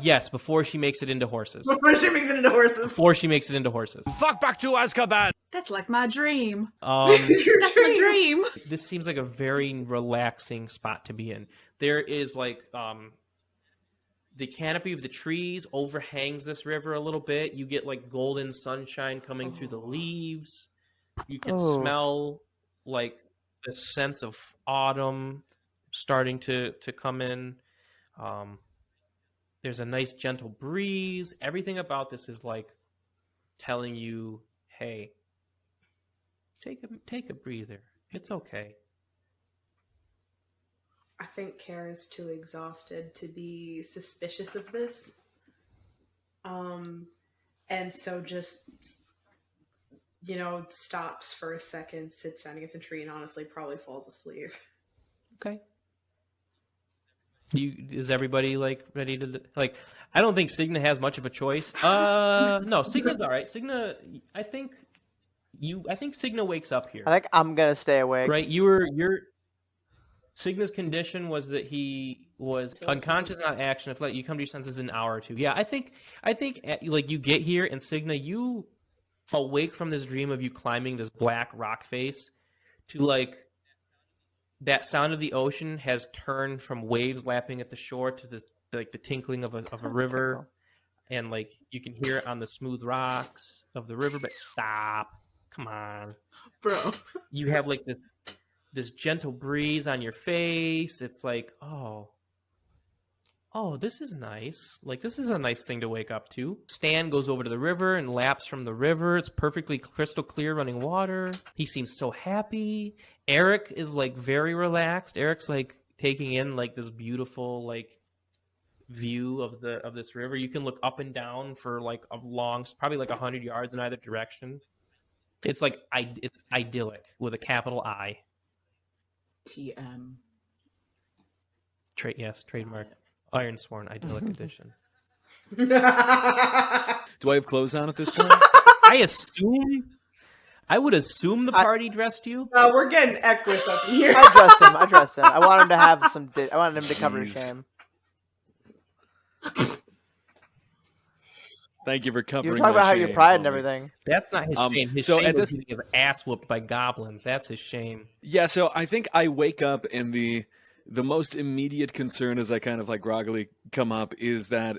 Yes. Before she makes it into horses. Before she makes it into horses. Before she makes it into horses. Fuck back to Azkaban! That's like my dream. Your That's my dream. This seems like a very relaxing spot to be in. There is like the canopy of the trees overhangs this river a little bit. You get like golden sunshine coming through the leaves. You can smell like the sense of autumn starting to come in. There's a nice gentle breeze. Everything about this is like telling you, hey, take a breather. It's okay. I think Kara's too exhausted to be suspicious of this. And so just, stops for a second, sits down against a tree, and honestly probably falls asleep. Okay. Is everybody like ready to like? I don't think Signa has much of a choice. No, Signa's all right. Signa, I think Signa wakes up here. I think I'm gonna stay awake. Right, Signa's condition was that he was unconscious, not action. If you come to your senses in an hour or two. Yeah, I think like you get here and Signa, you awake from this dream of you climbing this black rock face to like that sound of the ocean has turned from waves lapping at the shore to the tinkling of a river, and like you can hear it on the smooth rocks of the river. But stop, come on, Bro. You have like this gentle breeze on your face. It's like, oh, this is nice. Like, this is a nice thing to wake up to. Stan goes over to the river and laps from the river. It's perfectly crystal clear running water. He seems so happy. Eric is like very relaxed. Eric's like taking in like this beautiful like view of this river. You can look up and down for like a long, probably like 100 yards in either direction. It's like it's idyllic with a capital I. TM. Trademark. Ironsworn, idyllic edition. Do I have clothes on at this point? I I would assume the party dressed you. We're getting Equus up here. I dressed him. I want him to have some. I wanted him to cover his Jeez. shame. Thank you for covering. You were talking about how your shame, pride and homie. everything. That's not his shame. His so shame at was this- getting his ass whooped by goblins. That's his shame. Yeah, so I think I wake up and the most immediate concern as I kind of like groggily come up is that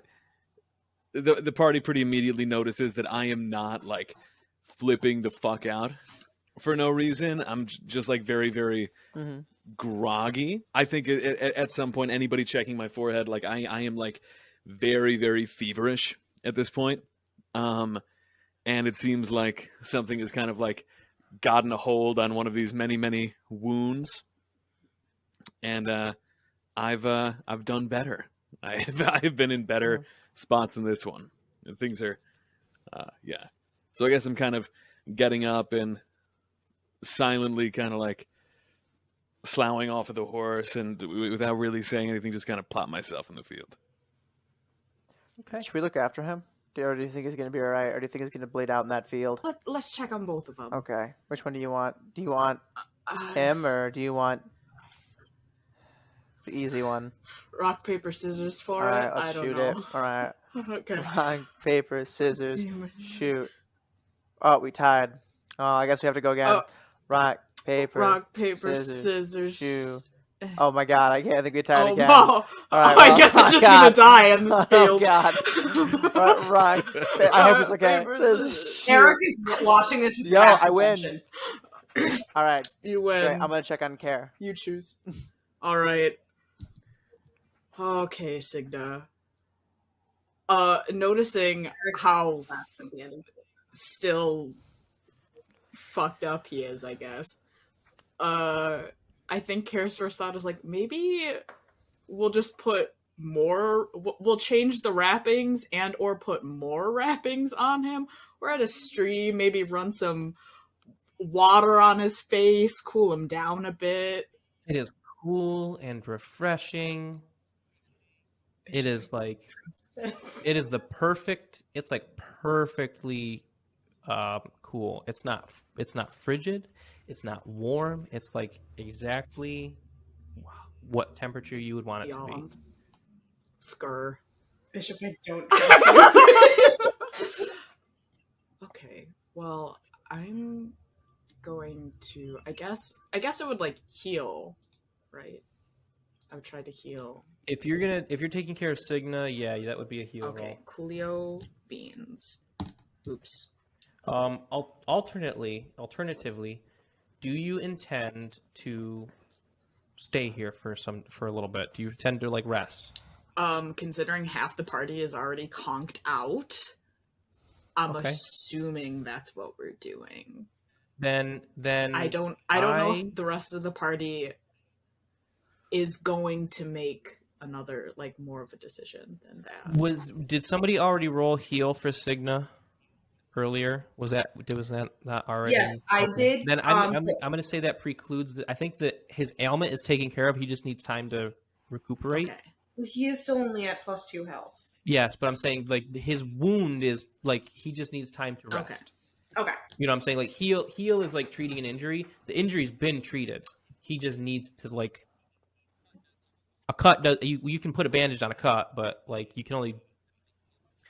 the party pretty immediately notices that I am not like flipping the fuck out for no reason. I'm just like very, very groggy. I think at some point anybody checking my forehead, like I am like very, very feverish at this point. And it seems like something is kind of like gotten a hold on one of these many, many wounds. And I've done better. I've been in better spots than this one. And things are, yeah. So I guess I'm kind of getting up and silently kind of like sloughing off of the horse and without really saying anything, just kind of plop myself in the field. Okay. Should we look after him? Or do you think he's going to be all right? Or do you think he's going to bleed out in that field? Let's check on both of them. Okay. Which one do you want? Do you want him or do you want the easy one? Rock, paper, scissors for All right, it? let's I don't shoot know. it. All right. Okay. Rock, paper, scissors, shoot. Oh, we tied. Oh, I guess we have to go again. Oh. Rock, paper, Rock, paper, scissors, scissors. shoot. Oh my god, I think we tied Oh, again. wow. All right, I guess I'm just gonna die in this Oh field. god. Rock, I hope it's okay. Paper, Scissors, shoot. Eric is watching this with Yo, rapt I win. attention. All right, You win. great. I'm gonna check on Care. You choose. All right. Okay, Signa. Noticing how still fucked up he is, I guess. I think Kare's first thought is like, maybe we'll just put more. We'll change the wrappings and or put more wrappings on him. We're at a stream. Maybe run some water on his face, cool him down a bit. It is cool and refreshing. It is like, it is the perfect. It's like perfectly cool. It's not frigid. It's not warm. It's like exactly what temperature you would want it to be. Skur. Bishop, I don't trust you. Okay. Well, I'm going to. I guess it would like heal, right? I would try to heal. If you're taking care of Signa, yeah, that would be a heal Okay. Coolio beans. Oops. roll. Alternatively, do you intend to stay here for a little bit? Do you intend to like rest? Considering half the party is already conked out, I'm Okay. assuming that's what we're doing. Then I don't know if the rest of the party is going to make another like more of a decision than that. Did somebody already roll heal for Signa earlier? Was that not already? Yes, I did. Then I'm going to say that precludes that. I think that his ailment is taken care of. He just needs time to recuperate. Okay. He is still only at +2 health. Yes, but I'm saying like his wound is like he just needs time to rest. Okay. You know what I'm saying? Like heal is like treating an injury. The injury's been treated. He just needs to like a cut. You can put a bandage on a cut, but like you can only.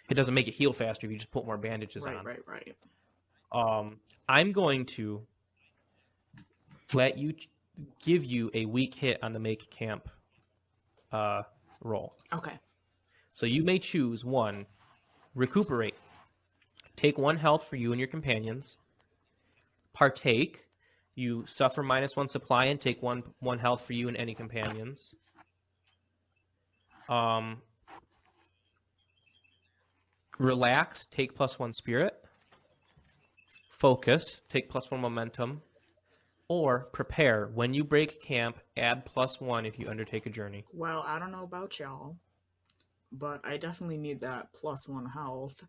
It doesn't make it heal faster if you just put more bandages on. Right. I'm going to give you a weak hit on the make camp roll. Okay. So you may choose one, recuperate. Take 1 health for you and your companions. Partake. You suffer -1 supply and take one health for you and any companions. Relax. Take +1 spirit. Focus. Take +1 momentum. Or prepare. When you break camp, add +1 if you undertake a journey. Well, I don't know about y'all, but I definitely need that +1 health.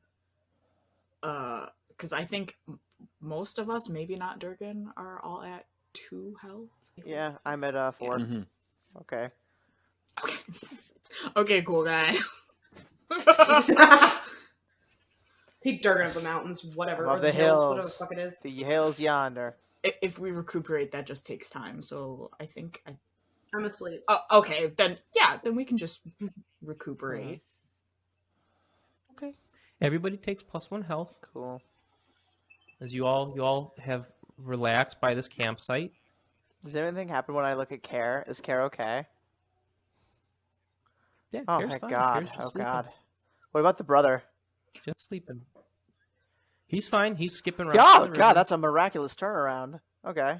Because I think most of us, maybe not Durgan, are all at 2 health. Yeah, I'm at 4. Mhm. Okay. Okay, cool guy. He Durgan of the mountains, whatever, Above or the the hills, whatever the hills. fuck it is. The hills yonder. If we recuperate, that just takes time. So I think. I'm asleep. Okay, then then we can just recuperate. Okay. Everybody takes +1 health Cool. as you all have relaxed by this campsite. Does anything happen when I look at Care? Is Care okay? Yeah, Oh, Kare's thank fine. God. Kare's just Oh, sleeping. God. What about the brother? Just sleeping. He's fine. He's skipping around. Oh, God, that's a miraculous turnaround. Okay.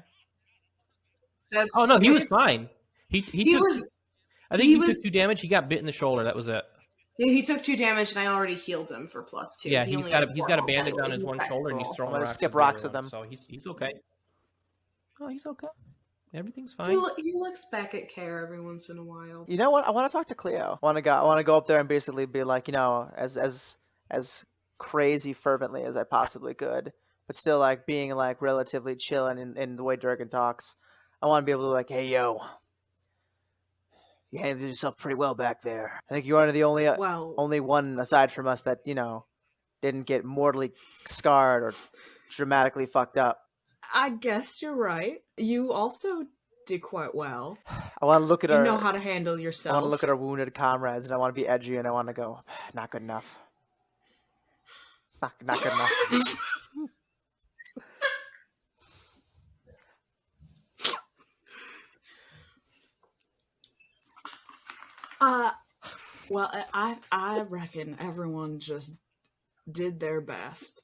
Oh no, he was fine. He He took. was. I think he he was- took 2 damage. He got bit in the shoulder. That was it. Yeah, he took 2 damage, and I already healed him for +2. Yeah, He he's only got has a, he's 4 got a health, bandage by the on way. his one fine. shoulder, and he's Cool. throwing I'm gonna rocks. skip at the rocks other with one, him. so he's okay. Oh, he's okay. Everything's fine. He looks back at Care every once in a while. You know what? I want to talk to Cleo. I want to go up there and basically be like, as crazy fervently as I possibly could, but still like being like relatively chill and in the way Durgan talks. I want to be able to like, hey yo, you handled yourself pretty well back there. I think you are the only one aside from us that didn't get mortally scarred or dramatically fucked up. I guess you're right. You also did quite well. I want to look at You our know how to handle I yourself. want to look at our wounded comrades, and I want to be edgy, and I want to go, not good enough. Not good enough. Well, I reckon everyone just did their best.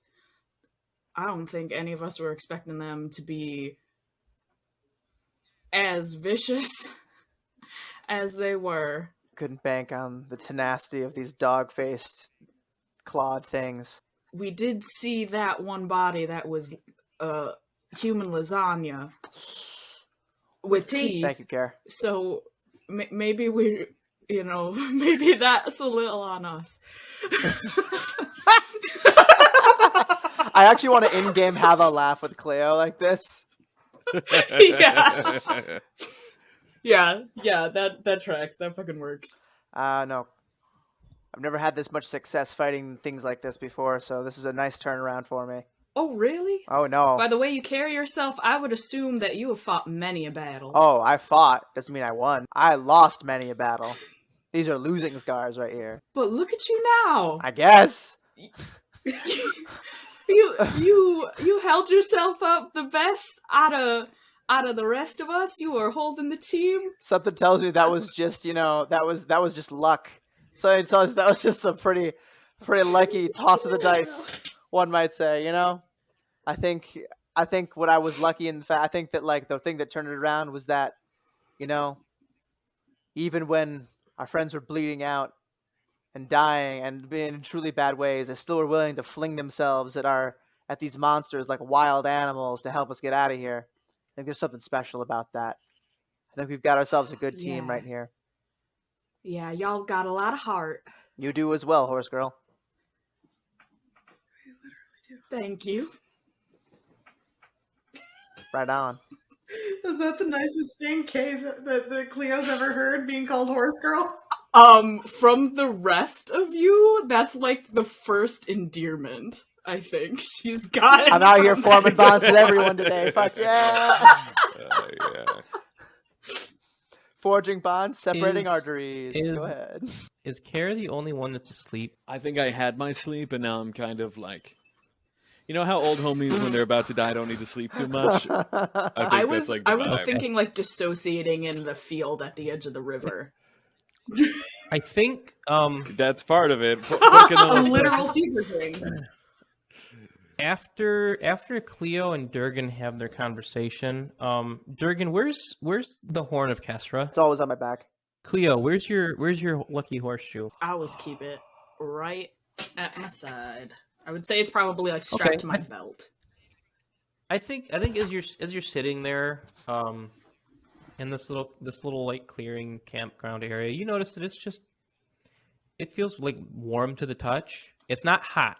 I don't think any of us were expecting them to be as vicious as they were. Couldn't bank on the tenacity of these dog-faced, clawed things. We did see that one body that was human lasagna with teeth. Thank you, Care. So maybe we, maybe that's a little on us. I actually want to in-game have a laugh with Cleo like this. Yeah, that tracks. That fucking works. No. I've never had this much success fighting things like this before, so this is a nice turnaround for me. Oh, really? Oh, no. By the way you carry yourself, I would assume that you have fought many a battle. Oh, I fought. Doesn't mean I won. I lost many a battle. These are losing scars right here. But look at you now. I guess. You held yourself up the best out of the rest of us. You were holding the team. Something tells me that was just, that was just luck. So that was just a pretty lucky toss of the dice, one might say, I think what I was lucky in fact, I think that like the thing that turned it around was that, even when our friends were bleeding out and dying and being in truly bad ways, they still were willing to fling themselves at these monsters like wild animals to help us get out of here. I think there's something special about that. I think we've got ourselves a good team right here. Yeah, y'all got a lot of heart. You do as well, horse girl. Thank you. Right on. Is that the nicest thing that Cleo's ever heard, being called horse girl? From the rest of you, that's like the first endearment, I think she's got. I'm out here forming bonds with everyone today. Fuck yeah. Yeah. Forging bonds, separating arteries. Go ahead. Is Care the only one that's asleep? I think I had my sleep, and now I'm kind of like, how old homies when they're about to die don't need to sleep too much. I was thinking like dissociating in the field at the edge of the river. I think that's part of it. A literal fever dream. After Cleo and Durgan have their conversation, Durgan, where's the horn of Kestra? It's always on my back. Cleo, where's your lucky horseshoe? I always keep it right at my side. I would say it's probably like strapped to my belt. I think as you're sitting there, in this little like clearing campground area, you notice that it feels like warm to the touch. It's not hot.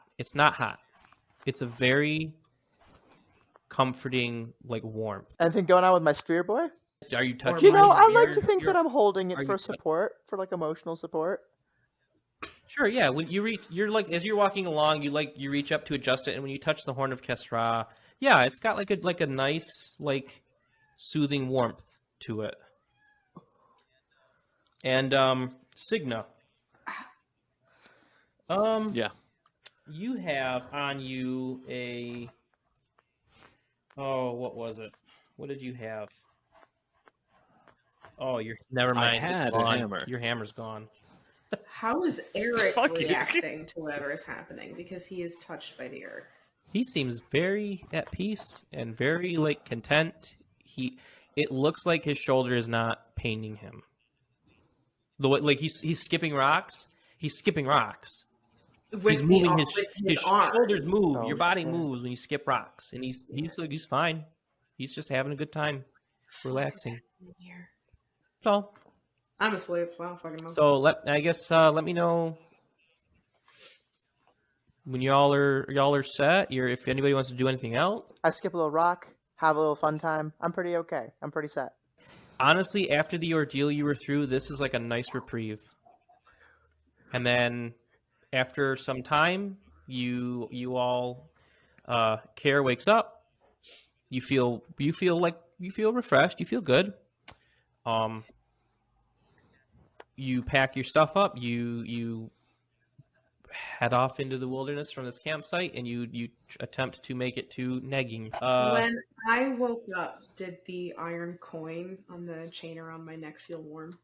It's a very comforting, like, warmth. Anything going on with my spear boy? Are you touching? I like to think that I'm holding it for support, for like emotional support. Sure, yeah. When you reach, you're like as you're walking along, you reach up to adjust it, and when you touch the horn of Kesra, yeah, it's got like a nice like soothing warmth to it. And Signa, Yeah. you have on you what was it? What did you have? Oh, never mind. I had it's a gone. hammer. Your hammer's gone. How is Eric Fuck you. reacting to whatever is happening? Because he is touched by the earth. He seems very at peace and very like content. It looks like his shoulder is not paining him. The way, like he's skipping rocks. He's skipping rocks. He's moving his arm. shoulders move. Oh, Your body shit. moves when you skip rocks, and he's fine. He's just having a good time, relaxing. Here. So I'm asleep, so I don't fucking know. so let me know when y'all are set. If anybody wants to do anything else. I skip a little rock, have a little fun time. I'm pretty okay. I'm pretty set. Honestly, after the ordeal you were through, this is like a nice reprieve. And then after some time, you all Care wakes up. You feel refreshed. You feel good. You pack your stuff up. You head off into the wilderness from this campsite, and you attempt to make it to Negging. When I woke up, did the iron coin on the chain around my neck feel warm?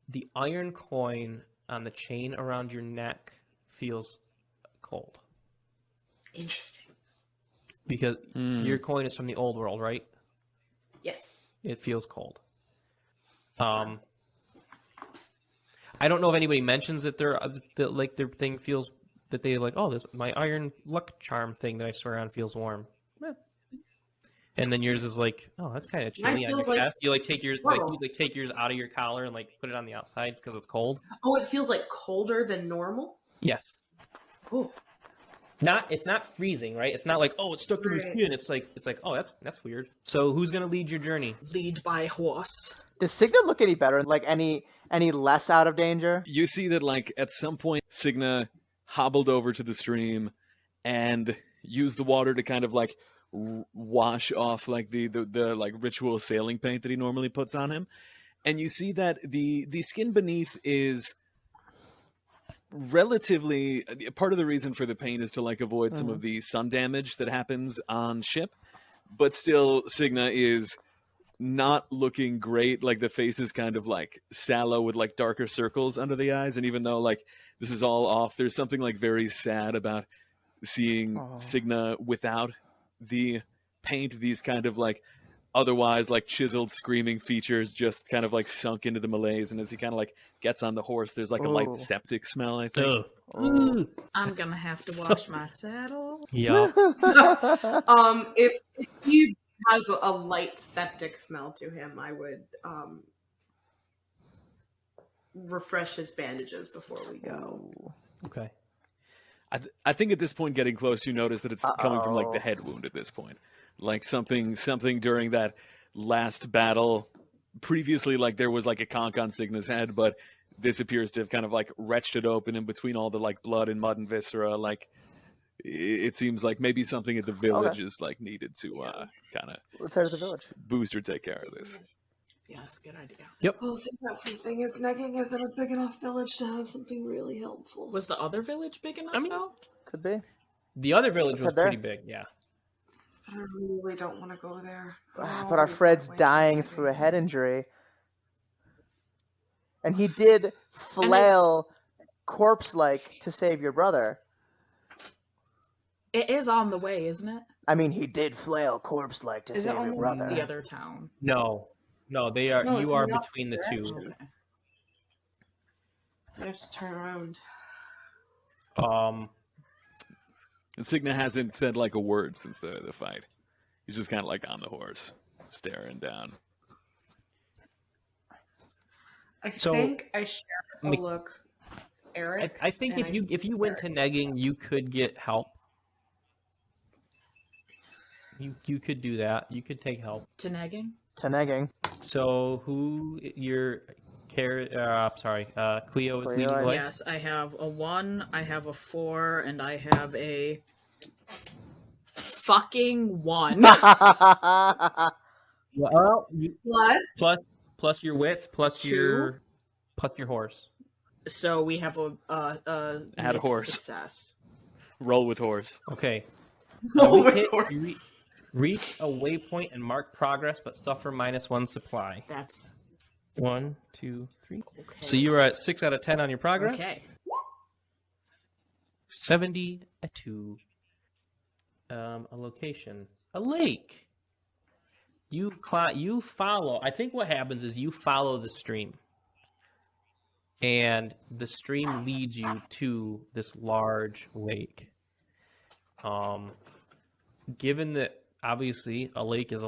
The iron coin on the chain around your neck feels cold Interesting. because your coin is from the old world, right? Yes. It feels cold. I don't know if anybody mentions that their thing feels that they like. Oh, my iron luck charm thing that I swear on feels warm. Eh. And then yours is like, oh, that's kind of chilly on your chest. You take yours take yours out of your collar and put it on the outside because it's cold. Oh, it feels like colder than normal? Yes. Oh. It's not freezing, right? It's not like, oh, it's stuck to my skin. It's like, oh, that's weird. So who's gonna lead your journey? Lead by horse. Does Signa look any better? Like any less out of danger? You see that at some point Signa hobbled over to the stream and used the water to kind of wash off the ritual sailing paint that he normally puts on him. And you see that the skin beneath is relatively part of the reason for the paint is to avoid some of the sun damage that happens on ship, but still Signa is not looking great. The face is kind of sallow with darker circles under the eyes, and even though this is all off, there's something very sad about seeing Signa without the paint. These kind of otherwise chiseled screaming features just kind of sunk into the malaise, and as he kind of gets on the horse, there's a light septic smell, I think. I'm gonna have to wash my saddle. Yeah. If he has a light septic smell to him, I would refresh his bandages before we go. Okay. I think at this point, getting close, you notice that it's coming from the head wound at this point. Something during that last battle. Previously, there was a conch on Signa's head, but this appears to have kind of wretched it open in between all the blood and mud and viscera. It seems maybe something at the village is needed to kind of Let's head to the village. boost or take care of this. Yeah, that's a good idea. Yep. Well, see, that's the thing is, Negging isn't a big enough village to have something really helpful. Was the other village big enough though? Could be. The other village was head there. pretty big, yeah. I really don't want to go there. But our Fred's dying through a head injury. And he did flail corpse-like to save your brother. It is on the way, isn't it? I mean, he did flail corpse-like to Is it save on your the brother. The other town. No, they are. No, you it's are in the opposite between the two. direction. I have to turn around. And Signa hasn't said a word since the fight. He's just kind of on the horse, staring down. I think I share a look, Eric. I think if you went to Negging, you could get help. You could do that. You could take help. To Negging? To negging. So Cleo is Cleo, leading the way. Yes, I have a 1, I have a 4, and I have a fucking 1. Well, plus your wits, plus 2. your horse. So we have a Add mixed horse. success. Roll with horse. Okay. Oh my You God. reach a waypoint and mark progress, but suffer -1 supply. That's 1, 2, 3. okay. So you were at 6 out of 10 on your progress. Okay. 72. A location, a lake. You follow. I think what happens is you follow the stream, and the stream leads you to this large lake. Given that obviously a lake is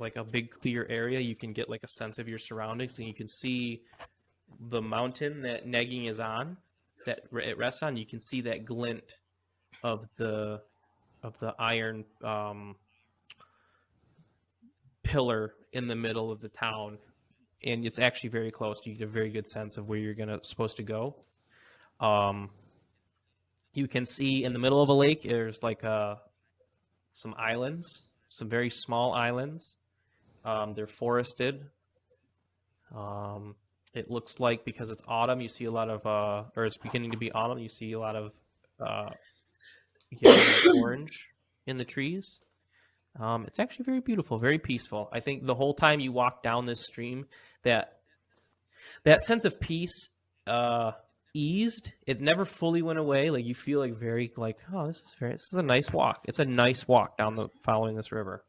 like a big clear area, you can get like a sense of your surroundings, and you can see the mountain that Negging is on, that it rests on. You can see that glint of the iron pillar in the middle of the town, and it's actually very close. You get a very good sense of where you're supposed to go. You can see in the middle of a lake there's like some islands, some very small islands. They're forested. It looks like because it's autumn, you see a lot of or it's beginning to be autumn, you see a lot of yellow and orange in the trees. It's actually very beautiful, very peaceful. I think the whole time you walk down this stream, that sense of peace eased. It never fully went away. Like you feel like very like, oh, this is a nice walk. It's a nice walk following this river.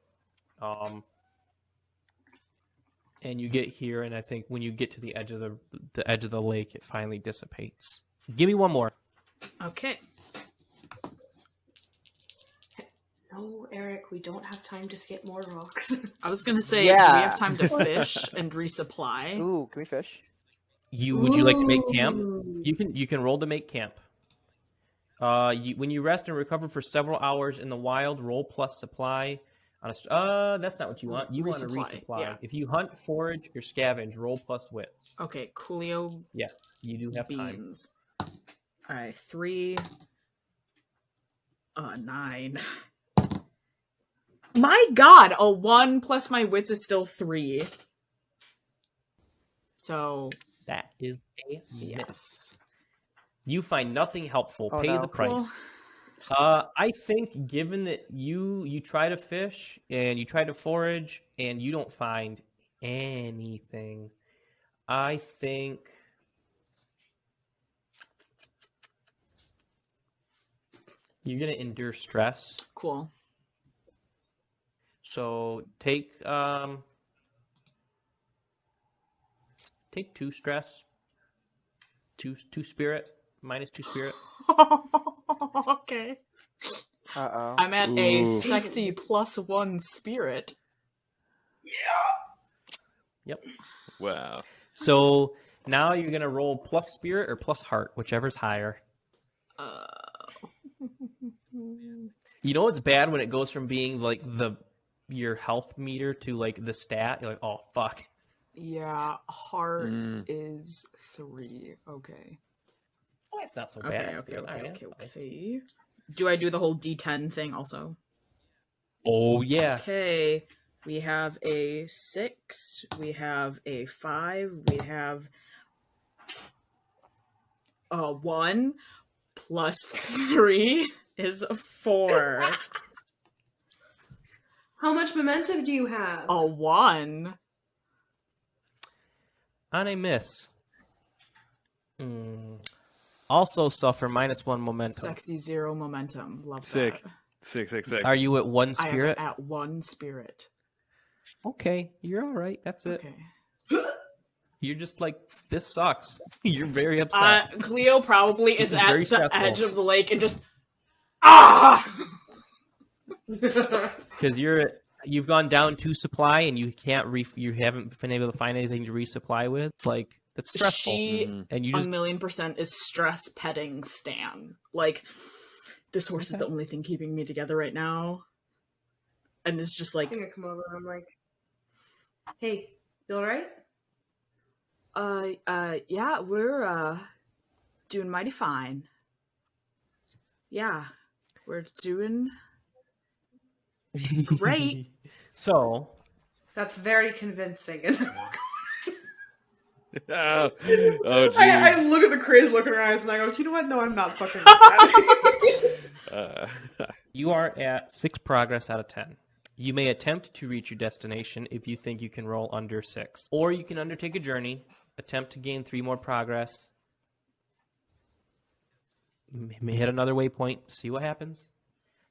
And you get here, and I think when you get to the edge of the lake, it finally dissipates. Give me one more. Okay. No, Eric, we don't have time to skip more rocks. I was gonna say, do we Yeah. have time to fish and resupply? Ooh, can we fish? Would you like to make camp? You can roll to make camp. When you rest and recover for several hours in the wild, roll plus supply. That's not what you want. You want to Resupply, resupply. yeah. If you hunt, forage, or scavenge, roll plus wits. Okay, Coolio Yeah, you do have time. beans. Alright, 3. 9. My god, a 1 plus my wits is still 3. So, That is a miss. yes. You find nothing helpful. Oh, Pay no. the price. I think given that you try to fish and you try to forage and you don't find anything, I think you're going to endure stress. Cool. So take 2 stress, 2 spirit, -2 spirit. Okay. Uh-oh. I'm at a Ooh. sexy +1 spirit. Yep. Wow. So now you're gonna roll plus spirit or plus heart, whichever's higher. You know what's bad when it goes from being like your health meter to like the stat. You're like, oh fuck. Yeah, heart Mm. is 3. Okay. Oh, that's not so bad. Okay, That's okay, good. okay, Alright, okay, that's fine. okay. Do I do the whole D10 thing also? Oh yeah. Okay. We have a 6. We have a 5. We have a 1 plus 3 is a 4. How much momentum do you have? A 1. On a miss. Also suffer -1 momentum. Sexy 0 momentum. Love Sick. that. Sick. Are you at 1 I have spirit? it at 1 spirit. Okay, you're all right. That's it. Okay. You're just like, this sucks. You're very upset. Cleo probably This is is at very the stressful. edge of the lake and just Because you've gone down 2 supply and you haven't been able to find anything to resupply with. It's like, that's stressful. She And you a just million% is stress petting Stan. Like, this horse is the only thing keeping me together right now. And it's just like, I'm gonna come over. I'm like, hey, you alright? Yeah, we're doing mighty fine. Yeah, we're doing great. So, That's very convincing. And Oh, I geez. look at the crazy look in her eyes and I go, you know what? No, I'm not fucking with that. you are at 6 progress out of 10. You may attempt to reach your destination if you think you can roll under 6. Or you can undertake a journey, attempt to gain 3 more progress, may hit another waypoint, see what happens.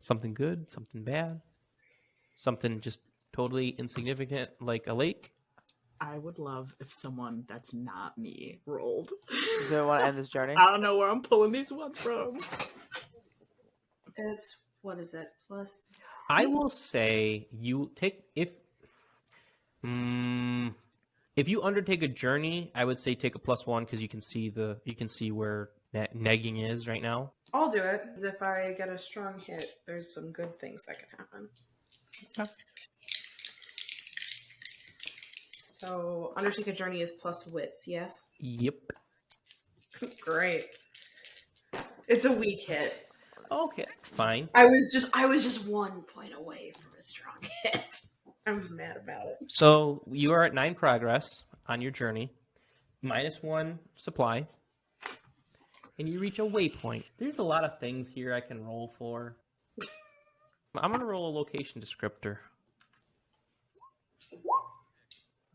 Something good, something bad, something just totally insignificant like a lake. I would love if someone that's not me rolled. Do you want to end this journey? I don't know where I'm pulling these ones from. It's, what is it? Plus. I will say you take if you undertake a journey, I would say take a +1 because you can see where that negging is right now. I'll do it. 'Cause if I get a strong hit, there's some good things that can happen. Okay. So, undertake a journey is plus wits, yes? Yep. Great. It's a weak hit. Okay, that's fine. I was just 1 point away from a strong hit. I was mad about it. So you are at 9 progress on your journey, -1 supply, and you reach a waypoint. There's a lot of things here I can roll for. I'm going to roll a location descriptor.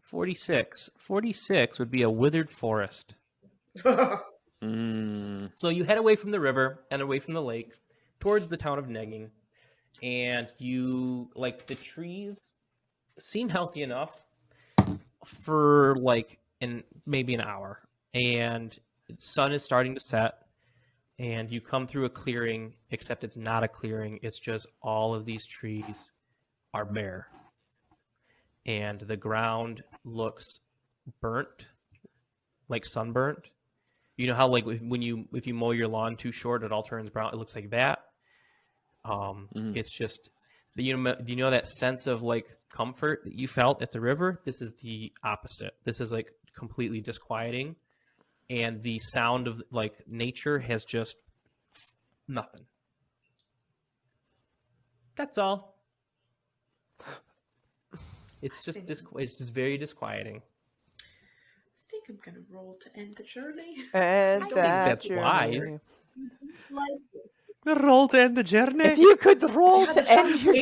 46. 46 would be a withered forest. So you head away from the river and away from the lake towards the town of Negging, and you, like, the trees seem healthy enough for like maybe an hour, and the sun is starting to set, and you come through a clearing, except it's not a clearing, it's just all of these trees are bare, and the ground looks burnt, like sunburnt. You know how like if you mow your lawn too short, it all turns brown. It looks like that. It's just, you know that sense of like comfort that you felt at the river. This is the opposite. This is like completely disquieting, and the sound of like nature has just nothing. That's all. It's just it's just very disquieting. I think I'm gonna roll to end the journey. And I don't think that's wise. Roll to end the journey. If you could roll to end your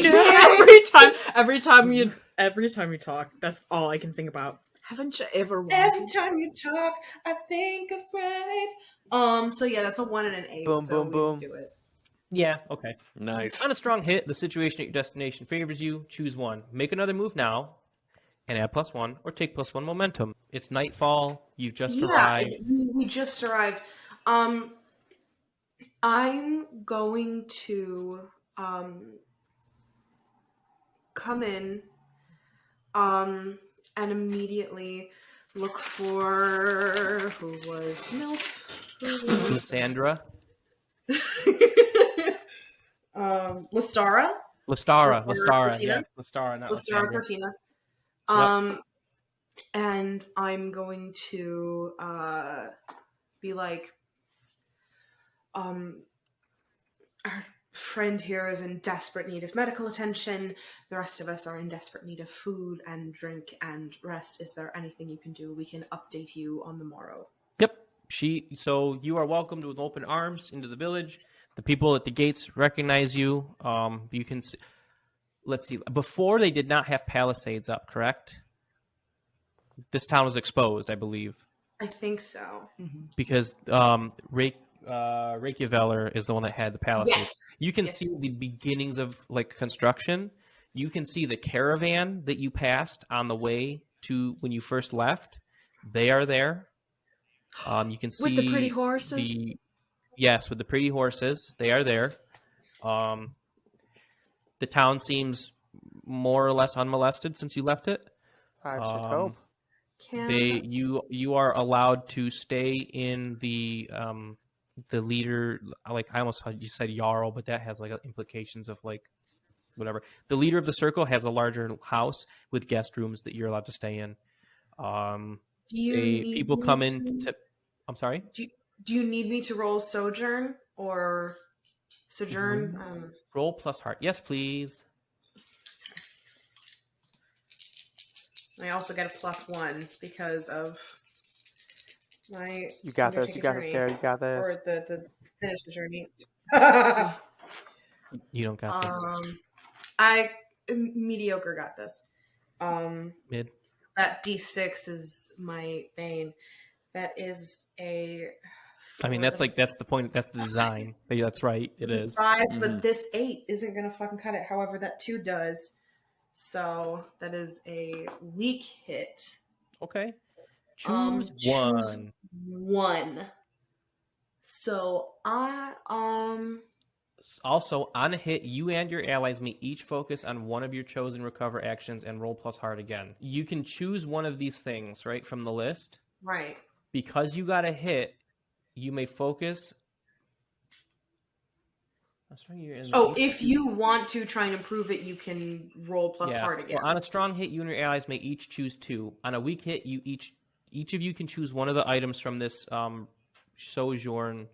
every time you talk, that's all I can think about. Haven't you ever wanted? Every time you talk, I think of Brave. So yeah, that's a 1 and an 8. Boom, so boom, we boom. Do it. Yeah. Okay. Nice. On a strong hit, the situation at your destination favors you. Choose one. Make another move now, and add +1, or take +1 momentum. It's nightfall. You've just arrived. We just arrived. I'm going to come in and immediately look for who was Milk. Lysandra. Lystara. Lystara. Cortina? Yes, Lystara, not Lystara Lysandra. Cortina. Yep. And I'm going to be like, our friend here is in desperate need of medical attention. The rest of us are in desperate need of food and drink and rest. Is there anything you can do? We can update you on the morrow. Yep. So you are welcomed with open arms into the village. The people at the gates recognize you. You can see, let's see. Before they did not have palisades up, correct? This town was exposed, I believe, I think so. because Reykjaveller is the one that had the palisades. Yes. You can Yes. see the beginnings of like construction. You can see the caravan that you passed on the way to when you first left. They are there. You can see With the pretty horses? Yes, with the pretty horses. They are there. The town seems more or less unmolested since you left it. I just hope. You are allowed to stay in the leader, like I almost you said Jarl, but that has like implications of like whatever. The leader of the circle has a larger house with guest rooms that you're allowed to stay in. people come in to. I'm sorry. Do you need me to roll sojourn or sojourn? Roll plus heart. Yes, please. I also get a +1 because of my. You got this. You got this, Gary. You got this. Or the finish the journey. You don't got this. I mediocre got this. Mid. That D6 is my bane. That is a. I mean, that's the point. That's the design. That's right. It is 5, but this 8 isn't gonna fucking cut it. However, that 2 does. So that is a weak hit. Okay. Choose one. Choose one. So I Also, on a hit, you and your allies may each focus on one of your chosen recover actions and roll plus heart again. You can choose one of these things, right, from the list. Right. Because you got a hit, you may focus. If you want to try and improve it, you can roll plus heart again. Well, on a strong hit, you and your allies may each choose 2. On a weak hit, each of you can choose one of the items from this sojourn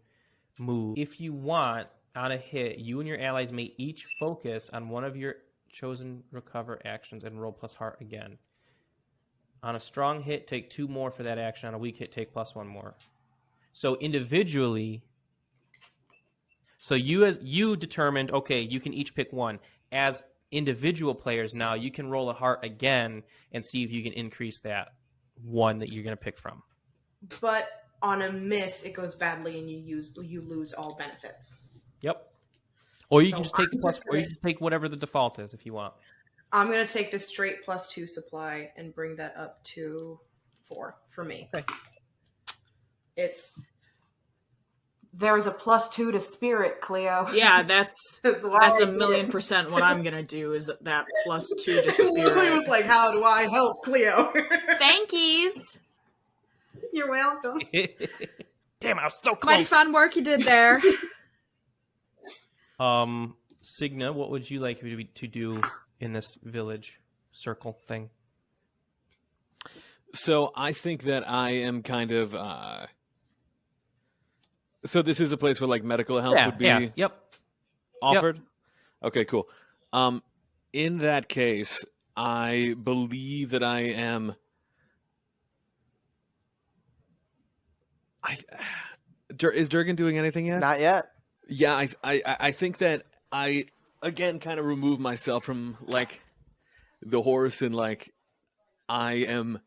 move. If you want, on a hit, you and your allies may each focus on one of your chosen recover actions and roll plus heart again. On a strong hit, take 2 more for that action. On a weak hit, take +1 more. So individually, you determined, okay, you can each pick 1. As individual players now, you can roll a heart again and see if you can increase that 1 that you're going to pick from. But on a miss, it goes badly and you lose all benefits. Yep. Or you can just take or you just take whatever the default is if you want. I'm going to take the straight +2 supply and bring that up to 4 for me. Okay. There's a +2 to spirit, Cleo. Yeah, that's a 1,000,000% what I'm gonna do is that +2 to spirit. Lily was like, how do I help Cleo? Thankies. You're welcome. Damn, I was so close. Mighty fun work you did there. Signa, what would you like to do in this village circle thing? So I think that I am kind of. So this is a place where like medical help would be offered? Yep. Okay, cool. In that case, I believe that I am... Is Durgan doing anything yet? Not yet. Yeah, I think that I, again, kind of remove myself from, like, the horse and, like, I am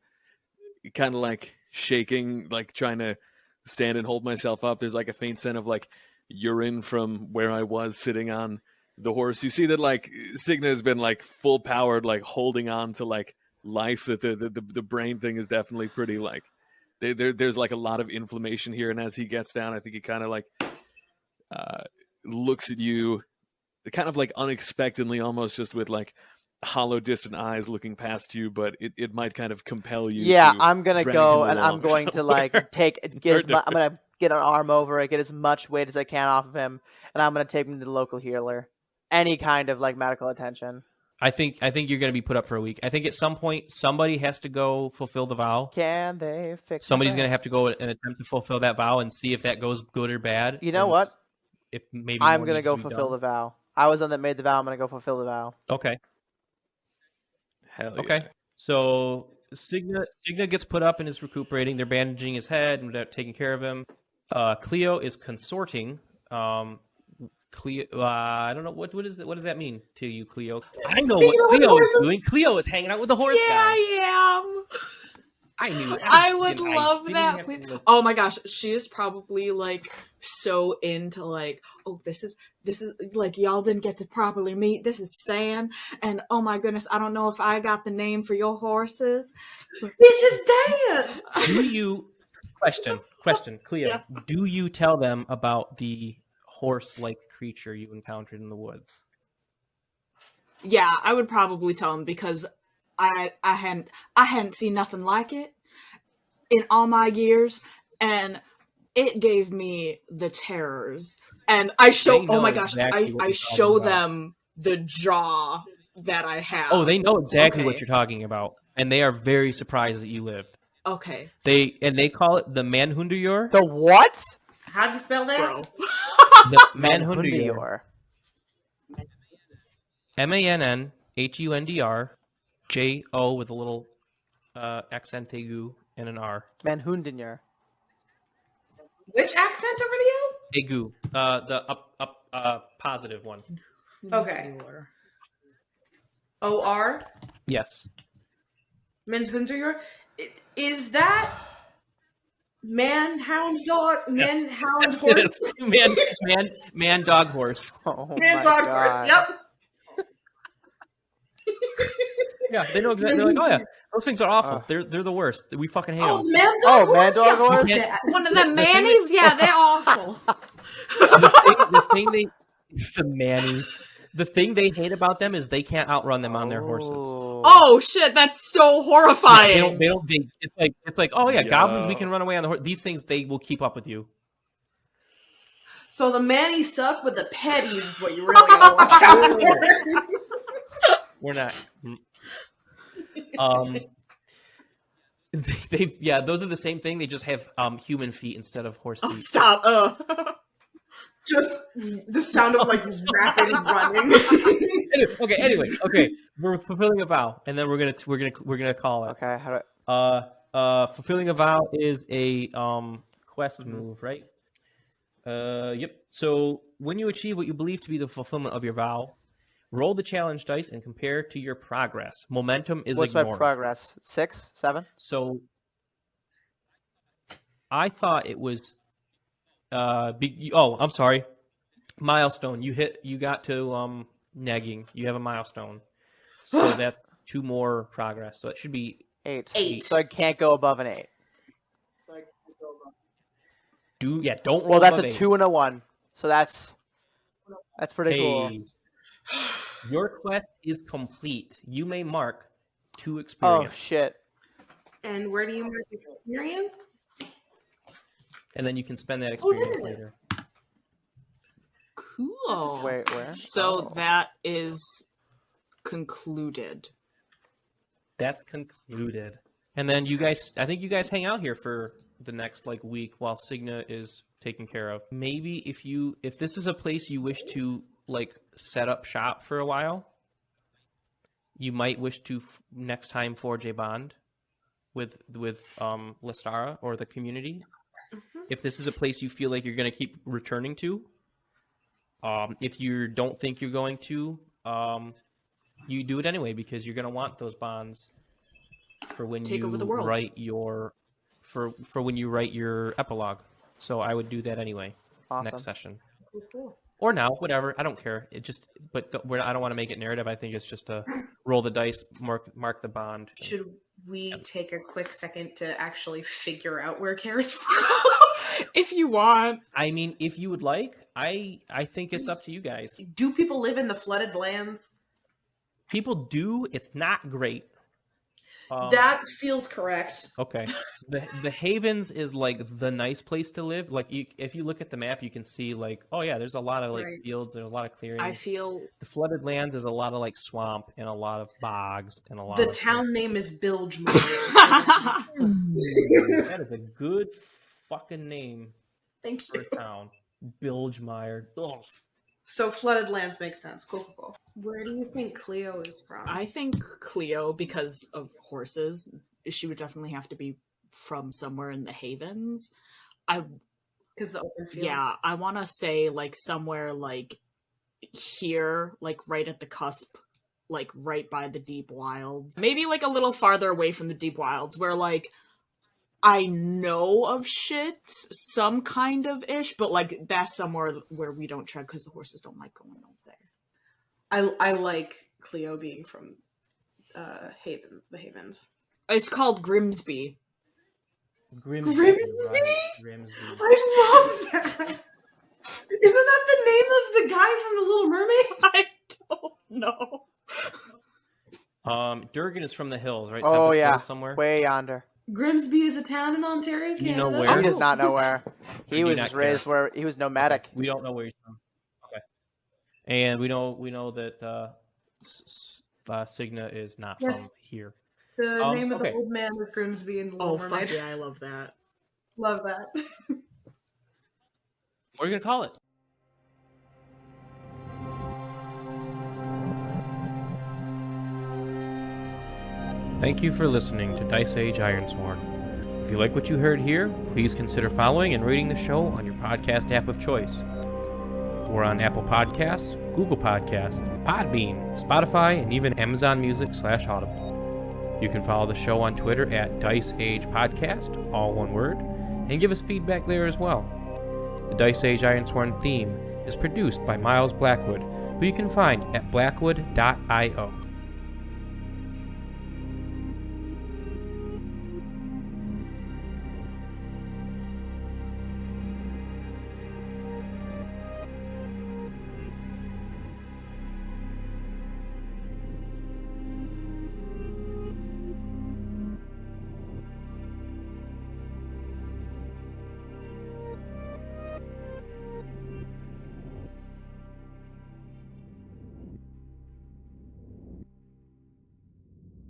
kind of, like, shaking, like, trying to stand and hold myself up. There's like a faint scent of like urine from where I was sitting on the horse. You see that like Signa has been like full powered, like holding on to like life. That the brain thing is definitely pretty like there's like a lot of inflammation here. And as he gets down, I think he kind of like looks at you, kind of like unexpectedly, almost just with like hollow, distant eyes looking past you, but it might kind of compel you. Yeah, to I'm gonna drag go him and I'm along going to like I'm gonna get an arm over it, get as much weight as I can off of him, and I'm gonna take him to the local healer. Any kind of like medical attention. I think you're gonna be put up for a week. I think at some point somebody has to go fulfill the vow. Can they fix? Somebody's gonna have to go and attempt to fulfill that vow and see if that goes good or bad. You know what? If maybe I'm gonna go fulfill the vow. I was the one that made the vow. I'm gonna go fulfill the vow. Okay. Hell okay. Yeah. So Signa gets put up and is recuperating. They're bandaging his head and they're taking care of him. Cleo is consorting. Cleo, I don't know what does that mean to you, Cleo? I know what Cleo is doing. Cleo is hanging out with the horse guys. I am. I knew. I would love that. Oh my gosh, she is probably like so into like, oh, this is like y'all didn't get to properly meet. This is Stan, and oh my goodness, I don't know if I got the name for your horses. This is Dan. Do you question, Cleo? Yeah. Do you tell them about the horse-like creature you encountered in the woods? Yeah, I would probably tell them because I hadn't seen nothing like it in all my years, and it gave me the terrors. And I show, oh my gosh, exactly I show them the jaw that I have. Oh, they know exactly what you're talking about, and they are very surprised that you lived. Okay. They call it the Manhundur. The what? How do you spell that? Bro. The Manhundur. MANNHUNDRJO with a little accent aigu and an R. Manhundinger. Which accent over the O? Aigu. The up positive one. Okay. O-R? Yes. Manhundur? Is that man-hound dog? Yes. Man-hound horse? Man dog horse. Oh my Man-dog god. horse, yep. Yeah, they know exactly. They're like, oh yeah, those things are awful. They're the worst. We fucking hate them. Man-dog horse? Man-dog Yeah, horse? fuck that. One of the mannies? Yeah, they're awful. The thing they hate about them is they can't outrun them on their horses. Oh shit, that's so horrifying. They don't. It's like, oh yeah, goblins. We Yo. can run away on the horse. These things, they will keep up with you. So the mannies suck, but the petties is what you really gotta watch out for. We're not. Those are the same thing. They just have human feet instead of horse Oh, feet. stop. Just the sound of like rapid running. Anyway, we're fulfilling a vow, and then we're gonna call it. Okay, how do Fulfilling a vow is a quest move, right? Yep. So when you achieve what you believe to be the fulfillment of your vow, roll the challenge dice and compare to your progress. Momentum is What's ignored. my progress? 6, 7? So I thought it was I'm sorry. Milestone. You got to nagging. You have a milestone. So that's 2 more progress. So it should be 8. 8. So I can't go above an 8. don't roll Well, that's above a 8. 2 and a 1. So that's pretty cool. Hey. Your quest is complete. You may mark 2 Oh experience. shit. And where do you mark experience? And then you can spend that experience it later. is. Cool. Wait, where? So Oh. that is concluded. That's concluded. And then I think you guys hang out here for the next week while Signa is taken care of. Maybe if this is a place you wish to set up shop for a while, you might wish to next time forge a bond with Lestara or the community. If this is a place you feel like you're going to keep returning to, if you don't think you're going to, you do it anyway because you're going to want those bonds for when Take you over the world. write your for when you write your epilogue. So I would do that anyway Awesome. next session. Or now, whatever. I don't care. I don't want to make it narrative. I think it's just to roll the dice, mark the bond. Should we take a quick second to actually figure out where Kara's from? If you want. I mean, if you would like, I think it's up to you guys. Do people live in the flooded lands? People do. It's not great. That feels correct. Okay. The Havens is the nice place to live. If you look at the map, you can see oh yeah, there's a lot of Right. fields. There's a lot of clearings. I feel The flooded lands is a lot of swamp and a lot of bogs and a lot The of town name is Bilgemoor. That is a good fucking name Thank for you. a town. Bilgemeyer. Ugh. So flooded lands makes sense. Cool. Where do you think Cleo is from? I think Cleo, because of horses, she would definitely have to be from somewhere in the Havens. Because the open fields. Yeah, I want to say somewhere here, right at the cusp, right by the deep wilds. Maybe a little farther away from the deep wilds, where I know of shit, some kind of ish, but that's somewhere where we don't tread because the horses don't like going over there. I like Cleo being from the Havens. It's called Grimsby. Grimsby. Grimsby? Right, Grimsby. I love that. Isn't that the name of the guy from The Little Mermaid? I don't know. Durgan is from the hills, right? Oh Tempest yeah, Hills somewhere. way yonder. Grimsby is a town in Ontario, Canada. You know where? He does not know where. He do was not just raised where he was nomadic. We don't know where he's from. Okay. And we know that Signa is not from here. The name of the okay. old man is Grimsby and the Little Oh, fuck Mermaid. yeah, I love that. Love that. What are you gonna call it? Thank you for listening to Dice Age Ironsworn. If you like what you heard here, please consider following and rating the show on your podcast app of choice. We're on Apple Podcasts, Google Podcasts, Podbean, Spotify, and even Amazon Music/Audible. You can follow the show on Twitter at Dice Age Podcast, all one word, and give us feedback there as well. The Dice Age Ironsworn theme is produced by Miles Blackwood, who you can find at blackwood.io.